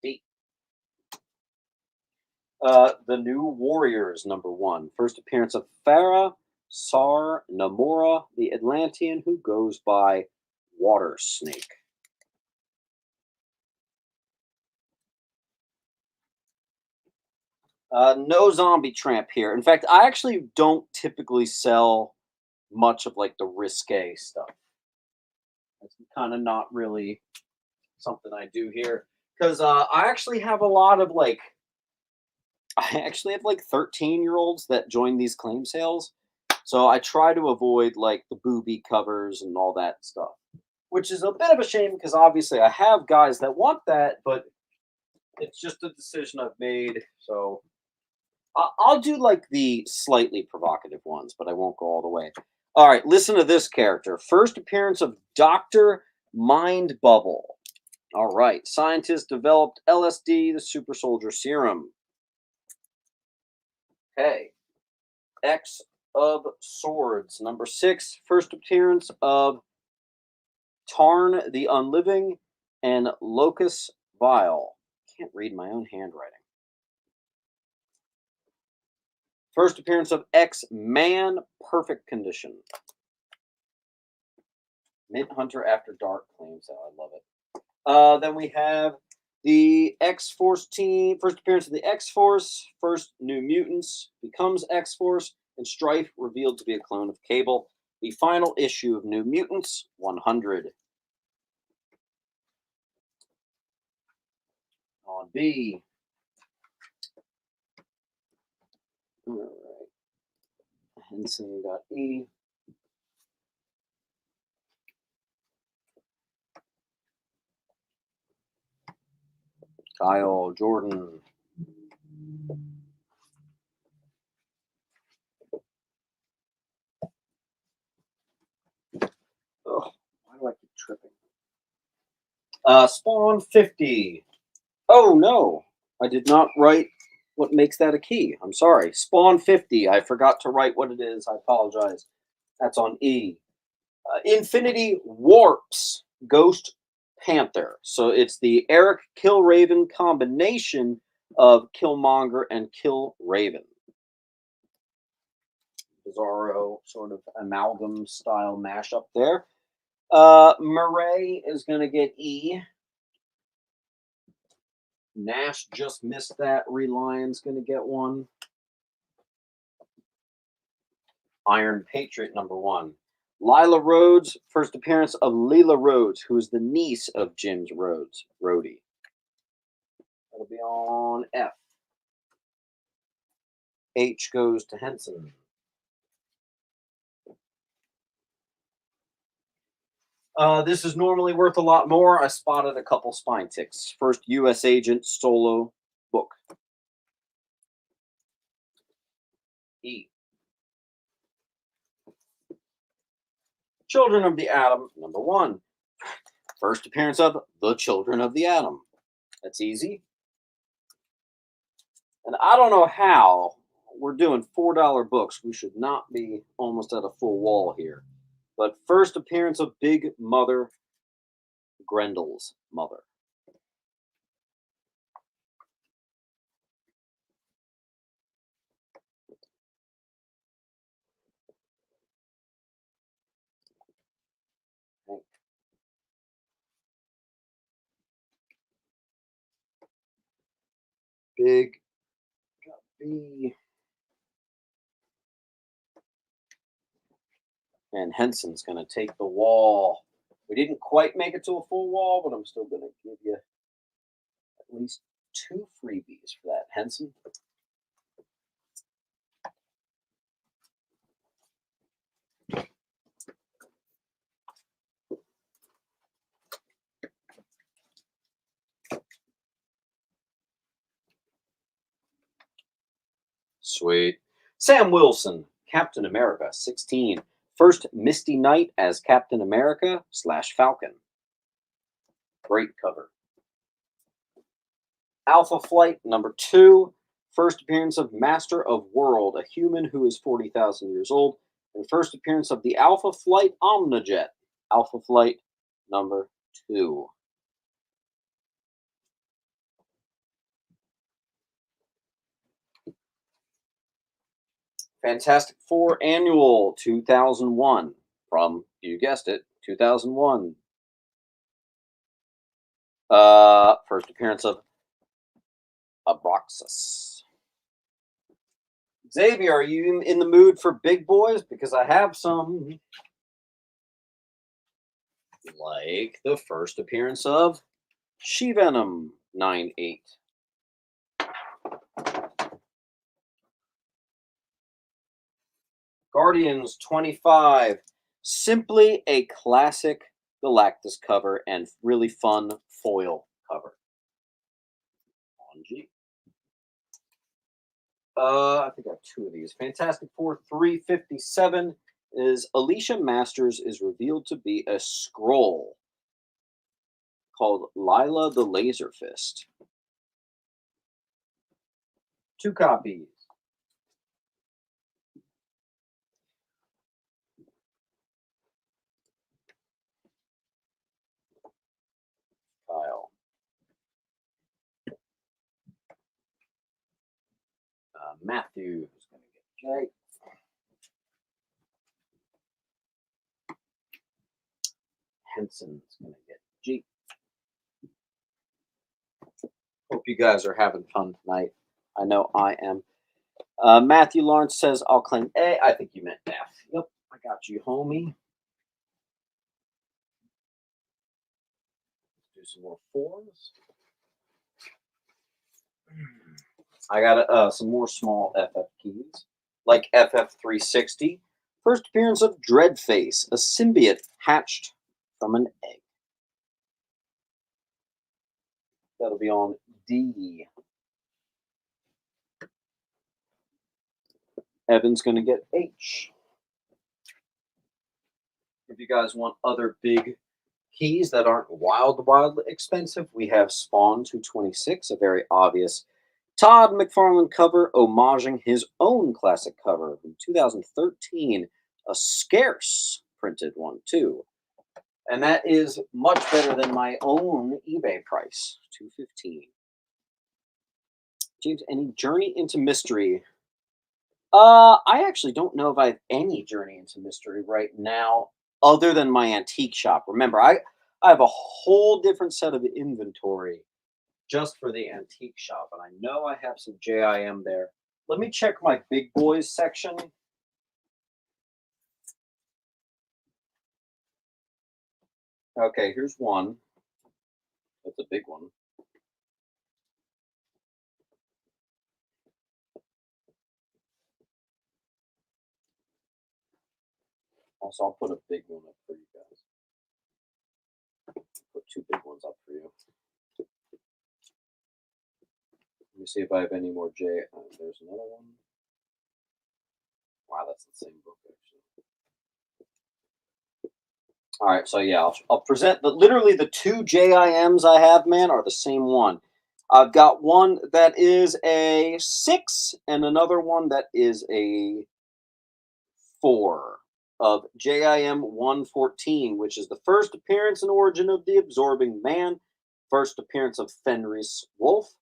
[SPEAKER 1] D. The New Warriors #1, first appearance of Farah Sar Namora, the Atlantean who goes by Water Snake. No zombie tramp here. In fact, I actually don't typically sell much of like the risque stuff. It's kind of not really something I do here because I actually have a lot of like, I actually have like 13-year-olds that join these claim sales. So I try to avoid like the booby covers and all that stuff, which is a bit of a shame because obviously I have guys that want that, but it's just a decision I've made. So I'll do like the slightly provocative ones, but I won't go all the way. All right, listen to this character. First appearance of Dr. Mind Bubble. All right, scientists developed LSD, the super soldier serum. Okay, X of Swords, #6, first appearance of Tarn the Unliving and Locus Vile. Can't read my own handwriting. First appearance of X-Man, Perfect Condition. Mint Hunter After Dark claims that. I love it. Then we have the X-Force team. First appearance of the X-Force. First New Mutants becomes X-Force. And Strife revealed to be a clone of Cable. The final issue of New Mutants 100. On B. All right. Henson got E. Kyle Jordan. Oh, why do I keep tripping? Spawn 50. Oh no, I did not write what makes that a key. I'm sorry. Spawn 50. I forgot to write what it is. I apologize. That's on E. Infinity Warps Ghost Panther. So it's the Eric Killraven combination of Killmonger and Killraven. Bizarro sort of amalgam style mashup there. Murray is going to get E. Nash just missed that. Relion's going to get one. Iron Patriot #1. Lila Rhodes, first appearance of Leela Rhodes, who is the niece of James Rhodes, Rhodey. That'll be on F. H goes to Henson. This is normally worth a lot more. I spotted a couple spine ticks. First U.S. Agent solo book. E. Children of the Atom, number 1. First appearance of the Children of the Atom. That's easy. And I don't know how we're doing $4 books. We should not be almost at a full wall here. But first appearance of Big Mother, Grendel's mother. Big B. And Henson's going to take the wall. We didn't quite make it to a full wall, but I'm still going to give you at least 2 freebies for that, Henson. Sweet. Sam Wilson, Captain America 16. First Misty Knight as Captain America / Falcon. Great cover. Alpha Flight number 2. First appearance of Master of World, a human who is 40,000 years old. And first appearance of the Alpha Flight Omnijet. Alpha Flight number 2. Fantastic Four Annual 2001 from, you guessed it, 2001. First appearance of Abraxas. Xavier, are you in the mood for big boys? Because I have some. Like the first appearance of She-Venom 9/8. Guardians 25. Simply a classic Galactus cover and really fun foil cover. On G. I think I have 2 of these. Fantastic Four 357 is Alicia Masters is revealed to be a Skrull called Lila the Laser Fist. 2 copies. Kyle. Matthew is going to get J. Henson's going to get G. Hope you guys are having fun tonight. I know I am. Matthew Lawrence says, I'll claim A. I think you meant F. Yep, I got you, homie. Let's do some more 4s. I got some more small FF keys, like FF360. First appearance of Dreadface, a symbiote hatched from an egg. That'll be on D. Evan's going to get H. If you guys want other big keys that aren't wildly expensive, we have Spawn 226, a very obvious Todd McFarlane cover homaging his own classic cover from 2013, a scarce printed one too. And that is much better than my own eBay price, $215. James, any Journey into Mystery? I actually don't know if I have any Journey into Mystery right now, other than my antique shop. Remember, I have a whole different set of inventory just for the antique shop, and I know I have some JIM there. Let me check my big boys section. Okay, here's one. That's a big one. Also, I'll put a big one up for you guys. Put 2 big ones up for you. Let me see if I have any more J. There's another one. Wow, that's the same book, actually. All right, so yeah, I'll present literally the two JIMs I have, man, are the same one. I've got one that is a 6 and another one that is a 4 of JIM 114, which is the first appearance and origin of the Absorbing Man, first appearance of Fenris Wolf,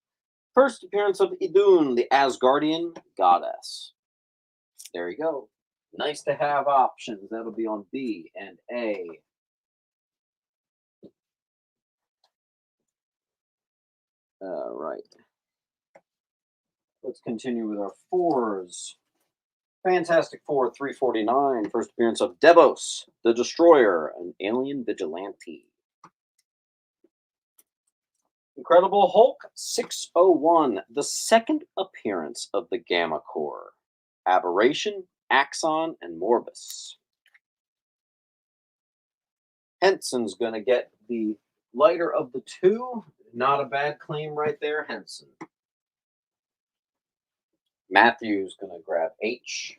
[SPEAKER 1] first appearance of Idun, the Asgardian goddess. There you go. Nice to have options. That'll be on B and A. All right. Let's continue with our fours. Fantastic Four 349. First appearance of Devos, the Destroyer, an alien vigilante. Incredible Hulk 601. The second appearance of the Gamma Corps. Aberration, Axon, and Morbus. Henson's going to get the lighter of the two. Not a bad claim right there, Henson. Matthew's going to grab H.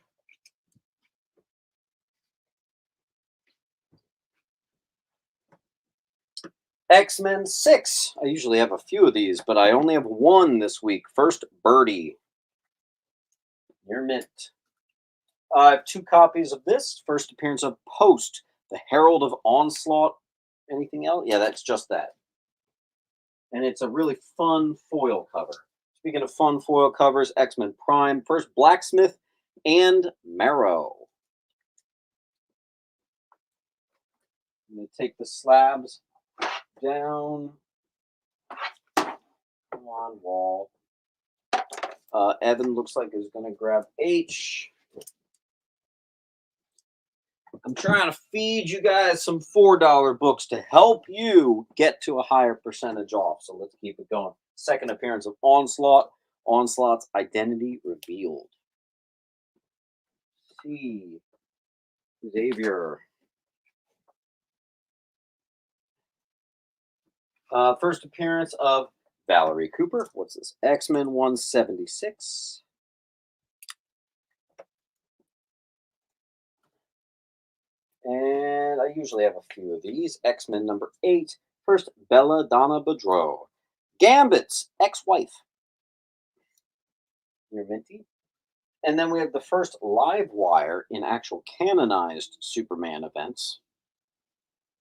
[SPEAKER 1] X-Men 6. I usually have a few of these, but I only have one this week. First, Birdie. You're mint. I have 2 copies of this. First appearance of Post, the Herald of Onslaught. Anything else? Yeah, that's just that. And it's a really fun foil cover. Speaking of fun foil covers, X-Men Prime. First, Blacksmith and Marrow. I'm going to take the slabs down. Come on, wall. Evan looks like he's going to grab H. I'm trying to feed you guys some $4 books to help you get to a higher percentage off. So let's keep it going. Second appearance of Onslaught. Onslaught's identity revealed. C. Xavier. First appearance of Valerie Cooper. What's this? X-Men 176. And I usually have a few of these. X-Men number 8. First, Bella Donna Boudreaux. Gambit's ex-wife. You're minty. And then we have the first live wire in actual canonized Superman events.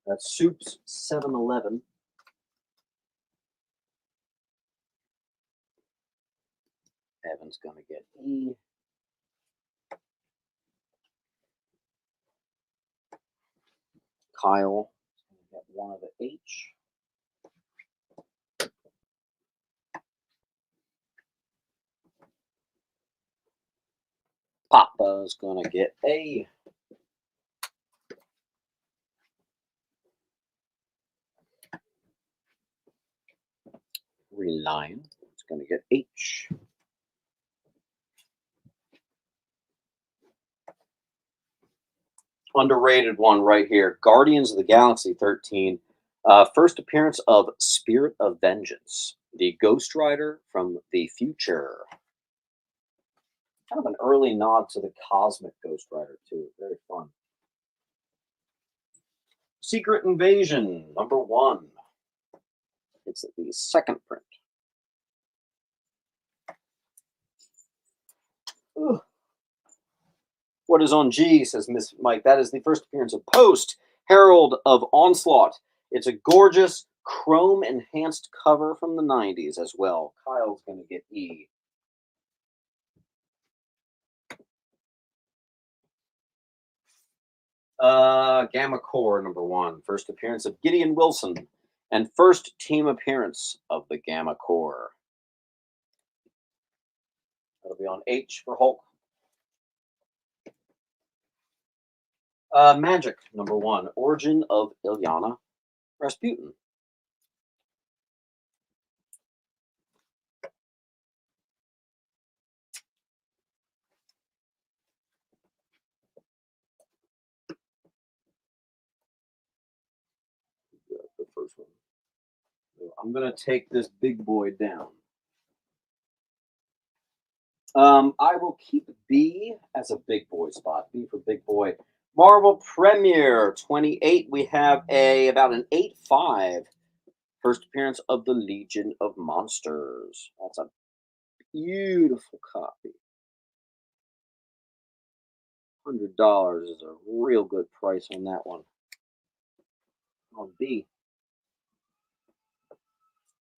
[SPEAKER 1] That's Soup's 7-Eleven. Evan's going to get E. Kyle is going to get one of the H. Papa's going to get A. Green Lion is going to get H. Underrated one right here. Guardians of the Galaxy 13. First appearance of Spirit of Vengeance, the Ghost Rider from the future. Kind of an early nod to the Cosmic Ghost Rider, too. Very fun. Secret Invasion, number 1. It's the second print. Ugh. What is on G, says Miss Mike. That is the first appearance of Post, Herald of Onslaught. It's a gorgeous chrome-enhanced cover from the 90s as well. Kyle's going to get E. Gamma Corps number 1. First appearance of Gideon Wilson. And first team appearance of the Gamma Corps. That'll be on H for Hulk. Magic number 1. Origin of Ilyana Rasputin. The first one. So I'm going to take this big boy down. I will keep B as a big boy spot. B for big boy. Marvel Premiere 28. We have about an 8.5. First appearance of the Legion of Monsters. That's a beautiful copy. $100 is a real good price on that one. On B.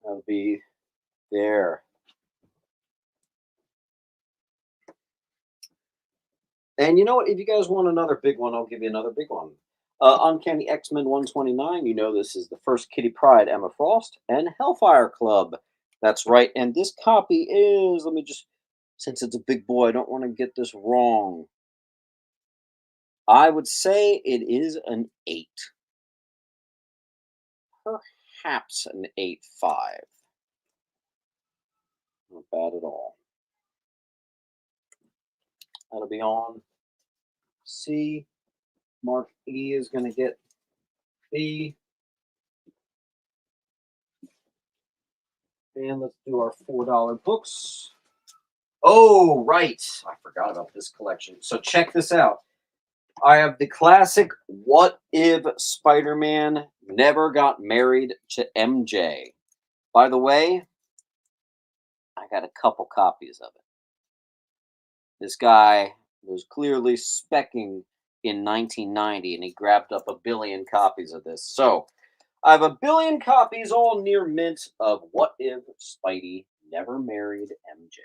[SPEAKER 1] That'll be there. And you know what? If you guys want another big one, I'll give you another big one. Uncanny X-Men 129. You know this is the first Kitty Pryde, Emma Frost, and Hellfire Club. That's right. And this copy is, let me just, since it's a big boy, I don't want to get this wrong. I would say it is an 8. Perhaps an 8.5. Not bad at all. That'll be on C. Mark E is going to get B. And let's do our $4 books. Oh, right. I forgot about this collection. So check this out. I have the classic What If Spider-Man Never Got Married to MJ. By the way, I got a couple copies of it. This guy was clearly specking in 1990 and he grabbed up a billion copies of this. So I have a billion copies all near mint of What If Spidey Never Married MJ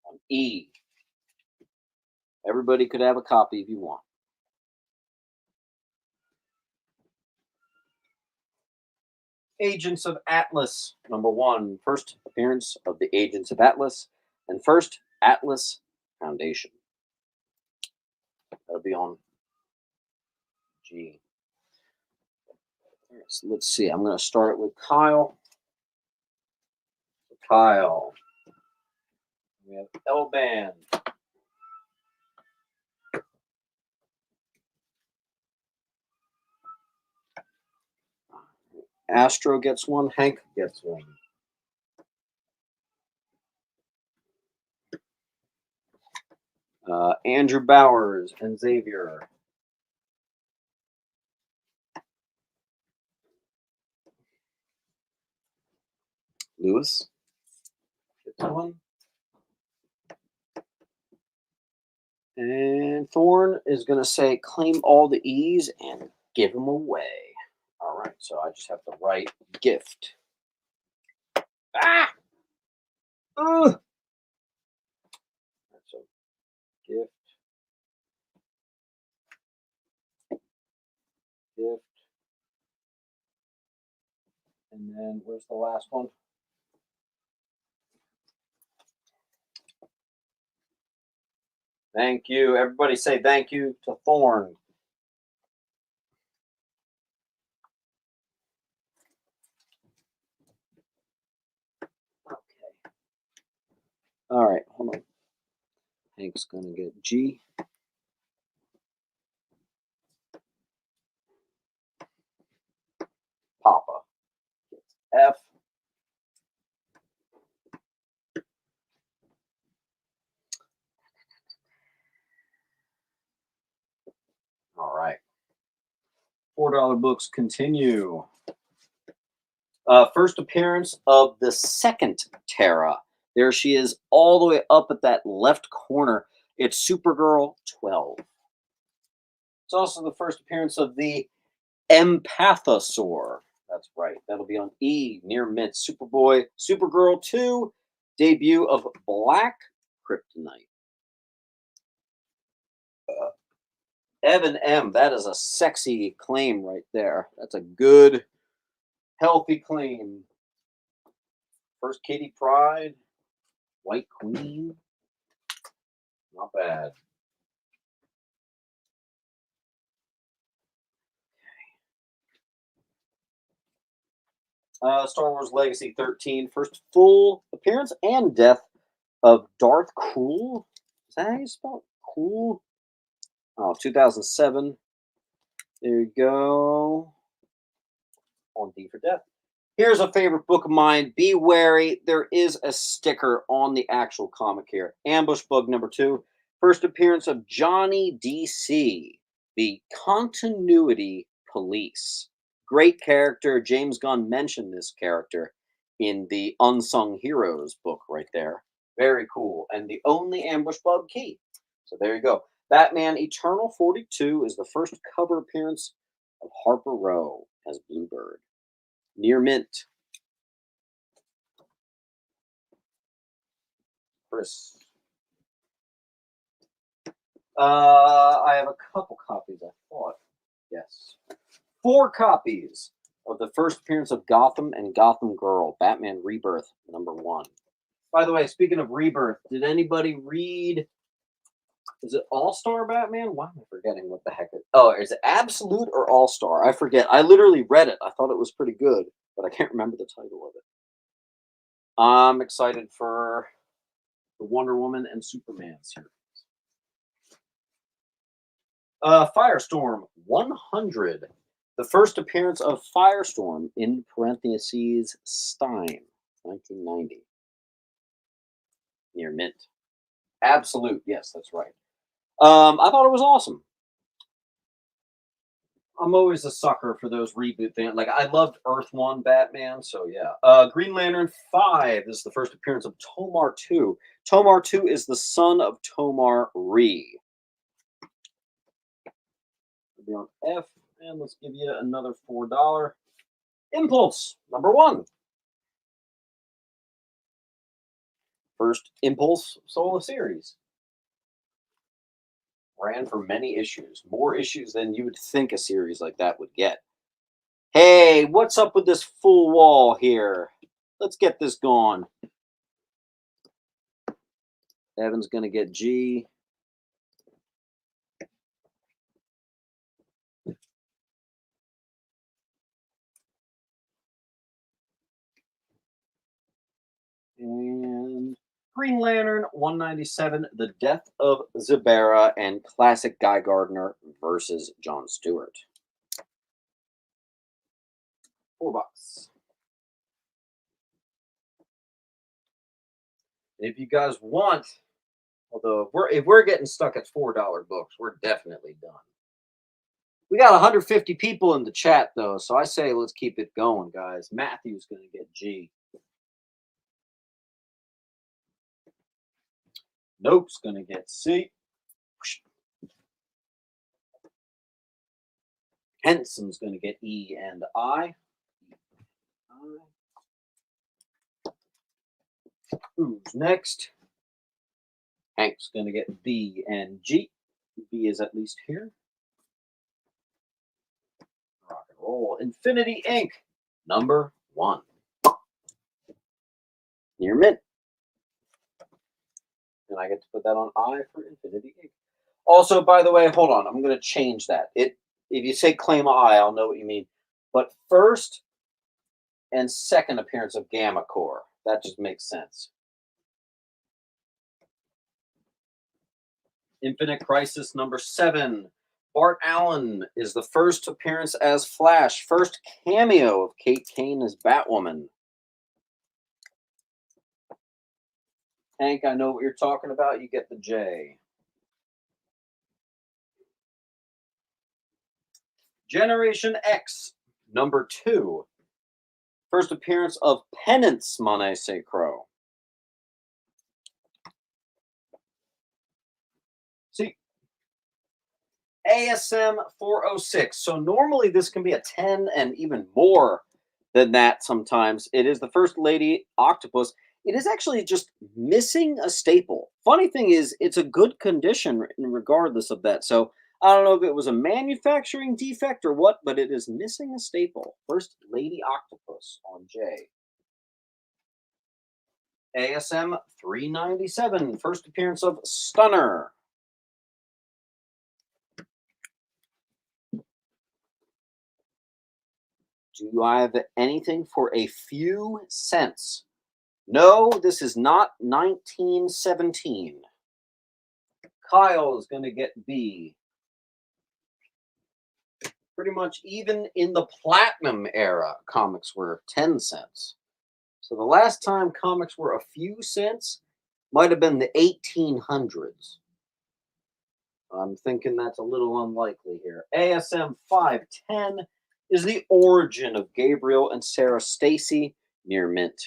[SPEAKER 1] on E. Everybody could have a copy if you want. Agents of Atlas, #1. First appearance of the Agents of Atlas and first Atlas Foundation. That'll be on G. Right, so let's see. I'm going to start it with Kyle. Kyle. We have L-Band. Astro gets one. Hank gets one. Andrew Bowers and Xavier. Lewis gets one. And Thorne is going to say, claim all the E's and give them away. All right, so I just have to write gift. Ah! Ugh! So gift. Gift. And then where's the last one? Thank you. Everybody say thank you to Thorne. Okay. All right, hold on. Hank's going to get G. Papa gets F. All right. $4 books continue. First appearance of the second Tara. There she is, all the way up at that left corner. It's Supergirl 12. It's also the first appearance of the Empathosaur. That's right. That'll be on E, near mint. Superboy, Supergirl 2, debut of Black Kryptonite. Evan M. That is a sexy claim right there. That's a good, healthy claim. First Kitty Pryde, White Queen. Not bad. Star Wars Legacy 13. First full appearance and death of Darth Krul. Is that how you spell it? Krul? Oh, 2007. There you go. On D for death. Here's a favorite book of mine. Be wary. There is a sticker on the actual comic here. Ambush Bug #2. First appearance of Johnny DC. the Continuity Police. Great character. James Gunn mentioned this character in the Unsung Heroes book right there. Very cool. And the only ambush bug key. So there you go. Batman Eternal 42 is the first cover appearance of Harper Row as Bluebird. Near mint. Chris. I have a couple copies, I thought. Yes. 4 copies of the first appearance of Gotham and Gotham Girl, Batman Rebirth, #1. By the way, speaking of Rebirth, did anybody read, is it All-Star Batman? Why am I forgetting what the heck it, oh, is it Absolute or All-Star? I forget. I literally read it. I thought it was pretty good, but I can't remember the title of it. I'm excited for the Wonder Woman and Superman series. Firestorm 100. The first appearance of Firestorm in parentheses Stein, 1990. Near mint. Absolute. Yes, that's right. I thought it was awesome. I'm always a sucker for those reboot things. Like I loved Earth One Batman, so yeah. Green Lantern 5 is the first appearance of Tomar 2. Tomar 2 is the son of Tomar Ree. Be on F, and let's give you another $4. Impulse #1. First Impulse solo series. Ran for many issues, more issues than you would think a series like that would get. Hey, what's up with this full wall here? Let's get this going. Evan's going to get G. And Green Lantern 197, The Death of Zabera, and classic Guy Gardner versus John Stewart. $4. If you guys want, although if we're getting stuck at $4 books, we're definitely done. We got 150 people in the chat though, so I say let's keep it going, guys. Matthew's going to get G. Nope's going to get C. Henson's going to get E and I. Who's next? Hank's going to get B and G. B is at least here. Rock and roll. Infinity Inc. #1. Near mint. And I get to put that on I for Infinity Inc. Also, by the way, hold on. I'm going to change that. If you say claim I, I'll know what you mean. But first and second appearance of Gamma Core. That just makes sense. Infinite Crisis #7. Bart Allen is the first appearance as Flash. First cameo of Kate Kane as Batwoman. Hank, I know what you're talking about. You get the J. Generation X #2. First appearance of Penance Monet Sacro. See, ASM 406. So normally this can be a 10 and even more than that sometimes. It is the first Lady Octopus. It is actually just missing a staple. Funny thing is, it's a good condition regardless of that. So I don't know if it was a manufacturing defect or what, but it is missing a staple. First Lady Octopus on J. ASM 397. First appearance of Stunner. Do I have anything for a few cents? No, this is not 1917. Kyle is going to get B. Pretty much even in the Platinum era, comics were 10 cents. So the last time comics were a few cents might have been the 1800s. I'm thinking that's a little unlikely here. ASM 510 is the origin of Gabriel and Sarah Stacy, near mint.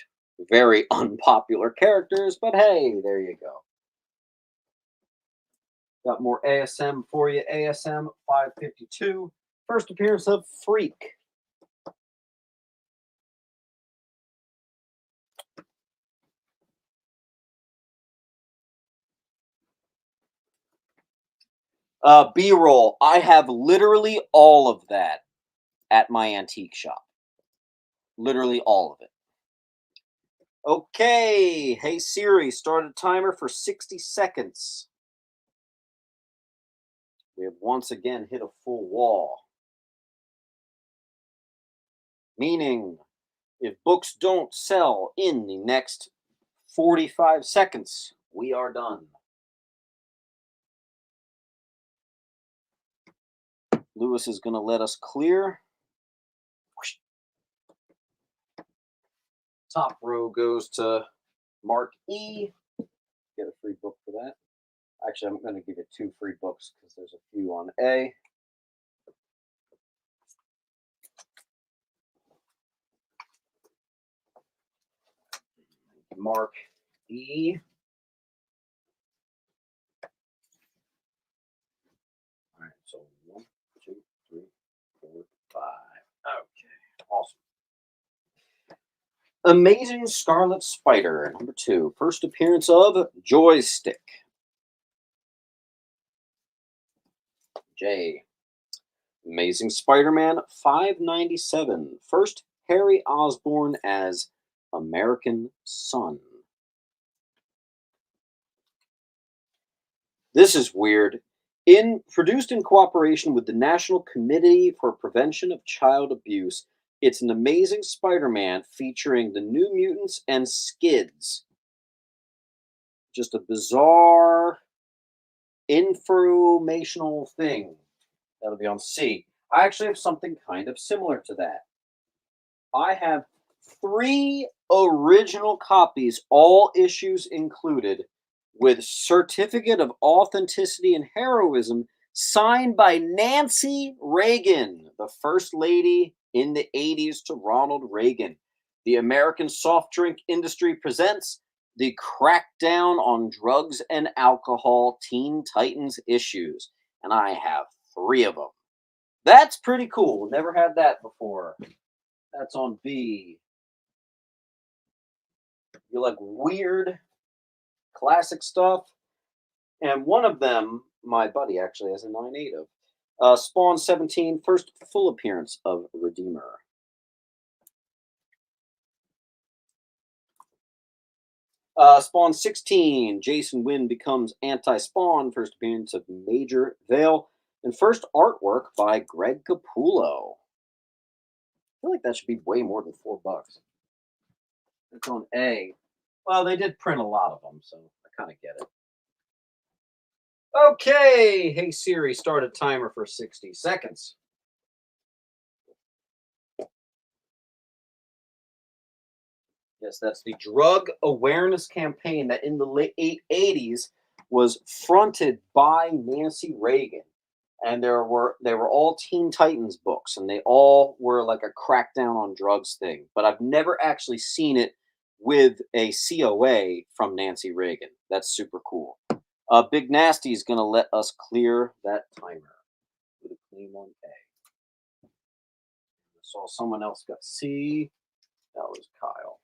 [SPEAKER 1] Very unpopular characters, but hey, there you go. Got more ASM for you. ASM 552, first appearance of Freak. B-roll. I have literally all of that at my antique shop. Literally all of it. Okay. Hey Siri, start a timer for 60 seconds. We have once again hit a full wall. Meaning, if books don't sell in the next 45 seconds, we are done. Lewis is going to let us clear. Top row goes to Mark E. Get a free book for that. Actually, I'm going to give you 2 free books because there's a few on A. Mark E. All right, so 1, 2, 3, 4, 5. Okay, awesome. Amazing Scarlet Spider, number 2. First appearance of Joystick. J. Amazing Spider-Man 597. First Harry Osborn as American Son. This is weird. Produced in cooperation with the National Committee for Prevention of Child Abuse, it's an Amazing Spider-Man featuring the New Mutants and Skids. Just a bizarre informational thing. That'll be on C. I actually have something kind of similar to that. I have 3 original copies, all issues included, with certificate of authenticity and heroism signed by Nancy Reagan, the first lady in the 80s to Ronald Reagan. The American soft drink industry presents the Crackdown on Drugs and Alcohol Teen Titans issues, and I have 3 of them. That's pretty cool. Never had that before. That's on B. You like weird classic stuff? And one of them, my buddy actually has a 9.8 of. Spawn 17, first full appearance of Redeemer. Spawn 16, Jason Wynn becomes Anti-Spawn, first appearance of Major Vale, and first artwork by Greg Capullo. I feel like that should be way more than $4. It's on A. Well, they did print a lot of them, so I kind of get it. Okay, hey Siri, start a timer for 60 seconds. Yes, that's the drug awareness campaign that in the late 80s was fronted by Nancy Reagan. And they were all Teen Titans books, and they all were like a crackdown on drugs thing. But I've never actually seen it with a COA from Nancy Reagan. That's super cool. Big Nasty is going to let us clear that timer with a clean 1A. I saw someone else got C. That was Kyle.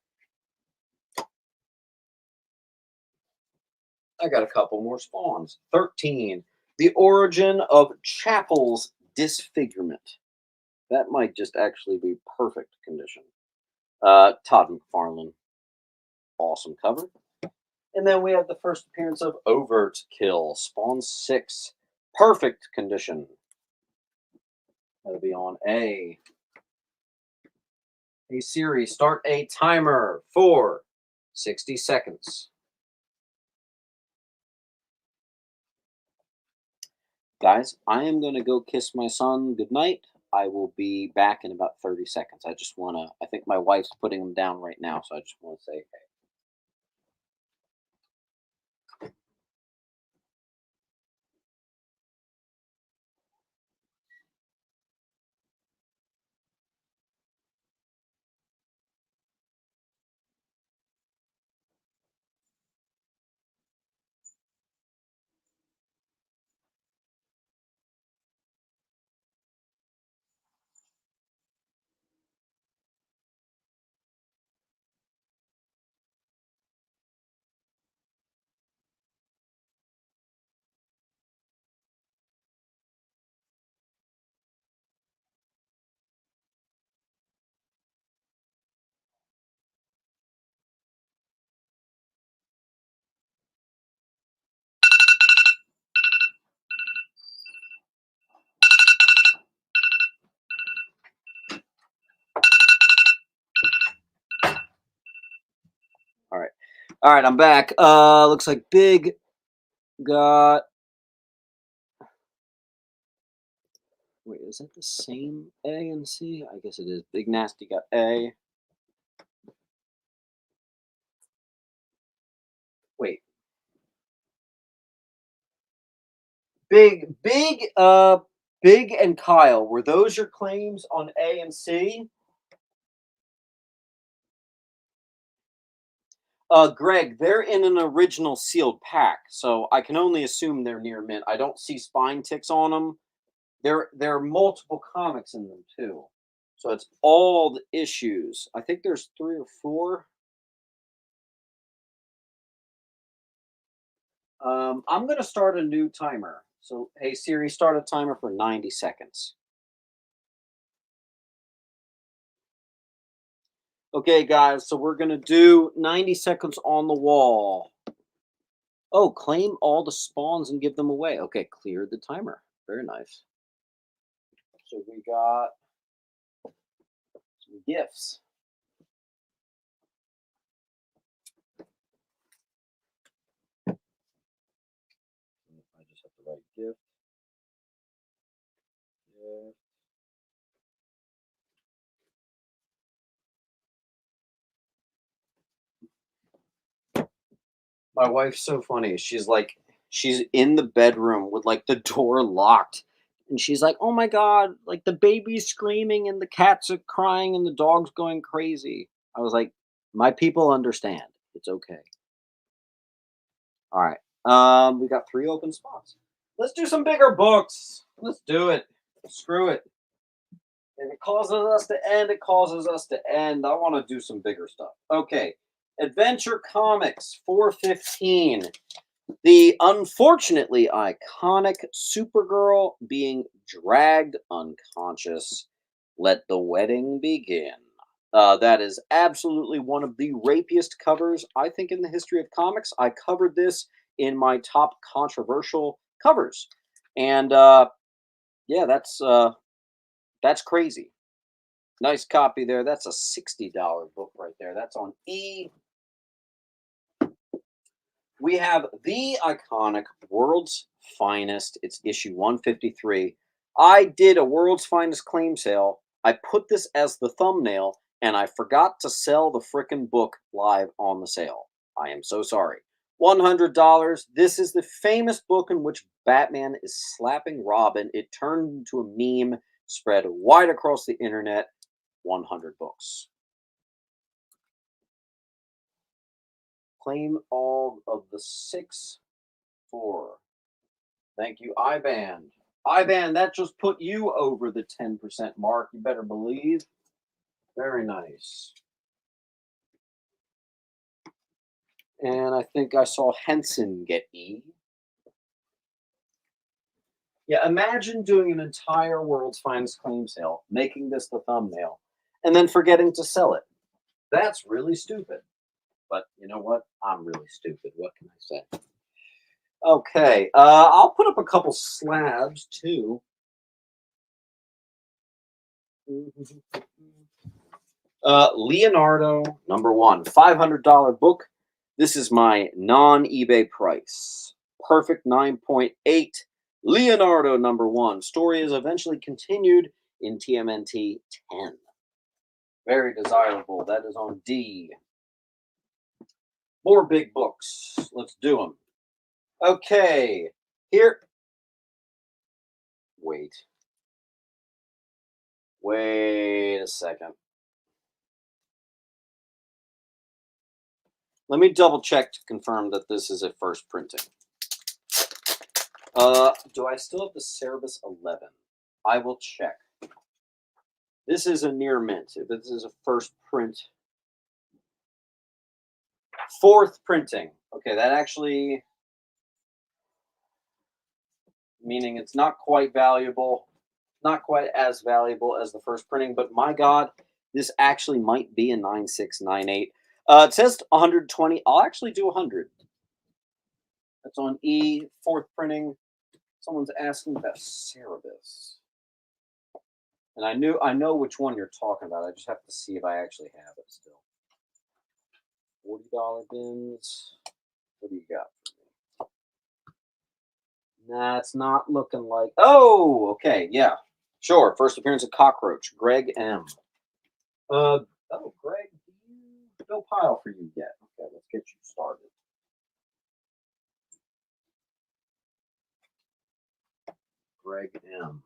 [SPEAKER 1] I got a couple more spawns. 13. The origin of Chapel's disfigurement. That might just actually be perfect condition. Todd McFarlane. Awesome cover. And then we have the first appearance of Overt Kill. Spawn 6. Perfect condition. That'll be on A. Hey Siri, start a timer for 60 seconds. Guys, I am going to go kiss my son goodnight. I will be back in about 30 seconds. I think my wife's putting him down right now, so I just want to say, hey. All right, I'm back. Looks like Big got. Wait, is that the same A and C? I guess it is. Big Nasty got A. Wait, Big and Kyle. Were those your claims on A and C? Greg, they're in an original sealed pack, so I can only assume they're near mint. I don't see spine ticks on them. There are multiple comics in them too, so it's all the issues. I think there's 3 or 4. I'm gonna start a new timer. So, hey Siri, start a timer for 90 seconds. Okay, guys, so we're gonna do 90 seconds on the wall. Oh, claim all the spawns and give them away. Okay, clear the timer. Very nice. So we got some gifts. I just have to write gift. Gift. My wife's so funny. She's in the bedroom with like the door locked. And she's like, oh my God, like the baby's screaming and the cats are crying and the dog's going crazy. I was like, my people understand. It's okay. All right. We got 3 open spots. Let's do some bigger books. Let's do it. Screw it. If it causes us to end, it causes us to end. I want to do some bigger stuff. Okay. Adventure Comics 415. The unfortunately iconic Supergirl being dragged unconscious. Let the wedding begin. That is absolutely one of the rapiest covers, I think, in the history of comics. I covered this in my top controversial covers. And yeah, that's crazy. Nice copy there. That's a $60 book right there. That's on E. We have the iconic World's Finest. It's issue 153. I did a World's Finest claim sale. I put this as the thumbnail, and I forgot to sell the frickin' book live on the sale. I am so sorry. $100. This is the famous book in which Batman is slapping Robin. It turned into a meme, spread wide across the internet. 100 books. Claim all of the 6-4. Thank you, iBand. iBand, that just put you over the 10% mark. You better believe. Very nice. And I think I saw Henson get E. Yeah, imagine doing an entire World's Finest claim sale, making this the thumbnail, and then forgetting to sell it. That's really stupid. But you know what? I'm really stupid. What can I say? Okay, I'll put up a couple slabs too. Leonardo #1, $500 book. This is my non-eBay price. Perfect 9.8. Leonardo #1. Story is eventually continued in TMNT 10. Very desirable. That is on D. More big books. Let's do them. Okay. Here. Wait. Wait a second. Let me double check to confirm that this is a first printing. Do I still have the Cerebus 11? I will check. This is a near mint. This is a first print. 4th printing. Okay, that actually meaning it's not quite valuable, not quite as valuable as the first printing, but my God, this actually might be a 9698. It says 120. I'll actually do 100. That's on E, 4th printing. Someone's asking about Cerebus. And I know which one you're talking about. I just have to see if I actually have it still. $40 bins. What do you got? Nah, it's not looking like. Oh, okay, yeah, sure. First appearance of Cockroach, Greg M. Oh, Greg, no pile for you yet. Okay, let's get you started. Greg M.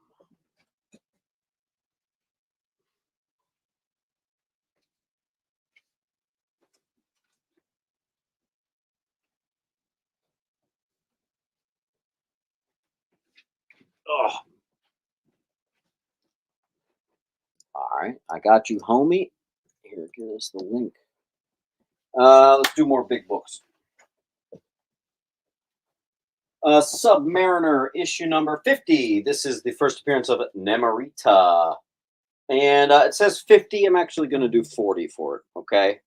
[SPEAKER 1] Oh, all right, I got you, homie. Here, give us the link. Let's do more big books. Submariner issue number 50. This is the first appearance of Nemorita. And it says 50. I'm actually going to do 40 for it. Okay.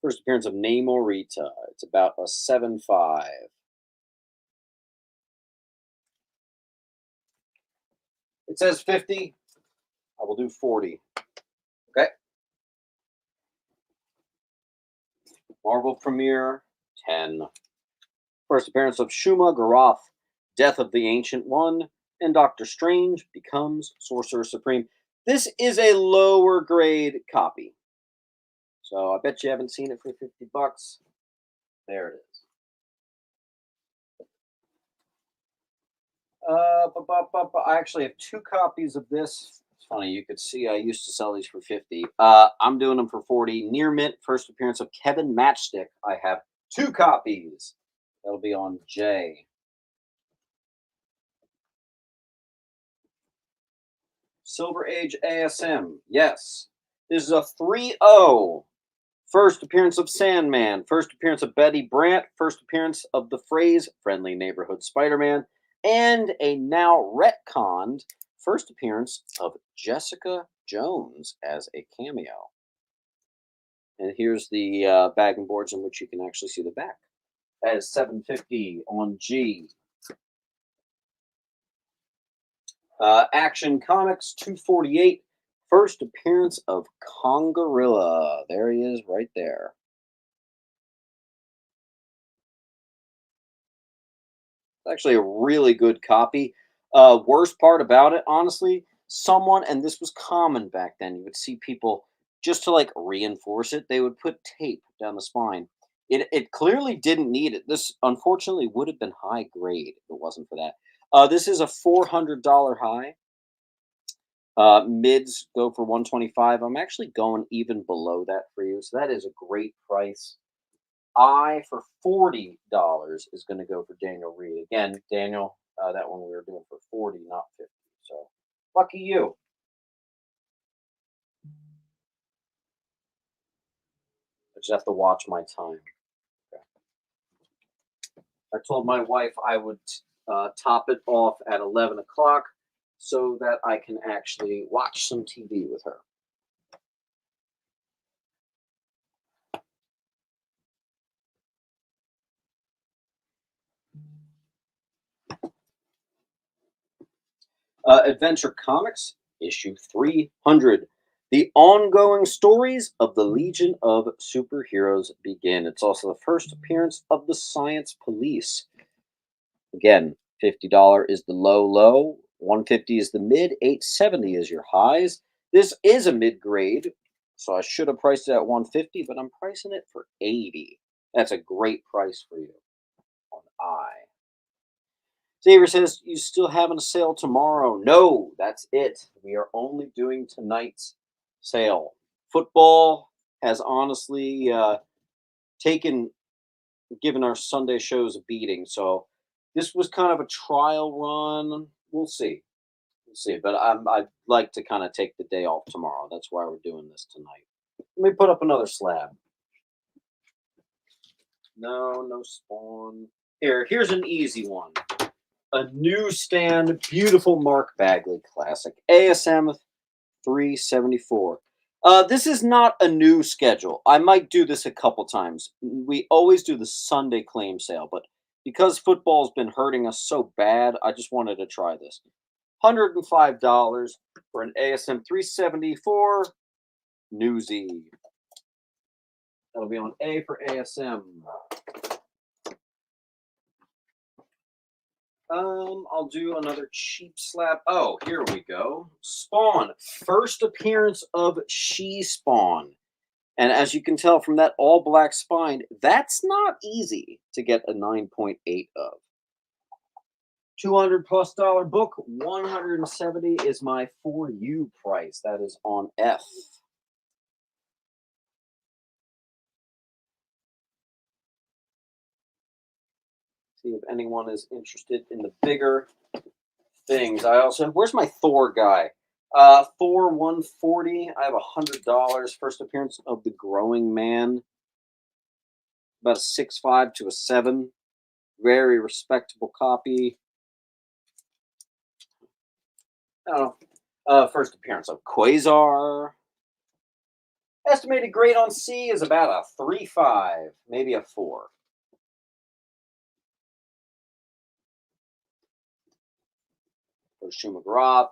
[SPEAKER 1] First appearance of Namorita. It's about a 7.5. It says 50. I will do 40. Okay. Marvel Premiere 10. First appearance of Shuma Gorath, Death of the Ancient One, and Doctor Strange becomes Sorcerer Supreme. This is a lower grade copy. So I bet you haven't seen it for $50. There it is. I actually have 2 copies of this. It's funny, you could see I used to sell these for 50. I'm doing them for 40. Near mint, first appearance of Kevin Matchstick. I have 2 copies. That'll be on J. Silver Age ASM. Yes. This is a 3-0. First appearance of Sandman. First appearance of Betty Brant. First appearance of the phrase Friendly Neighborhood Spider-Man. And a now retconned first appearance of Jessica Jones as a cameo. And here's the bag and boards in which you can actually see the back. That is $7.50 on G. Action Comics 248. First appearance of Kongorilla. There he is right there. It's actually a really good copy. Worst part about it, honestly, someone, and this was common back then, you would see people just to like reinforce it, they would put tape down the spine. It clearly didn't need it. This unfortunately would have been high grade if it wasn't for that. This is a $400 high. Mids go for 125. I'm actually going even below that for you, so that is a great price. I for $40 is going to go for Daniel Reed. Again, Daniel, that one we were doing for 40, not 50. So lucky you. I just have to watch my time. Okay. I told my wife I would top it off at 11 o'clock so that I can actually watch some TV with her. Adventure Comics, issue 300. The ongoing stories of the Legion of Superheroes begin. It's also the first appearance of the Science Police. Again, $50 is the low, 150 is the mid, 870 is your highs. This is a mid grade, so I should have priced it at 150, but I'm pricing it for 80. That's a great price for you on I. Xavier says, you still having a sale tomorrow? No, that's it. We are only doing tonight's sale. Football has honestly given our Sunday shows a beating. So this was kind of a trial run. We'll see. We'll see. But I'd like to kind of take the day off tomorrow. That's why we're doing this tonight. Let me put up another slab. No Spawn. Here's an easy one. A newsstand, beautiful Mark Bagley classic. ASM 374. This is not a new schedule. I might do this a couple times. We always do the Sunday claim sale, but because football's been hurting us so bad, I just wanted to try this. $105 for an ASM 374 Newsy. That'll be on A for ASM. I'll do another cheap slap. Oh, here we go. Spawn. First appearance of She Spawn. And as you can tell from that all black spine, that's not easy to get a 9.8 of. $200+ book, 170 is my for you price. That is on F. See if anyone is interested in the bigger things. I also, where's my Thor guy? Thor 140. I have $100. First appearance of the Growing Man. About a 6.5 to a 7. Very respectable copy. I don't know. First appearance of Quasar. Estimated grade on C is about a 3.5, maybe a 4. Shuma Groth,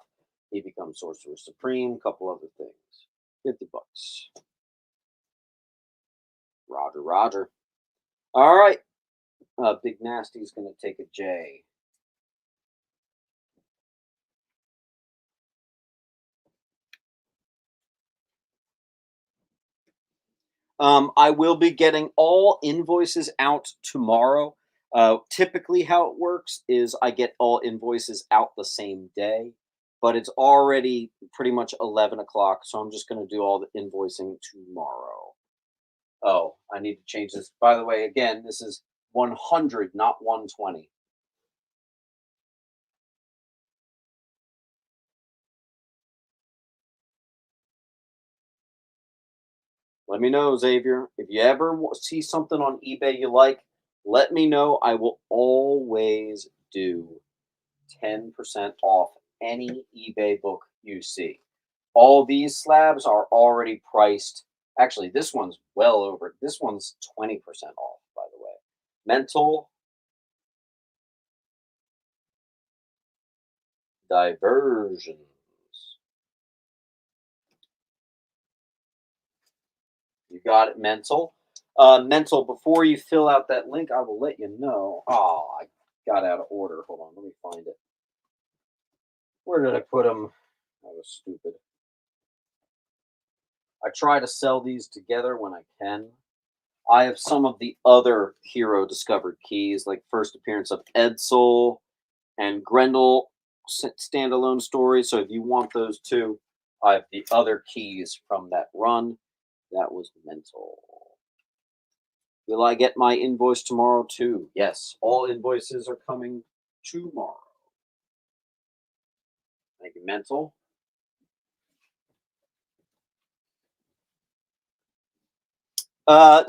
[SPEAKER 1] he becomes Sorcerer Supreme, couple other things. $50. Roger, Roger. All right. Big Nasty's going to take a J. I will be getting all invoices out tomorrow. Typically, how it works is I get all invoices out the same day, but it's already pretty much 11 o'clock, so I'm just going to do all the invoicing tomorrow. Oh, I need to change this. By the way, again, this is 100, not 120. Let me know, Xavier. If you ever see something on eBay you like, let me know. I will always do 10% off any eBay book you see. All these slabs are already priced. Actually, this one's well over. This one's 20% off, by the way. Mental Diversions. You got it, Mental. Mental, before you fill out that link, I will let you know. Oh, I got out of order. Hold on, let me find it. Where did I put them? That was stupid. I try to sell these together when I can. I have some of the other hero discovered keys, like first appearance of Edsel and Grendel standalone stories. So if you want those too, I have the other keys from that run. That was Mental. Will I get my invoice tomorrow too? Yes, all invoices are coming tomorrow. Thank you, Mental.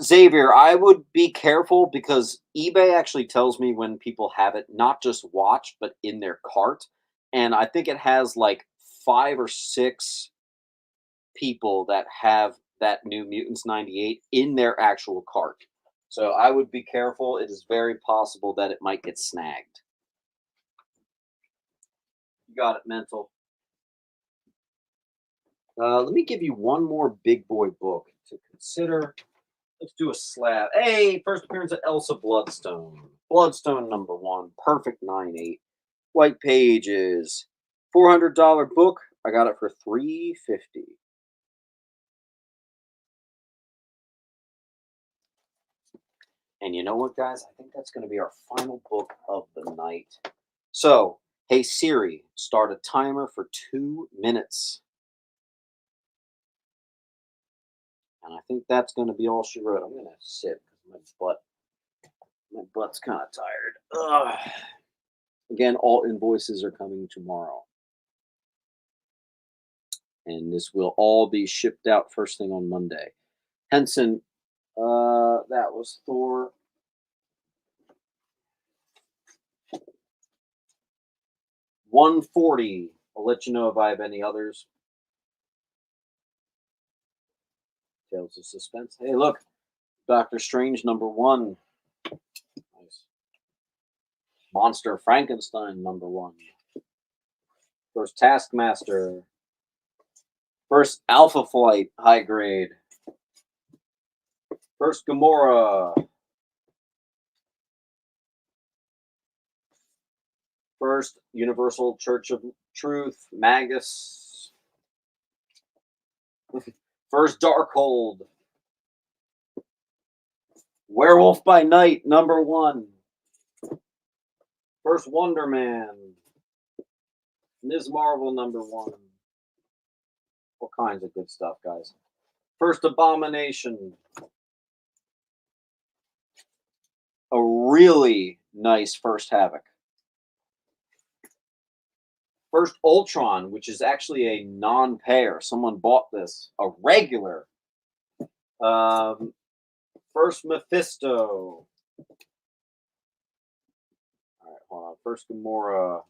[SPEAKER 1] Xavier, I would be careful because eBay actually tells me when people have it not just watched, but in their cart. And I think it has like 5 or 6 people that have that New Mutants 98 in their actual cart. So I would be careful. It is very possible that it might get snagged. You got it, Mental. Let me give you one more big boy book to consider. Let's do a slab. Hey, first appearance of Elsa Bloodstone. Bloodstone #1. Perfect 9.8. White pages. $400 book. I got it for $350. And you know what, guys? I think that's going to be our final book of the night. So, hey Siri, start a timer for 2 minutes. And I think that's going to be all she wrote. I'm going to sit because my butt's kind of tired. Ugh. Again, all invoices are coming tomorrow. And this will all be shipped out first thing on Monday. Henson, that was Thor. $140. I'll let you know if I have any others. Tales of Suspense. Hey, look, Doctor Strange #1. Nice. Monster Frankenstein #1. First Taskmaster. First Alpha Flight high grade. First Gamora. First Universal Church of Truth, Magus. First Darkhold. Werewolf by Night, #1. First Wonder Man. Ms. Marvel, #1. All kinds of good stuff, guys. First Abomination. A really nice first Havoc. First Ultron, which is actually a non-payer. Someone bought this. A regular. First Mephisto. All right, hold on. First Gamora.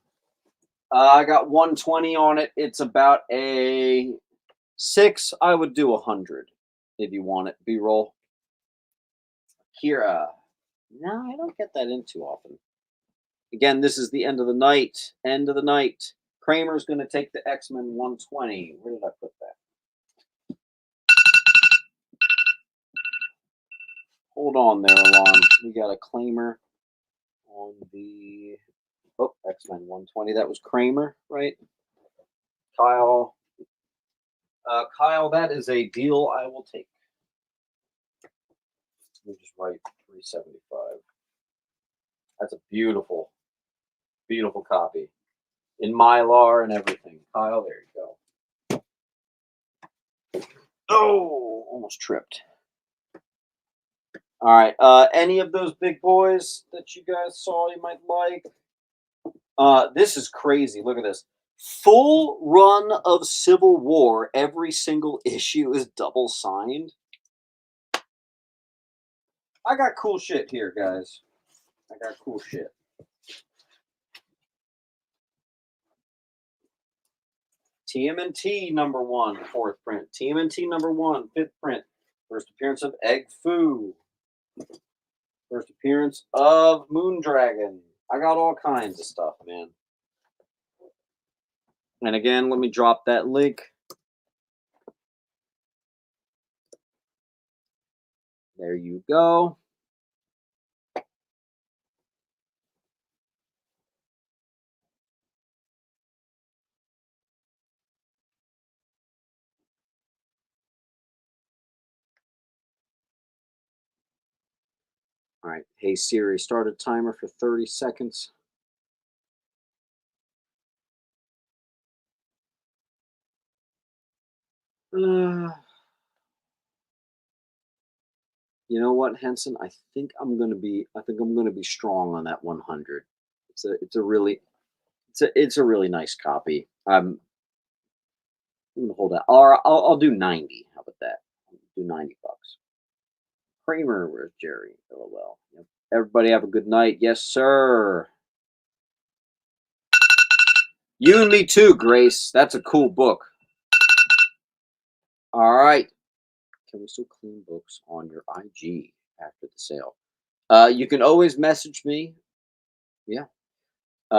[SPEAKER 1] I got 120 on it. It's about a 6. I would do 100 if you want it. B-roll. Kira. No, I don't get that in too often. Again, this is the end of the night. End of the night. Kramer's going to take the X-Men 120. Where did I put that? Hold on there, Alon. We got a claimer on the X-Men 120. That was Kramer, right? Kyle. Kyle, that is a deal I will take. Let me just write 375. That's a beautiful, beautiful copy. In Mylar and everything. Kyle, there you go. Oh, almost tripped. All right. Any of those big boys that you guys saw you might like? This is crazy. Look at this. Full run of Civil War. Every single issue is double signed. I got cool shit here, guys. I got cool shit. TMNT #1, 4th print. TMNT #1, 5th print. First appearance of Egg Foo. First appearance of Moondragon. I got all kinds of stuff, man. And again, let me drop that link. There you go. All right. Hey, Siri, start a timer for 30 seconds. You know what, Henson? I think I'm gonna be strong on that 100. It's a really nice copy. I'm gonna hold that. Or I'll do 90. How about that? I'll do $90. Kramer, where's Jerry? LOL. Yep. Everybody have a good night. Yes, sir. You and me too, Grace. That's a cool book. All right. Can we still clean books on your IG after the sale? You can always message me. Yeah. Do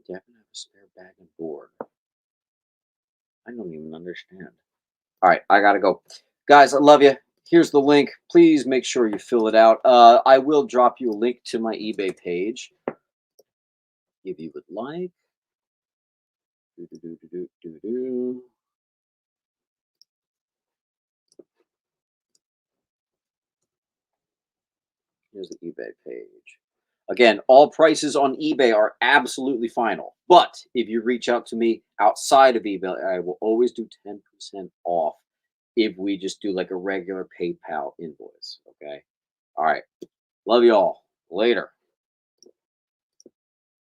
[SPEAKER 1] you happen to have a spare bag and board? I don't even understand. All right, I gotta go. Guys, I love you. Here's the link. Please make sure you fill it out. I will drop you a link to my eBay page if you would like. Here's the eBay page. Again, all prices on eBay are absolutely final. But if you reach out to me outside of eBay, I will always do 10% off if we just do like a regular PayPal invoice. Okay. All right. Love you all. Later.